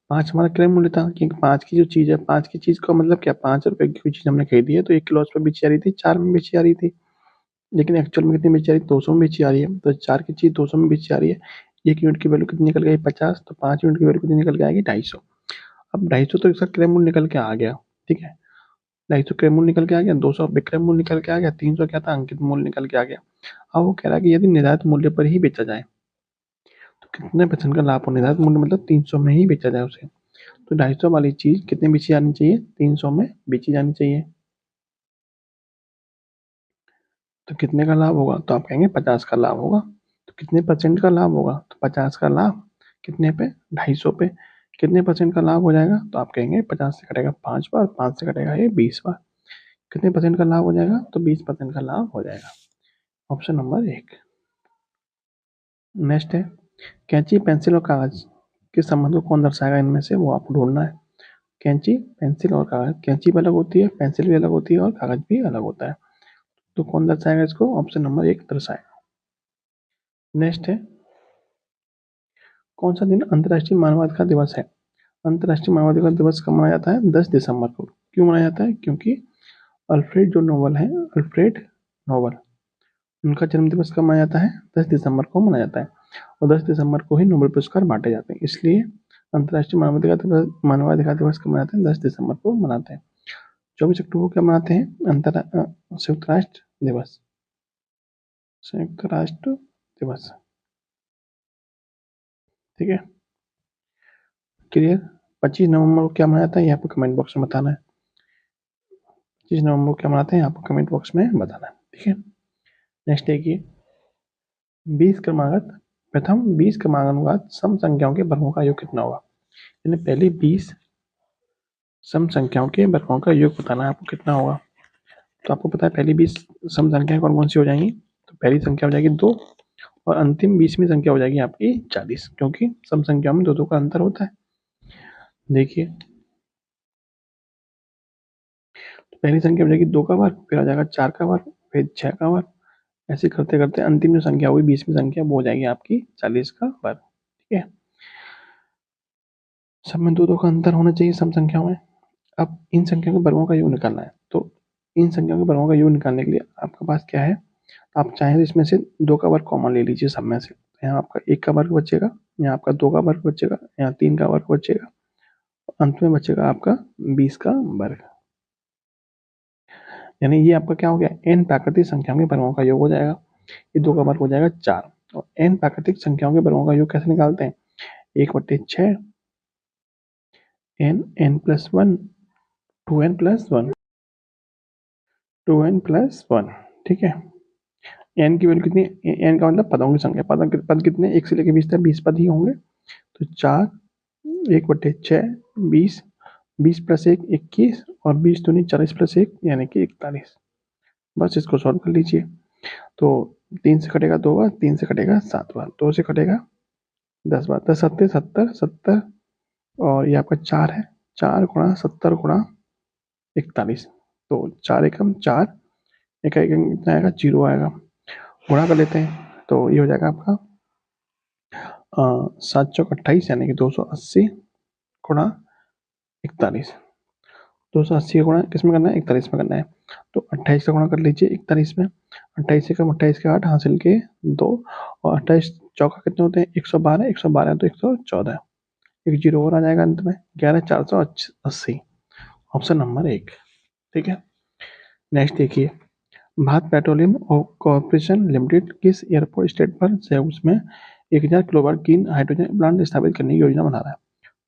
5 हमारा क्रय मूल्य था, क्योंकि 5 की जो चीज है, 5 की चीज का मतलब क्या? 5 रुपए की कोई चीज हमने खरीदी है तो 1 किलो उस पर बेची जा रही थी, 4 में बेची जा रही थी। लेकिन एक्चुअल में कितनी बेची जा रही है? 200 में बेची जा रही है। तो 4 की चीज 200 में बेची जा रही है। 1 यूनिट की वैल्यू कितनी निकल गई? 50। तो 5 यूनिट की वैल्यू कितनी निकल के आएगी? 250। अब 250 तो इसका क्रय मूल्य निकल के आ गया। ठीक है, 250 क्रय मूल्य निकल के आ गया, 200 विक्रय मूल्य निकल के आ गया, 300 क्या था? अंकित मूल्य निकल के आ गया। अब वो कह रहा है कि यदि निर्धारित मूल्य पर ही बेचा जाए तो कितने परसेंट का लाभ हो? निर्धारित मूल्य मतलब 300 में ही बेचा जाए उसे, तो 250 वाली चीज कितने बेची जानी चाहिए? 300 में बेची जानी चाहिए। तो कितने का लाभ होगा? तो आप कहेंगे 50 का लाभ होगा। तो कितने परसेंट का लाभ होगा? तो 50 का लाभ कितने पे? 250 पे। कितने परसेंट का लाभ हो जाएगा? तो आप कहेंगे 50 से कटेगा 5 बार, 5 से कटेगा ये 20 बार। कितने परसेंट का लाभ हो जाएगा? तो 20% का लाभ हो जाएगा। Option number 1। नेक्स्ट है, कैंची, पेंसिल और कागज के संबंध को कौन दर्शाएगा इनमें से? वो आपको ढूंढना है। कैंची, पेंसिल और कागज। कैंची भी अलग होती है, पेंसिल भी अलग होती है और कागज भी अलग होता है। तो कौन दर्शाएगा इसको? ऑप्शन नंबर 1 दर्शाएगा। नेक्स्ट है, कौन सा दिन अंतर्राष्ट्रीय मानवाधिकार दिवस है? अंतर्राष्ट्रीय मानवाधिकार दिवस कब मनाया जाता है? 10 दिसंबर को। क्यों मनाया जाता है? क्योंकि अल्फ्रेड जो नोबल है, अल्फ्रेड नोबल, उनका जन्म दिवस कब मनाया जाता है? 10 दिसंबर को मनाया जाता है। और 10 दिसंबर को ही नोबेल पुरस्कार बांटे जाते हैं, इसलिए अंतर्राष्ट्रीय मानवाधिकार दिवस कब मनाते हैं? 10 दिसंबर को मनाते हैं। 24 अक्टूबर को क्या मनाते हैं? संयुक्त राष्ट्र दिवस। संयुक्त राष्ट्र दिवस। ठीक है, क्लियर? 25 नवंबर को क्या मनाया था? ये आपको कमेंट बॉक्स में बताना है। 25 नवंबर को क्या मनाते हैं? आपको कमेंट बॉक्स में बताना है। ठीक है, नेक्स्ट देखिए, 20 प्रथम 20 सम संख्याओं के वर्गों का योग कितना होगा? यानी पहले 20 सम संख्याओं के वर्गों का योग बताना है आपको, कितना होगा? तो आपको पता है पहली 20 सम संख्याएं कौन कौन सी हो जाएंगी? तो पहली संख्या हो जाएगी 2, और अंतिम 20वीं संख्या हो जाएगी आपकी 40, क्योंकि सम संख्याओं में 2 का अंतर होता है। देखिए, तो पहली संख्या हो जाएगी 2 का वर्ग, फिर आ जाएगा 4 का वर्ग, फिर 6 का वर्ग। ऐसे करते करते अंतिम जो संख्या होगी 20वीं संख्या, वो हो जाएगी आपकी 40 का वर्ग। ठीक है, सब में 2 का अंतर होना चाहिए सम संख्याओं में। अब इन संख्याओं के वर्गों का योग निकालना है, तो इन संख्याओं के वर्गों का योग निकालने के लिए आपके पास क्या है? आप चाहें तो इसमें से 2 का वर्ग कॉमन ले लीजिए सब में से। यहाँ आपका 1 का वर्ग बचेगा, यहाँ आपका 2 का वर्ग बचेगा, यहाँ 3 का वर्ग बचेगा, अंत में बचेगा आपका 20 का वर्ग। यानी ये आपका क्या हो गया? n प्राकृतिक संख्याओं के वर्गों का योग हो जाएगा। ये 2 का वर्ग हो जाएगा 4। और n प्राकृतिक संख्याओं के वर्गों का योग कैसे निकालते हैं? 1/6 n+1 2n+1 2n+1। ठीक है, n की वैल्यू कितनी? n का मतलब पदों की संख्या। पद कितने? 1 से लेकर 20 तक 20 पद ही होंगे। तो 4 1/6 20, 20+1 21, और 20 दूनी 40+1 यानी कि 41। बस इसको सॉल्व कर लीजिए। तो 3 से कटेगा 2 बार, 3 से कटेगा 7 बार, 2 से कटेगा 10 बार 10 सत्ते 70 70 और ये आपका 4 है, 4 गुणा 70 गुणा 41, तो 4 एकम 4, एक एकम कितना आएगा, 0 आएगा। गुणा कर लेते हैं तो ये हो जाएगा आपका 7 चौक 28 यानी कि 280 गुणा 41। 280 का गुणा किस में करना है, 41 में करना है। तो 28 का गुणा कर लीजिए 41 में, 28 से कम 28 के 8 हासिल के 2, और 28 चौका कितने होते हैं, 112, 112 तो 114, एक जीरो और आ जाएगा अंत में, 11,480, ऑप्शन नंबर 1। ठीक है, नेक्स्ट देखिए, भारत पेट्रोलियम कॉर्पोरेशन लिमिटेड किस एयरपोर्ट स्टेट पर संयुक्त में 1000 किलोवाट ग्रीन हाइड्रोजन प्लांट स्थापित करने की योजना बना रहा है?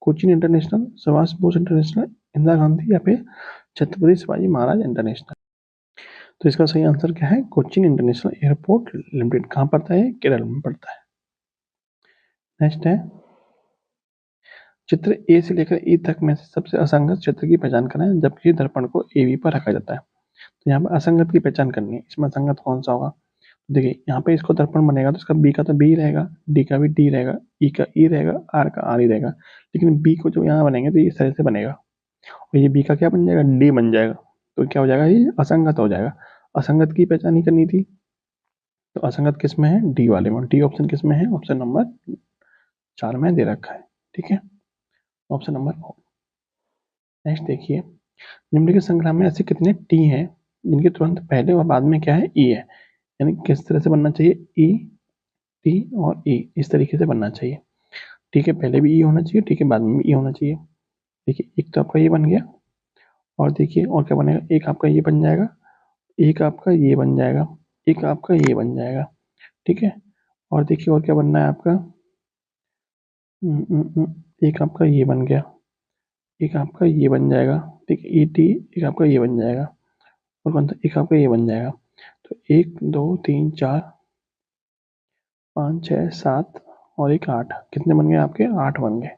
कोचीन इंटरनेशनल, सुभाष बोस इंटरनेशनल, इंदिरा गांधी या फिर छत्रपति शिवाजी महाराज इंटरनेशनल? तो इसका सही आंसर क्या है, कोचीन इंटरनेशनल एयरपोर्ट लिमिटेड। कहाँ पड़ता है, केरल में पड़ता है। नेक्स्ट है, चित्र ए से लेकर ई तक में से सबसे असंगत चित्र की पहचान करें जबकि दर्पण को ए बी पर रखा जाता है। तो यहाँ पर असंगत की पहचान करनी है, इसमें असंगत कौन सा होगा। देखिए यहाँ पे इसको दर्पण बनेगा तो इसका बी का तो बी रहेगा, डी का भी डी रहेगा, ई का ई रहेगा, आर का आर ही रहेगा। लेकिन बी को जो यहाँ बनेंगे तो ये इस तरह से बनेगा, और ये बी का क्या बन जाएगा, डी बन जाएगा। तो क्या हो जाएगा, ये असंगत हो जाएगा। असंगत की पहचान ही करनी थी, तो असंगत किस में है, डी वाले में। डी ऑप्शन किस में है, ऑप्शन नंबर 4 में दे रखा है। ठीक है, ऑप्शन नंबर 4। नेक्स्ट देखिए, निम्नलिखित संग्राम में ऐसे कितने टी हैं जिनके तुरंत पहले और बाद में क्या है, ई है। यानी किस तरह से बनना चाहिए, ई टी और ई, इस तरीके से बनना चाहिए। ठीक है, पहले भी ई होना चाहिए, ठीक है, बाद में भी ई होना चाहिए। देखिए एक तो आपका ये बन गया, और देखिए और क्या बनेगा, एक आपका ये बन जाएगा, एक आपका ये बन जाएगा, एक आपका ये बन जाएगा। ठीक है, और देखिए और क्या बनना है आपका, एक आपका ये बन गया, एक आपका ये बन जाएगा। ठीक है, ई टी, एक आपका ये बन जाएगा, और कौन सा, एक आपका ये बन जाएगा। तो 1 2 3 4 5 6 7 और एक 8, कितने बन गए आपके, 8 बन गए,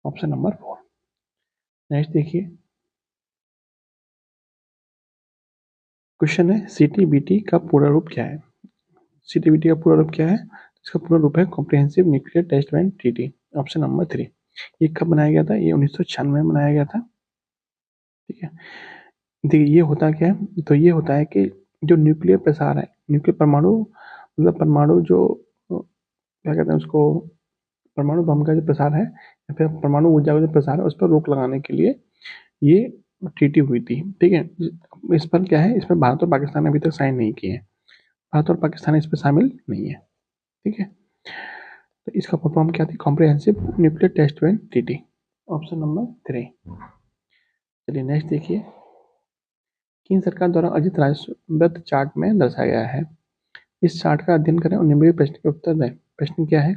ऑप्शन नंबर 4। नेक्स्ट देखिए, क्वेश्चन है सीटीबीटी का पूरा रूप क्या है। सीटीबीटी का पूरा रूप क्या है, इसका पूरा रूप है comprehensive nuclear test band treaty, option number 3। ये कब बनाया गया था, ये 1996 में बनाया गया था। ठीक है, देखिए ये होता क्या है, तो ये होता है कि जो न्यूक्लियर प्रसार है, न्यूक्लियर परमाणु मतलब परमाणु जो क्या कहते हैं उसको, परमाणु बम का जो प्रसार है या फिर परमाणु ऊर्जा का जो प्रसार है उस पर रोक लगाने के लिए ये ट्रीटी हुई थी। ठीक है, इस पर क्या है, इसमें भारत और पाकिस्तान ने अभी तक साइन नहीं किए हैं, भारत और पाकिस्तान इस पर शामिल नहीं है। ठीक है, तो इसका फुल फॉर्म क्या थी, comprehensive nuclear test band treaty, option number 3। चलिए नेक्स्ट देखिए, केंद्र सरकार द्वारा अर्जित राजस्व वृत्त चार्ट में दर्शाया गया है। इस चार्ट का अध्ययन करें और निम्नलिखित प्रश्न के उत्तर दें। प्रश्न क्या है,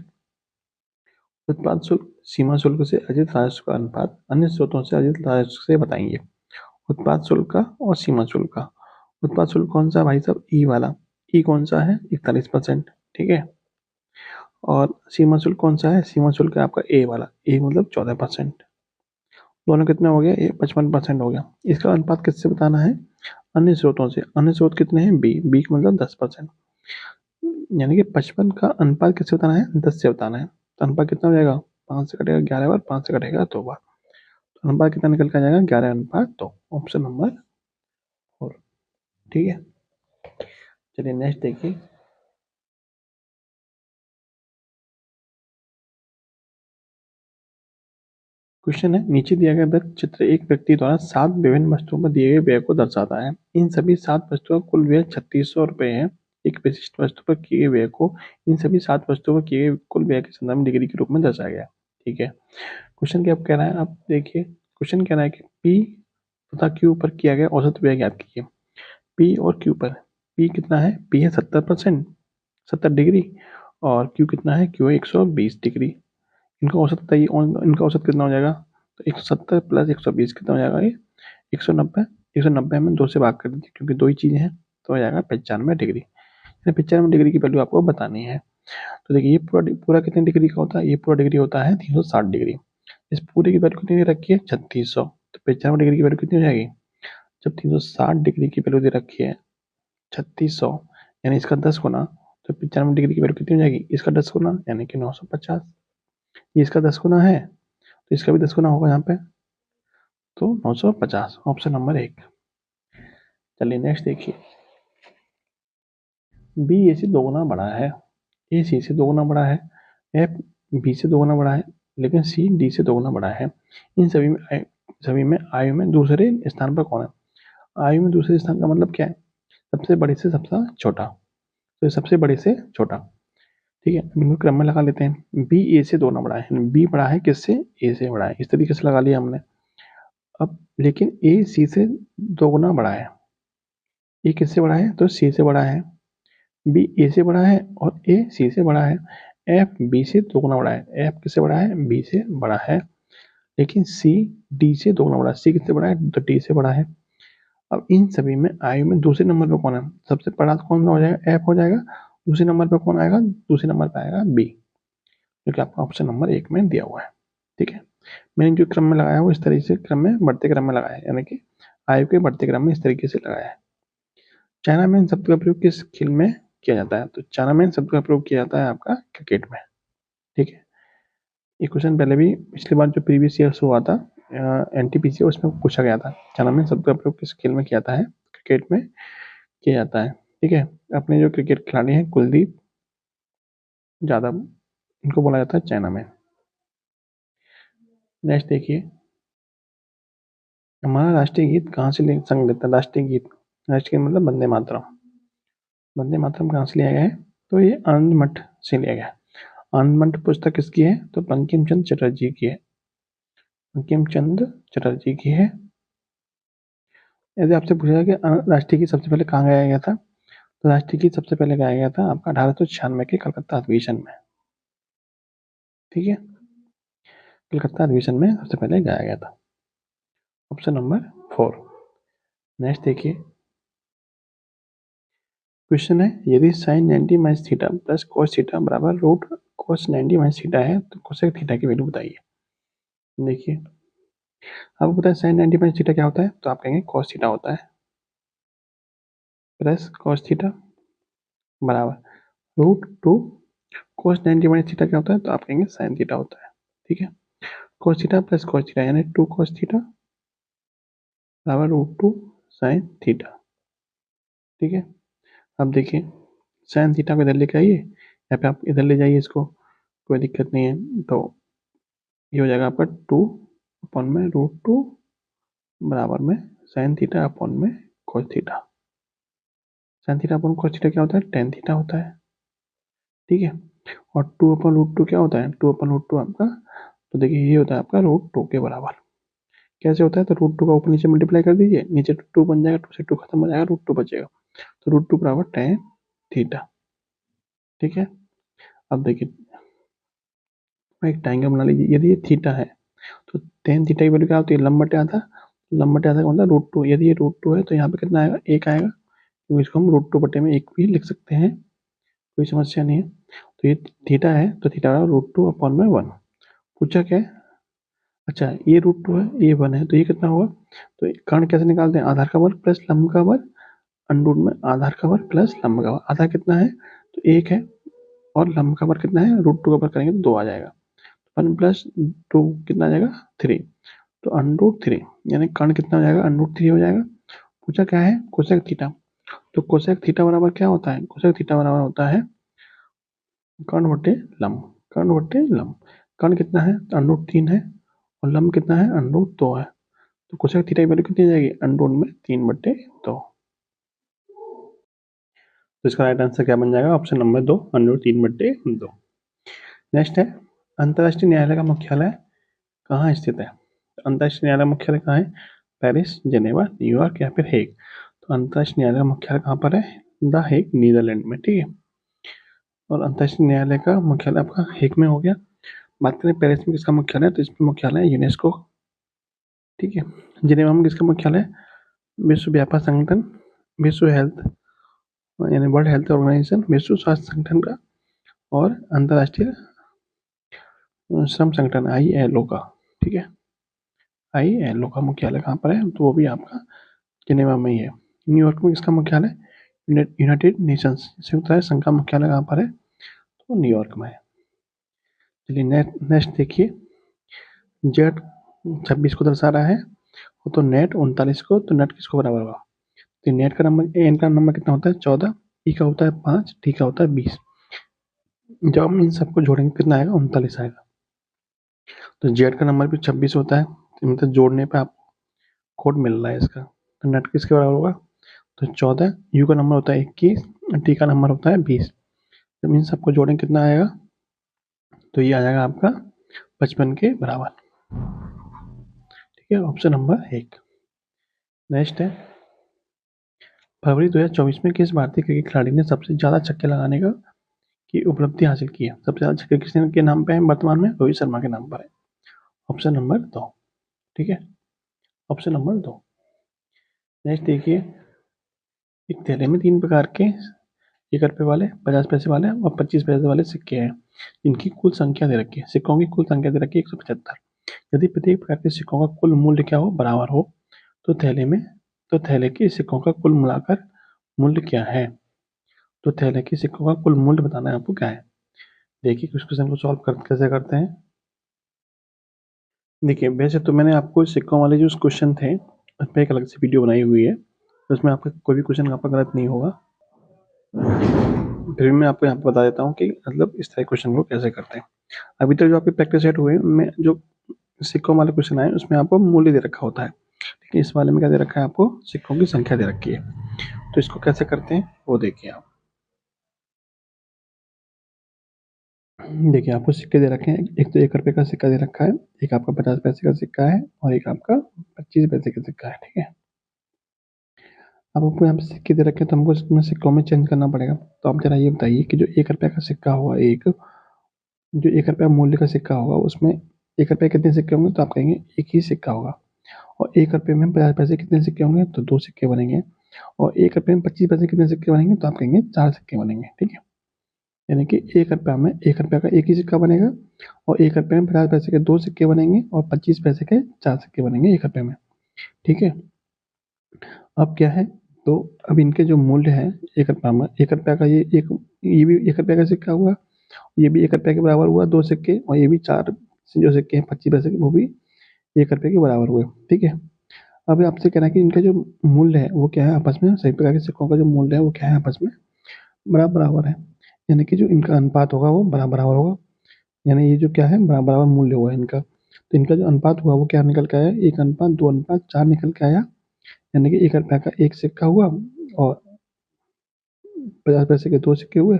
उत्पाद शुल्क सीमा शुल्क से अर्जित राजस्व का अनुपात अन्य स्रोतों से अर्जित राजस्व से बताएंगे। उत्पाद शुल्क का और सीमा शुल्क का। उत्पाद शुल्क कौन सा भाई साहब, ई वाला, ई कौन सा है, 41%। ठीक है, और सीमा शुल्क कौन सा है, सीमा शुल्क है आपका ए वाला, ए मतलब 14%। दोनों कितना हो गया, ये 55% हो गया। इसका अनुपात किससे बताना है, अन्य स्रोतों से। अन्य स्रोत कितने हैं, बी, बी का मतलब 10%, यानी कि 55 का अनुपात किससे बताना है, 10 से बताना है। तो अनुपात कितना हो जाएगा, 5 से कटेगा 11 बार, 5 से कटेगा 2 बार, तो अनुपात कितना निकल कर आ जाएगा, 11:2, ऑप्शन नंबर 4। ठीक है, चलिए नेक्स्ट देखिए, क्वेश्चन है, नीचे दिया गया वृत्त चित्र एक व्यक्ति द्वारा 7 विभिन्न वस्तुओं पर दिए गए व्यय को दर्शाता है। इन सभी 7 वस्तुओं का कुल व्यय 3600 रुपये है। एक विशिष्ट वस्तु पर किए गए व्यय को इन सभी 7 वस्तुओं पर किए गए कुल व्यय के संदर्भ में डिग्री के रूप में दर्शाया गया। ठीक है, क्वेश्चन क्या कह रहा है, आप देखिए, क्वेश्चन कह रहा है कि पी तथा क्यू पर किया गया औसत व्यय ज्ञात कीजिए। पी और क्यू पर, पी कितना है, पी है 70%, 70 डिग्री, और क्यू कितना है, क्यू है 120 डिग्री। इनका औसत बताइए, इनका औसत कितना हो जाएगा, तो 170 प्लस 120 कितना हो जाएगा, ये 190। 190 में 2 से भाग कर दीजिए क्योंकि 2 ही चीज़ें हैं, तो हो जाएगा 95 डिग्री। 95 डिग्री की वैल्यू आपको बतानी है। तो देखिए ये पूरा पूरा कितने डिग्री का होता है, ये पूरा डिग्री होता है 360 डिग्री। इस पूरे की वैल्यू कितनी दे रखी है, 3600, तो 95 डिग्री की वैल्यू कितनी हो जाएगी, जब 360 डिग्री की वैल्यू दे रखी है 3600, यानी इसका 10 गुना, तो 95 डिग्री की वैल्यू कितनी हो जाएगी, इसका 10 गुना यानी कि 950। ये इसका 10 गुना है तो इसका भी 10 गुना होगा यहाँ पे, तो 950, ऑप्शन नंबर 1। चलिए नेक्स्ट देखिए, बी ए से 2 गुना बड़ा है, ए सी से 2 गुना बड़ा है, एफ बी से 2 गुना बड़ा है, लेकिन सी डी से 2 गुना बड़ा है। इन सभी में आयु में दूसरे स्थान पर कौन है? आयु में दूसरे स्थान का मतलब क्या है? सबसे बड़े से सबसे छोटा, तो सबसे बड़े से छोटा। ठीक है, इनको क्रम में लगा लेते हैं। बी ए से 2 गुना बड़ा है, बी बड़ा है किससे? ए से बड़ा है, इस तरीके से लगा लिया हमने। अब लेकिन ए सी से 2 गुना बड़ा है, ए किससे बड़ा है? तो सी से बड़ा है। बी ए से बड़ा है और ए सी से बड़ा है। एफ बी से 2 गुना बड़ा है, एफ किससे बड़ा है? बी से बड़ा है। लेकिन सी डी से 2 गुना बड़ा है, सी किससे बड़ा है? तो डी से बड़ा है। अब इन सभी में आयु में दूसरे नंबर पे कौन है? सबसे बड़ा कौन हो जाएगा? एफ हो जाएगा। दूसरे नंबर पे कौन आएगा? दूसरे नंबर पे आएगा बी, जो कि आपका ऑप्शन नंबर 1 में दिया हुआ है। ठीक है, मैंने जो क्रम में लगाया है वो इस तरीके से क्रम में, बढ़ते क्रम में लगाया है, यानी कि आयु के बढ़ते क्रम में इस तरीके से लगाया है। चाइनामैन शब्द का प्रयोग किस खेल में किया जाता है? तो चाइनामैन शब्द का प्रयोग किया जाता है आपका क्रिकेट में। ठीक है, ये क्वेश्चन पहले भी पिछली बार जो प्रीवियस ईयर हुआ था एनटीपीसी, उसमें पूछा गया था। चाइनामैन शब्द का प्रयोग किस खेल में किया जाता है? क्रिकेट में किया जाता है। ठीक है, अपने जो क्रिकेट खिलाड़ी हैं कुलदीप यादव, इनको बोला जाता है चाइनामैन। नेक्स्ट देखिए, हमारा राष्ट्रीय गीत कहाँ से संग लेता है? राष्ट्रीय गीत, राष्ट्रीय गीत मतलब वंदे मातरम। वंदे मातरम कहाँ से लिया गया है? तो ये आनंद मठ से लिया गया है। आनंद मठ पुस्तक किसकी है? तो बंकिम चंद्र चटर्जी की है, बंकिम चंद्र चटर्जी की है। यदि आपसे पूछा जाए कि राष्ट्रीय गीत सबसे पहले कहाँ गाया गया था, तो राष्ट्रीय गीत सबसे पहले गाया गया था आपका 1896 के कलकत्ता अधिवेशन में। ठीक है, कलकत्ता अधिवेशन में सबसे पहले गाया गया था, ऑप्शन नंबर 4। नेक्स्ट देखिए, क्वेश्चन है, यदि sine 90 minus theta plus cos theta बराबर रूट कोस 90 माइनस थीटा है तो कोसेक थीटा की वैल्यू बताइए। देखिए, आपको पता है साइन 90 माइनस थीटा क्या होता है? तो आप कहेंगे कोस थीटा होता है, प्लस कोस थीटा बराबर रूट 2 कोस 90 माइनस थीटा क्या होता है? तो आप कहेंगे साइन थीटा होता है। ठीक है, cos theta plus cos theta यानी 2 कोस थीटा बराबर रूट 2 साइन थीटा। ठीक है, अब देखिए साइन थीटा को इधर लेके आइए, या फिर आप इधर ले जाइए इसको, कोई दिक्कत नहीं है। तो ये हो जाएगा आपका 2 अपॉन में रूट 2 बराबर में साइन थीटा अपॉन में cos theta. Sine theta upon cos theta क्या होता है? टेन थीटा होता है। ठीक है, और 2 अपॉन रूट 2 क्या होता है? 2 अपॉन रूट 2 आपका, तो देखिए ये होता है आपका रूट 2 के बराबर। कैसे होता है? तो रूट 2 का ऊपर नीचे मल्टीप्लाई कर दीजिए, नीचे 2 बन जाएगा, 2 से 2 खत्म हो जाएगा, रूट 2 बचेगा, तो रूट 2 बराबर टेन थीटा। ठीक है, अब देखिए एक ट्रायंगल बना लीजिए, यदि ये थीटा है तो टेन थीटा की वैल्यू क्या होती है? लंब बटे आधा, लंब बटे आधा कौन सा? रूट 2। यदि ये रूट 2 है तो यहाँ पे कितना आएगा? 1 आएगा, तो इसको हम रूट 2 बटे में 1 भी लिख सकते हैं, कोई समस्या नहीं है। तो ये थीटा है तो थीटा रूट 2 अपॉन में 1। पूछा क्या है? अच्छा ये रूट 2 है, ये 1 है, तो ये कितना होगा? तो कर्ण कैसे निकालते हैं? आधार का वर्ग प्लस लंब का वर्ग अंडर में आधार का वर्ग प्लस लंब का वर्ग। आधार कितना है? तो 1 है, और लंब का वर्ग कितना है? रूट 2 का वर्ग करेंगे तो 2 आ जाएगा, 1 प्लस 2 कितना आ जाएगा? 3, तो √3 यानी कर्ण कितना हो जाएगा? √3 हो जाएगा। पूछा क्या है? कोसेक थीटा, तो कोसेक थीटा बराबर क्या होता है? कोसेक थीटा बराबर होता है कर्ण बटे लंब, कर्ण बटे लंब। कर्ण कितना है? √3 है, और लंब कितना है? √2 है, तो कोसेक थीटा की वैल्यू कितनी आ जाएगी? √3/2। तो इसका राइट आंसर क्या बन जाएगा? Option number 2, √3/2। नेक्स्ट है, अंतर्राष्ट्रीय न्यायालय का मुख्यालय कहाँ स्थित है? अंतर्राष्ट्रीय न्यायालय मुख्यालय कहाँ है? पेरिस, जेनेवा, न्यूयॉर्क या फिर हेग। तो अंतर्राष्ट्रीय न्यायालय का मुख्यालय कहाँ पर है? द हेग, नीदरलैंड में। ठीक है, और अंतर्राष्ट्रीय न्यायालय का मुख्यालय आपका हेग में हो गया। बात करें पेरिस में किसका मुख्यालय है? तो इसमें मुख्यालय है यूनेस्को। ठीक है, जेनेवा में किसका मुख्यालय है? विश्व व्यापार संगठन, विश्व हेल्थ यानी वर्ल्ड हेल्थ ऑर्गेनाइजेशन, विश्व स्वास्थ्य संगठन का, और अंतर्राष्ट्रीय श्रम संगठन ILO का। ठीक है, ILO का मुख्यालय कहाँ पर है? तो वो भी आपका जेनेवा में ही है। न्यूयॉर्क में किसका मुख्यालय? यूनाइटेड नेशंस संयुक्त राष्ट्र संघ का मुख्यालय कहाँ पर है? तो न्यूयॉर्क में है। चलिए नेक्स्ट देखिए, जेड 26 को दर्शा रहा है, तो नेट 39 को, तो नेट किसको बराबर होगा? तो नेट का नंबर, एन का नंबर कितना होता है? 14, ई का होता है 5, टी का होता है 20। जब हम इन सबको जोड़ेंगे कितना आएगा? 39 आएगा। तो जेड का नंबर भी 26 होता है, तो मतलब जोड़ने पे आपको कोड मिल रहा है इसका। तो नेट किसके बराबर होगा? तो 14, यू का नंबर होता है 21, टी का नंबर होता है 20। जब इन सबको जोड़ेंगे कितना आएगा? तो ये आ जाएगा आपका 55 के बराबर। ठीक है, ऑप्शन नंबर 1। नेक्स्ट है, फरवरी 2024 में किस भारतीय क्रिकेट खिलाड़ी ने सबसे ज्यादा छक्के लगाने की उपलब्धि हासिल की है? सबसे ज्यादा छक्के किसने के नाम पे है वर्तमान में? रोहित शर्मा के नाम पर है। Option number 2। ठीक है, ऑप्शन नंबर 2। नेक्स्ट देखिए, एक थैले में 3 प्रकार के 1 रुपये वाले, 50 पैसे वाले और 25 पैसे वाले सिक्के हैं। इनकी कुल संख्या दे रखी है, सिक्कों की कुल संख्या दे रखी है 175। यदि प्रत्येक प्रकार के सिक्कों का कुल मूल्य क्या हो? बराबर हो, तो थैले के सिक्कों का कुल मिलाकर मूल्य क्या है? तो थैले के सिक्कों का कुल मूल्य बताना है आपको क्या है। देखिए कुछ क्वेश्चन को सॉल्व कैसे करते हैं। देखिए वैसे तो मैंने आपको सिक्कों वाले जो क्वेश्चन थे उस पर एक अलग से वीडियो बनाई हुई है, तो उसमें आपका कोई भी क्वेश्चन आपका गलत नहीं होगा। फिर भी मैं आपको यहाँ पे बता देता हूँ कि मतलब इस तरह क्वेश्चन को कैसे करते हैं। अभी तक जो आपके प्रैक्टिस सेट हुए उनमें जो सिक्कों वाले क्वेश्चन आए उसमें आपको मूल्य दे रखा होता है, लेकिन इस वाले में क्या दे रखा है? आपको सिक्कों की संख्या दे रखी है। तो इसको कैसे करते हैं वो देखिए आप। देखिए आपको सिक्के दे रखे हैं, एक तो 1 रुपये का सिक्का दे रखा है, एक आपका 50 पैसे का सिक्का है और एक आपका 25 पैसे का सिक्का है। ठीक है, अब आपको यहाँ पे सिक्के दे रखे हैं तो हमको इसमें सिक्कों में चेंज करना पड़ेगा। तो आप जरा ये बताइए कि जो 1 रुपये का सिक्का होगा, जो 1 रुपया मूल्य का सिक्का होगा उसमें 1 रुपये कितने सिक्के होंगे? तो आप कहेंगे एक ही सिक्का होगा। और 1 रुपये में 50 पैसे कितने सिक्के होंगे? तो 2 सिक्के बनेंगे। और 1 रुपये में 25 पैसे कितने सिक्के बनेंगे? तो आप कहेंगे 4 सिक्के बनेंगे। ठीक है, यानी कि 1 रुपया में 1 रुपया का एक ही सिक्का बनेगा और 1 रुपये में 50 पैसे के 2 सिक्के बनेंगे और 25 पैसे के 4 सिक्के बनेंगे 1 रुपये में। ठीक है, अब क्या है? तो अब इनके जो मूल्य है 1 रुपया में, 1 रुपया का ये भी 1 रुपया का सिक्का हुआ, ये भी 1 रुपया के बराबर हुआ 2 सिक्के, और ये भी 4 जो सिक्के हैं 25 पैसे के वो भी 1 रुपये के बराबर हुए। ठीक है, अब आपसे कहना है कि इनका जो मूल्य है वो क्या है आपस में? सभी प्रकार के सिक्कों का जो मूल्य है वो क्या है? आपस में बराबर है, यानी कि जो इनका अनुपात होगा वो बराबर होगा। यानी ये जो क्या है? बराबर मूल्य हुआ है इनका। तो इनका जो अनुपात हुआ वो क्या निकल के आया? 1:2:4 निकल के आया। यानी कि 1 रुपया का एक सिक्का हुआ और 50 पैसे के 2 सिक्के हुए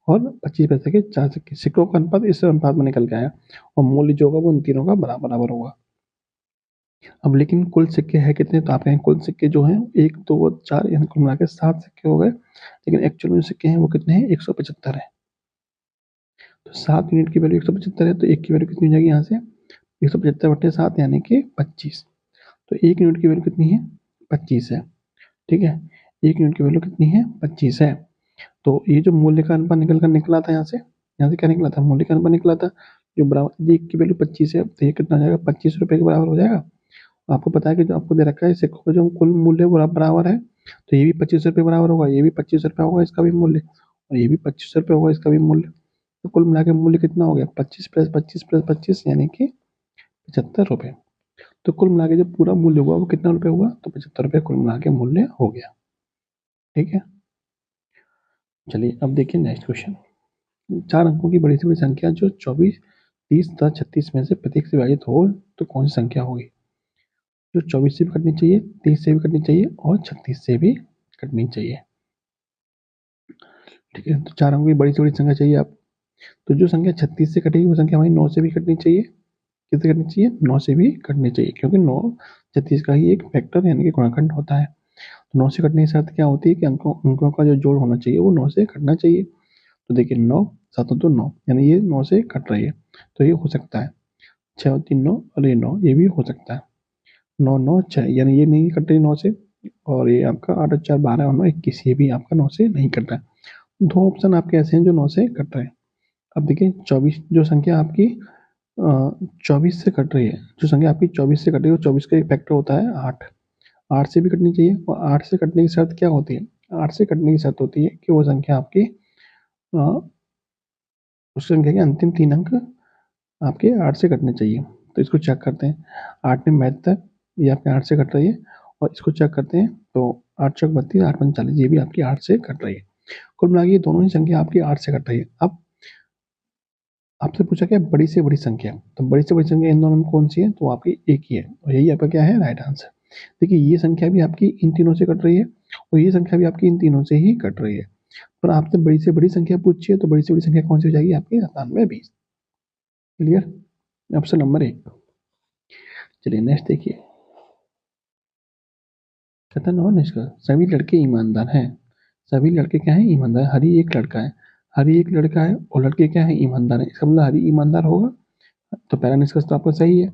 और 25 पैसे के 4 सिक्के। सिक्कों का अनुपात इस अनुपात में निकल के आया और मूल्य जो होगा वो इन तीनों का बराबर होगा। अब लेकिन कुल सिक्के हैं कितने? तो आप कहें कुल सिक्के जो हैं 1, 2, 4 यानी कुल मिला के 7 सिक्के हो गए, लेकिन एक्चुअल में सिक्के हैं वो कितने हैं? 175 है। तो 7 यूनिट की वैल्यू 175 है, तो एक की वैल्यू कितनी हो जाएगी यहाँ से? 175/7 यानी कि 25। तो 1 यूनिट की वैल्यू कितनी है? 25 है। ठीक है, 1 यूनिट की वैल्यू कितनी है? 25 है। तो ये जो मूल्य का अनुपात निकला था यहाँ से क्या निकला था? मूल्य का अनुपात निकला था जो बराबर 1 की वैल्यू 25 है, तो ये कितना हो जाएगा? 25 रुपये के बराबर हो जाएगा। आपको पता है कि जो आपको दे रखा है सिक्कों का जो कुल मूल्य वो बराबर है, तो ये भी 25 रुपये बराबर होगा, ये भी 25 रुपये होगा इसका भी मूल्य, और ये भी 25 रुपये होगा इसका भी मूल्य। तो कुल मिला के मूल्य कितना हो गया? 25 + 25 + 25 यानी कि 75 रुपये। तो कुल मिला के जो पूरा मूल्य हुआ वो कितना रुपये हुआ? तो 75 रुपये कुल मिला के मूल्य हो गया। ठीक है, चलिए अब देखिए नेक्स्ट क्वेश्चन। 4 अंकों की बड़ी से बड़ी संख्या जो 24, 30 तथा 36 में से प्रत्येक से विभाजित हो तो कौन सी संख्या होगी? जो 24 से भी कटनी चाहिए, 30 से भी कटनी चाहिए और 36 से भी कटनी चाहिए। ठीक है, तो 4 अंकों की बड़ी से बड़ी संख्या चाहिए आप, तो जो संख्या 36 से कटेगी वो संख्या हमारी 9 से भी कटनी चाहिए। किससे कटनी चाहिए? 9 से भी कटनी चाहिए, क्योंकि 9 36 का ही एक फैक्टर यानी कि गुणनखंड होता है। तो 9 से कटने की शर्त क्या होती है कि अंकों का जो जोड़ होना चाहिए वो 9 से कटना चाहिए। तो देखिए 9 7 तो 9 यानी ये 9 से कट रही है, तो ये हो सकता है 6 और 3 9 और ये 9, ये भी हो सकता है 9 9 6 यानी ये नहीं कट रही 9 से, और ये आपका 8 और 4 12 और 9 21, ये भी आपका 9 से नहीं कट रहा है। 2 ऑप्शन आपके ऐसे हैं जो 9 से कट रहे हैं। अब देखिए 24 जो संख्या आपकी 24 से कट रही है, जो संख्या आपकी 24 से कट रही है, 24 का एक फैक्टर होता है 8, 8 से भी कटनी चाहिए। और 8 से कटने की शर्त क्या होती है? 8 से कटने की शर्त होती है कि वो संख्या आपकी उस संख्या के अंतिम 3 अंक आपके 8 से कटने चाहिए। तो इसको चेक करते हैं, 8 में 72 ये आपके 8 से कट रही है, और इसको चेक करते हैं तो 8 चौक 32, 8 पंच 40, ये भी आपकी 8 से कट रही है। कुल मिला के ये दोनों ही संख्या आपकी 8 से कट रही है। अब आपसे पूछा क्या बड़ी से बड़ी संख्या, तो बड़ी से बड़ी संख्या इन दोनों में कौन सी है, तो आपकी एक ही है, और यही आपका क्या है राइट आंसर। देखिए ये संख्या भी आपकी इन तीनों से कट रही है, और ये संख्या भी आपकी इन तीनों से ही कट रही है। पर आपसे बड़ी से बड़ी संख्या पूछी है, तो बड़ी से बड़ी संख्या कौन सी हो जाएगी आपकी 9720। Clear, option number 1। चलिए नेक्स्ट देखिए, कथन और निष्कर्ष, सभी लड़के ईमानदार हैं। सभी लड़के क्या है, ईमानदार। हर ही एक लड़का है, हर ही एक लड़का है, और लड़के क्या है, ईमानदार है। इसका मतलब हर ही ईमानदार होगा, तो पहला निष्कर्ष तो आपका सही है।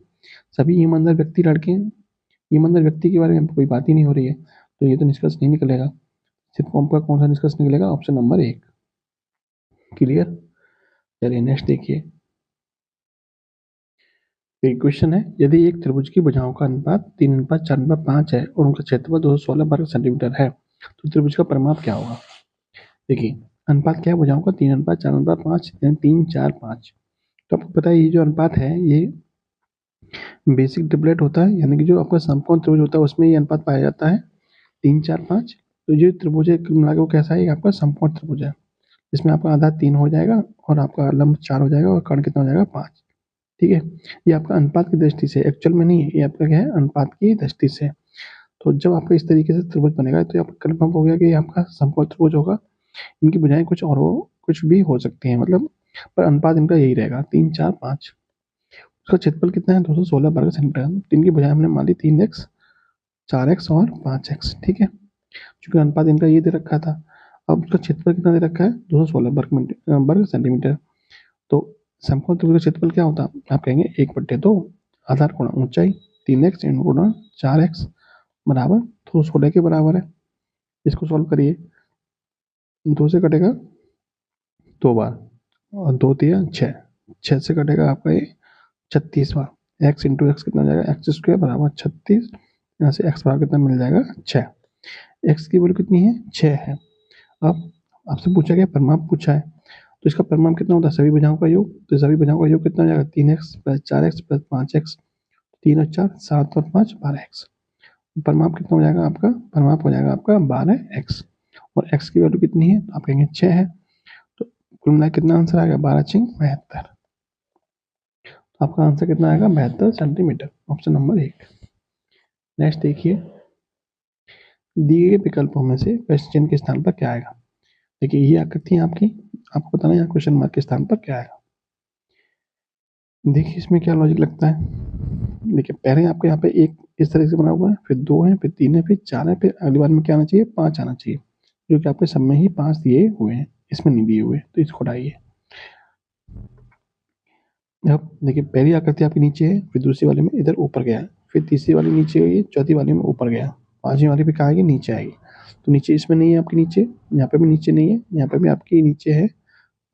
सभी ईमानदार व्यक्ति लड़के हैं, ईमानदार व्यक्ति के बारे में कोई बात ही नहीं हो रही है, तो ये तो निष्कर्ष नहीं निकलेगा। सिर्फ आपका कौन सा निष्कर्ष निकलेगा, ऑप्शन नंबर 1। क्लियर। चलिए नेक्स्ट देखिए, एक क्वेश्चन है, यदि एक त्रिभुज की भुजाओं का अनुपात 3:4:5 है और उनका क्षेत्रफल 216 वर्ग सेंटीमीटर है, तो त्रिभुज का परिमाप क्या होगा। देखिए अनुपात क्या है भुजाओं का, 3:4:5 यानी 3 4 5। तो आपको पता है ये जो अनुपात है ये बेसिक ट्रिपलेट होता है, यानी कि जो आपका समकोण त्रिभुज होता है उसमें ये अनुपात पाया जाता है 3 4 5। तो जो त्रिभुज है मिला के वो कैसा है, आपका समकोण त्रिभुज है, जिसमें आपका आधा 3 हो जाएगा और आपका लंब 4 हो जाएगा और कर्ण कितना हो जाएगा 5। ठीक है, ये आपका अनुपात की दृष्टि से, एक्चुअल में नहीं है, ये आपका क्या है अनुपात की दृष्टि से। तो जब आपका इस तरीके से त्रिभुज बनेगा तो आपका कन्फर्म हो गया कि आपका समकोण त्रिभुज होगा। इनकी बजाय कुछ और हो, कुछ भी हो सकती है, मतलब पर अनुपात इनका यही रहेगा 3 4 5। उसका क्षेत्रफल कितना है, 216 वर्ग सेंटीमीटर। तीन की बजाय हमने मान ली 3x 4x और 5x। ठीक है, चूंकि अनुपात इनका ये दे रखा था। अब उसका क्षेत्रफल कितना दे रखा है, 216 वर्ग सेंटीमीटर। तो समकोण त्रिभुज का क्षेत्रफल क्या होता है, आप कहेंगे 1/2 आधार गुणा ऊंचाई 3x गुणा 4x बराबर 216 के बराबर है। इसको सॉल्व करिए, 2 से कटेगा 2 बार, और 2 तिया 6, 6 से कटेगा आपका ये 36 बार। x इंटू एक्स कितना हो जाएगा, एक्स स्क्वायर बराबर 36, यहाँ से x बराबर कितना मिल जाएगा 6। x की वैल्यू कितनी है, 6 है। अब आपसे पूछा गया परिमाप पूछा है, तो इसका परिमाप कितना होता है, सभी भुजाओं का योग। तो सभी भुजाओं का योग कितना हो जाएगा, 3x plus 4x plus 5x, 3 और 4 7 और 5 12x। परिमाप कितना हो जाएगा आपका, परिमाप हो जाएगा आपका 12x, और x की वैल्यू कितनी है, आप कहेंगे 6 है। तो कुल मिला कितना आंसर आएगा, 12 6 72। आपका आंसर कितना आएगा, 72 सेंटीमीटर, ऑप्शन नंबर 1। नेक्स्ट देखिए, दिए गए विकल्पों में से प्रश्न चिन्ह के स्थान पर क्या आएगा। देखिए ये आकृति है आपकी, आपको बताना है यहाँ क्वेश्चन मार्क के स्थान पर क्या आएगा। देखिए इसमें क्या लॉजिक लगता है, देखिए पहले आपको यहाँ पे एक इस तरह से बना हुआ है, फिर 2 है, फिर 3 है, फिर 4 है, फिर अगली बार में क्या आना चाहिए, 5 आना चाहिए, जो कि आपके सब में ही 5 दिए हुए हैं, इसमें नहीं दिए हुए, तो इसको हटाइए। अब देखिए पहली आकृति आपकी नीचे है, फिर दूसरी वाले में इधर ऊपर गया, फिर तीसरी वाली नीचे गई, चौथी वाली में ऊपर गया, पांचवी वाली पे कहा आएगी, नीचे आएगी। तो नीचे इसमें नहीं है आपके, नीचे यहाँ पे भी नीचे नहीं है, यहाँ पे भी आपकी नीचे है,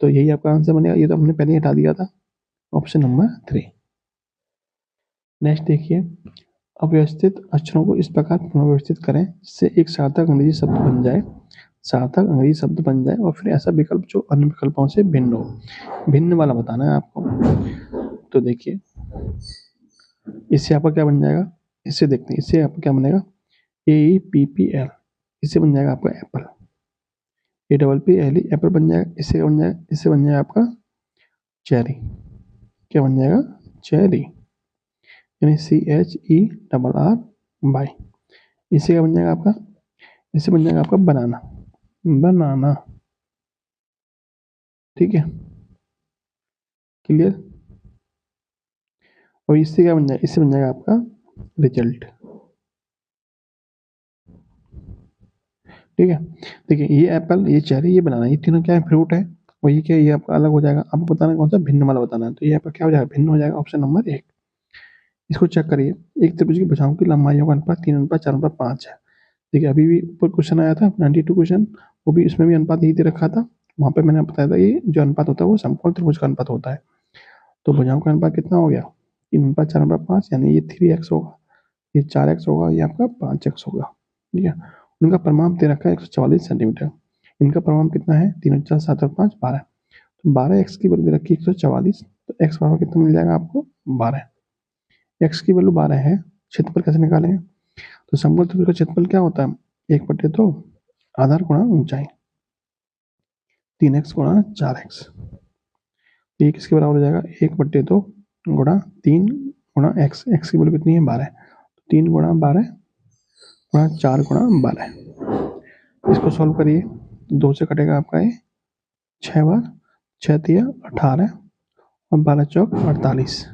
तो यही आपका आंसर बनेगा। ये तो हमने पहले ही हटा दिया था, ऑप्शन नंबर 3। नेक्स्ट देखिए, अव्यवस्थित अक्षरों को इस प्रकार पुनर्व्यवस्थित करें जिससे एक सार्थक अंग्रेजी शब्द बन जाए, सार्थक अंग्रेजी शब्द बन जाए, और फिर ऐसा विकल्प जो अन्य विकल्पों से भिन्न हो। भिन्न वाला बताना है आपको। तो देखिए इससे आपका क्या बन जाएगा, इससे देखते हैं, इससे आपका क्या बनेगा, AEPPL, इससे बन जाएगा आपका एप्पल, APPLE एप्पल बन जाएगा। इससे क्या बन जाएगा, इससे बन जाएगा आपका चेरी, क्या बन जाएगा, चेरी, यानी CHERRY। इससे क्या बन जाएगा आपका, इससे बन जाएगा आपका बनाना, बनाना। ठीक है, क्लियर। और इससे क्या बन जाएगा, इससे बन जाएगा आपका रिजल्ट। ठीक है, देखिए ये एप्पल, ये चेरी, ये बनाना, ये तीनों क्या है, फ्रूट है, और ये क्या है, ये आपका अलग हो जाएगा। आपको बताना कौन सा भिन्न वाला बताना है, तो ये आपका क्या हो जाएगा, भिन्न हो जाएगा, ऑप्शन नंबर 1। इसको चेक करिए, एक त्रिभुज की भुजाओं की लंबाइयों का अनुपात 3:4:5 है। देखिए अभी भी ऊपर क्वेश्चन आया था 92 क्वेश्चन, वो भी इसमें भी अनुपात यही दे रखा था। वहाँ पे मैंने बताया था ये जो अनुपात होता है वो समकोण त्रिभुज का अनुपात होता है। तो भुजाओं का अनुपात कितना हो गया, 3:4:5, यानी ये 3x होगा, ये 4x होगा, ये आपका 5x होगा। ठीक है, उनका परिमाप दे रखा है 144 सेंटीमीटर। इनका परिमाप कितना है, 3 4 7 और 5 12, तो 12x की वैल्यू दे रखी है 144, तो x बराबर कितना मिल जाएगा आपको 12। x की वैल्यू 12 है, क्षेत्रफल कैसे निकालेंगे? तो समकोण त्रिभुज का क्षेत्रफल क्या होता है? 1/2 आधार गुणा ऊंचाई, 3x गुणा 4x। ये किसके बराबर हो जाएगा? 1/2 गुणा 3 गुणा x। x की वैल्यू कितनी है? 12। 3 गुणा 12 गुणा 4 गुणा 12। इसको सॉल्व करिए, 2 से कटेगा आपका ये 6 बार, 6 तिया 18 और 12 चौक 48।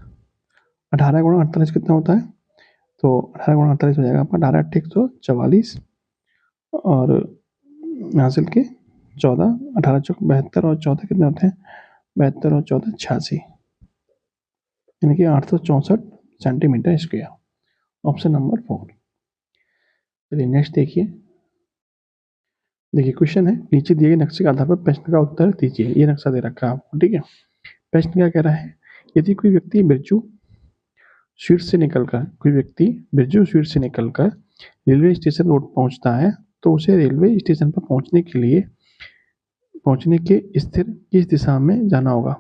18 गुणा 48 कितना होता है? तो 18 गुणा 48 हो जाएगा आपका 18 × 144 और हासिल के 14, 18 चौक 72 और 14 कितने होते हैं? 72 और 14 86, यानी कि 864 सेंटीमीटर स्क्वायर। Option number 4। चलिए नेक्स्ट देखिए। देखिए क्वेश्चन है, नीचे दिए गए नक्शे के आधार पर प्रश्न का उत्तर दीजिए। ये नक्शा दे रखा है आपको, ठीक है। प्रश्न क्या कह रहा है? यदि कोई व्यक्ति बिरजू स्वीट से निकलकर रेलवे स्टेशन रोड पहुंचता है, तो उसे रेलवे स्टेशन पर पहुंचने के स्थिर किस दिशा में जाना होगा?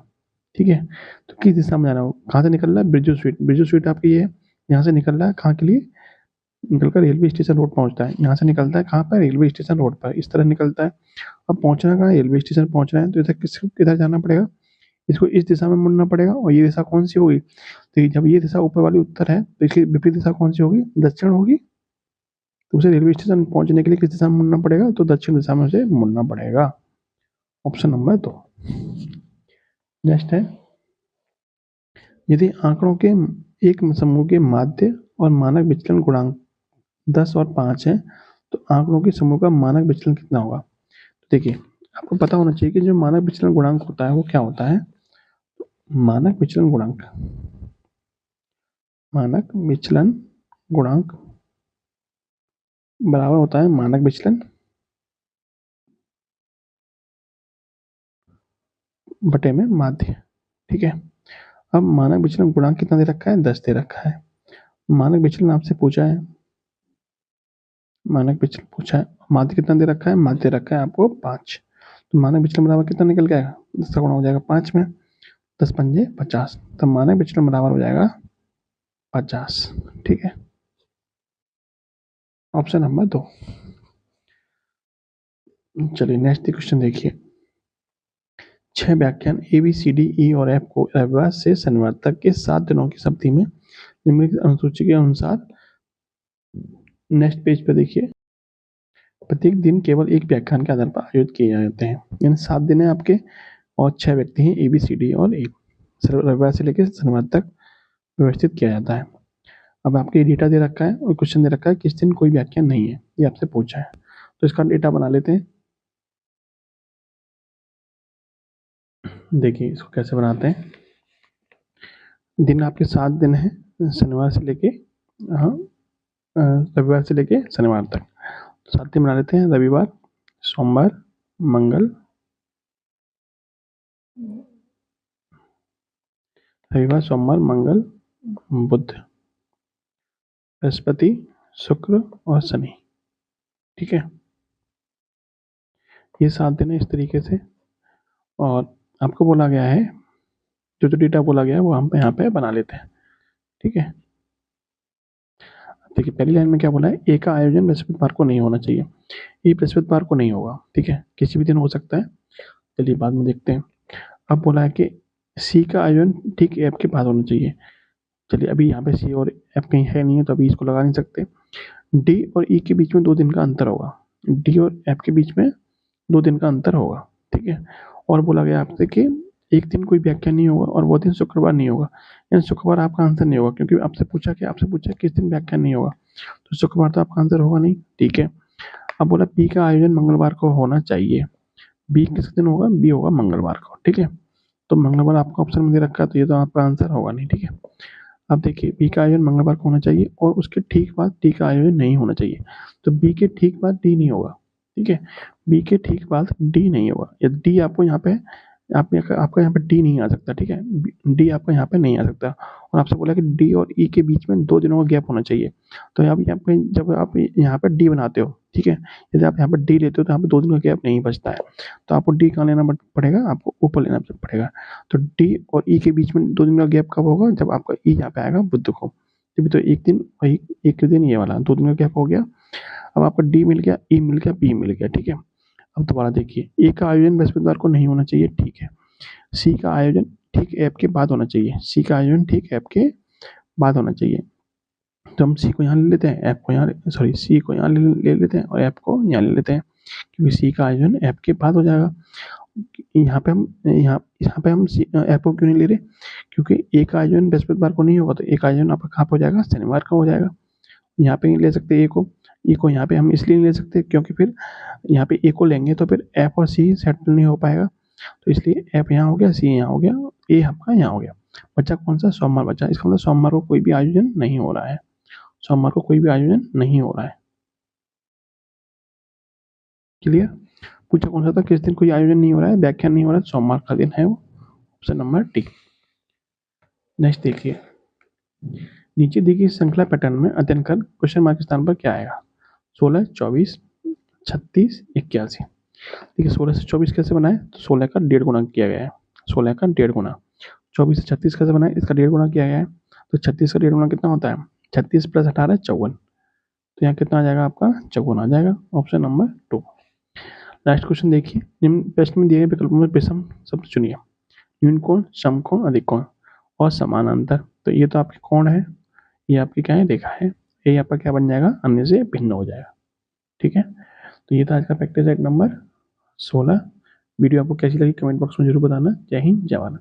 ठीक है, तो किस दिशा में जाना होगा? कहाँ से निकल रहा है? बिरजू स्वीट आपकी ये यहाँ से निकल रहा है, कहाँ के लिए? निकलकर रेलवे स्टेशन रोड पहुंचता है। यहाँ से निकलता है कहाँ पर? रेलवे स्टेशन रोड पर, इस तरह निकलता है। अब पहुंचना कहाँ? रेलवे स्टेशन पहुंचना है, तो इधर किधर जाना पड़ेगा? इसको इस दिशा में मुड़ना पड़ेगा। और ये दिशा कौन सी होगी? तो जब ये दिशा ऊपर वाली उत्तर है, तो इसकी विपरीत दिशा कौन सी होगी? दक्षिण होगी। तो उसे रेलवे स्टेशन पहुंचने के लिए किस दिशा में मुड़ना पड़ेगा? तो दक्षिण दिशा में उसे मुड़ना पड़ेगा। Option number 2। नेक्स्ट है, यदि आंकड़ों के एक समूह के माध्य और मानक विचलन गुणांक 10 और 5 है, तो आंकड़ों के समूह का मानक विचलन कितना होगा? तो देखिए, आपको पता होना चाहिए कि जो मानक विचलन गुणांक होता है वो क्या होता है। मानक विचलन गुणांक बराबर होता है मानक विचलन बटे में माध्य, ठीक है। अब मानक विचलन गुणांक कितना दे रखा है? 10 दे रखा है। मानक विचलन आपसे पूछा है, माध्य कितना दे रखा है? माध्य रखा है आपको 5। तो मानक विचलन बराबर कितना निकल के आएगा? 10 का गुणा हो जाएगा 5 में, 10 पंजे 50, तो मानक विचलन बराबर हो जाएगा 50, ठीक है। Option number 2। चलिए नेक्स्ट क्वेश्चन देखिए। 6 व्याख्यान ABCDE और F को रविवार से शनिवार तक के 7 दिनों की अवधि में निम्नलिखित अनुसूची के अनुसार, नेक्स्ट पेज पे देखिए, प्रत्येक दिन केवल एक व्याख्यान के आधार पर आयोजित किए जाते हैं। यानी 7 दिन है आपके और 6 व्यक्ति हैं ABCD और E, रविवार से लेकर शनिवार तक व्यवस्थित किया जाता है। अब आपके डेटा दे रखा है और क्वेश्चन दे रखा है किस दिन कोई व्याख्यान नहीं है, ये आपसे पूछा है। तो इसका डेटा बना लेते हैं। देखिए इसको कैसे बनाते हैं। दिन आपके 7 दिन है, शनिवार से लेके रविवार से लेके शनिवार तक। तो 7 दिन बना लेते हैं। रविवार, सोमवार, मंगल, बुध, बृहस्पति, शुक्र और शनि, ठीक है। ये 7 दिन है इस तरीके से। और आपको बोला गया है, जो डेटा बोला गया है वो हम यहाँ पे बना लेते हैं, ठीक है। देखिए पहली लाइन में क्या बोला है? ए का आयोजन बृहस्पतिवार को नहीं होना चाहिए। ये बृहस्पतिवार को नहीं होगा, ठीक है, किसी भी दिन हो सकता है। चलिए बाद में देखते हैं। अब बोला है कि सी का आयोजन ठीक एफ के बाद होना चाहिए। चलिए अभी यहाँ पे सी और एफ कहीं है नहीं है, तो अभी इसको लगा नहीं सकते। डी और ई के बीच में 2 दिन का अंतर होगा। डी और एफ के बीच में 2 दिन का अंतर होगा, ठीक है। और बोला गया आपसे कि एक दिन कोई व्याख्यान नहीं होगा और वो दिन शुक्रवार नहीं होगा। यानी शुक्रवार आपका आंसर नहीं होगा, क्योंकि आपसे पूछा किस दिन व्याख्यान नहीं होगा, तो शुक्रवार तो आपका आंसर होगा नहीं, ठीक है। अब बोला बी का आयोजन मंगलवार को होना चाहिए। बी किस दिन होगा? बी होगा मंगलवार को, ठीक है। तो मंगलवार आपका ऑप्शन में दे रखा है, तो ये तो आपका आंसर होगा नहीं, ठीक है। अब देखिए बी का आयोजन मंगलवार को होना चाहिए और उसके ठीक बाद डी का आयोजन नहीं होना चाहिए। तो बी के ठीक बाद डी नहीं होगा, ठीक है। बी के ठीक बाद डी नहीं होगा। यदि डी आपको यहाँ पे आपका यहाँ पे डी नहीं आ सकता, ठीक है, डी आपका यहाँ पे नहीं आ सकता। और आपसे बोला कि डी और ई के बीच में 2 दिनों का गैप होना चाहिए। तो यहाँ पे जब आप यहाँ पे डी बनाते हो, ठीक है, यदि आप यहाँ पर डी लेते हो तो यहाँ पे 2 दिन का गैप नहीं बचता है। तो आपको डी कहाँ लेना पड़ेगा, आपको ऊपर लेना पड़ेगा। तो डी और ई के बीच में 2 दिन का गैप कब होगा, जब आपका ई यहाँ पे आएगा बुध को। तभी तो एक दिन वही, एक दिन ये वाला 2 दिन का गैप हो गया। अब आपका डी मिल गया, ई मिल गया, बी मिल गया, ठीक है। अब दोबारा देखिए, ए का आयोजन बृहस्पतिवार को नहीं होना चाहिए, ठीक है। सी का आयोजन ठीक ऐप के बाद होना चाहिए, सी का आयोजन ठीक ऐप के बाद होना चाहिए। तो हम सी को यहाँ ले लेते हैं, ऐप को यहाँ, सॉरी, सी को यहाँ ले लेते हैं और ऐप को यहाँ ले लेते हैं, क्योंकि सी का आयोजन ऐप के बाद हो जाएगा। यहाँ पे हम ऐप को क्यों नहीं ले रहे, क्योंकि ए का आयोजन बृहस्पतिवार को नहीं होगा, तो ए का आयोजन आपका कहाँ पर हो जाएगा, शनिवार का हो जाएगा। यहाँ पे नहीं ले सकते ए को यहाँ पे हम इसलिए नहीं ले सकते क्योंकि फिर यहाँ पे ए को लेंगे तो फिर ऐप और सी सेटल नहीं हो पाएगा। तो इसलिए ऐप यहाँ हो गया, सी यहाँ हो गया, ए आपका यहाँ हो गया। बच्चा कौन सा, सोमवार बच्चा। इसका मतलब सोमवार को कोई भी आयोजन नहीं हो रहा है, सोमवार को कोई भी आयोजन नहीं हो रहा है। क्लियर। पूछा कौन सा था, किस दिन कोई आयोजन नहीं हो रहा है, व्याख्यान नहीं हो रहा है, सोमवार का दिन है वो, ऑप्शन नंबर डी। नेक्स्ट देखिए, नीचे दी गई श्रृंखला पैटर्न में अध्ययन कर क्वेश्चन मार्क के स्थान पर क्या आएगा। 16, 24, 36, 81। देखिए 16 से 24 कैसे बनाए, तो 16 का 1.5 गुना किया गया है, 16 का 1.5 गुना। 24 से 36 कैसे बनाए, इसका 1.5 गुना किया गया है। तो 36 का 1.5 गुना कितना होता है, 36 प्लस 18 54। तो यहाँ कितना आ जाएगा आपका, 54 आ जाएगा, ऑप्शन नंबर 2। लास्ट क्वेश्चन देखिए, निम्न प्रश्न में दिए गए विकल्पों में विषम शब्द चुनिए। न्यून कोण, समकोण, अधिक कोण और समानांतर। तो ये तो आपके कोण है, ये आपकी क्या है, रेखा है। ये आपका क्या बन जाएगा, अन्य से भिन्न हो जाएगा, ठीक है। तो ये था आज का प्रैक्टिस सेट नंबर 16। वीडियो आपको कैसी लगी कमेंट बॉक्स में जरूर बताना। जय हिंद, जय भारत।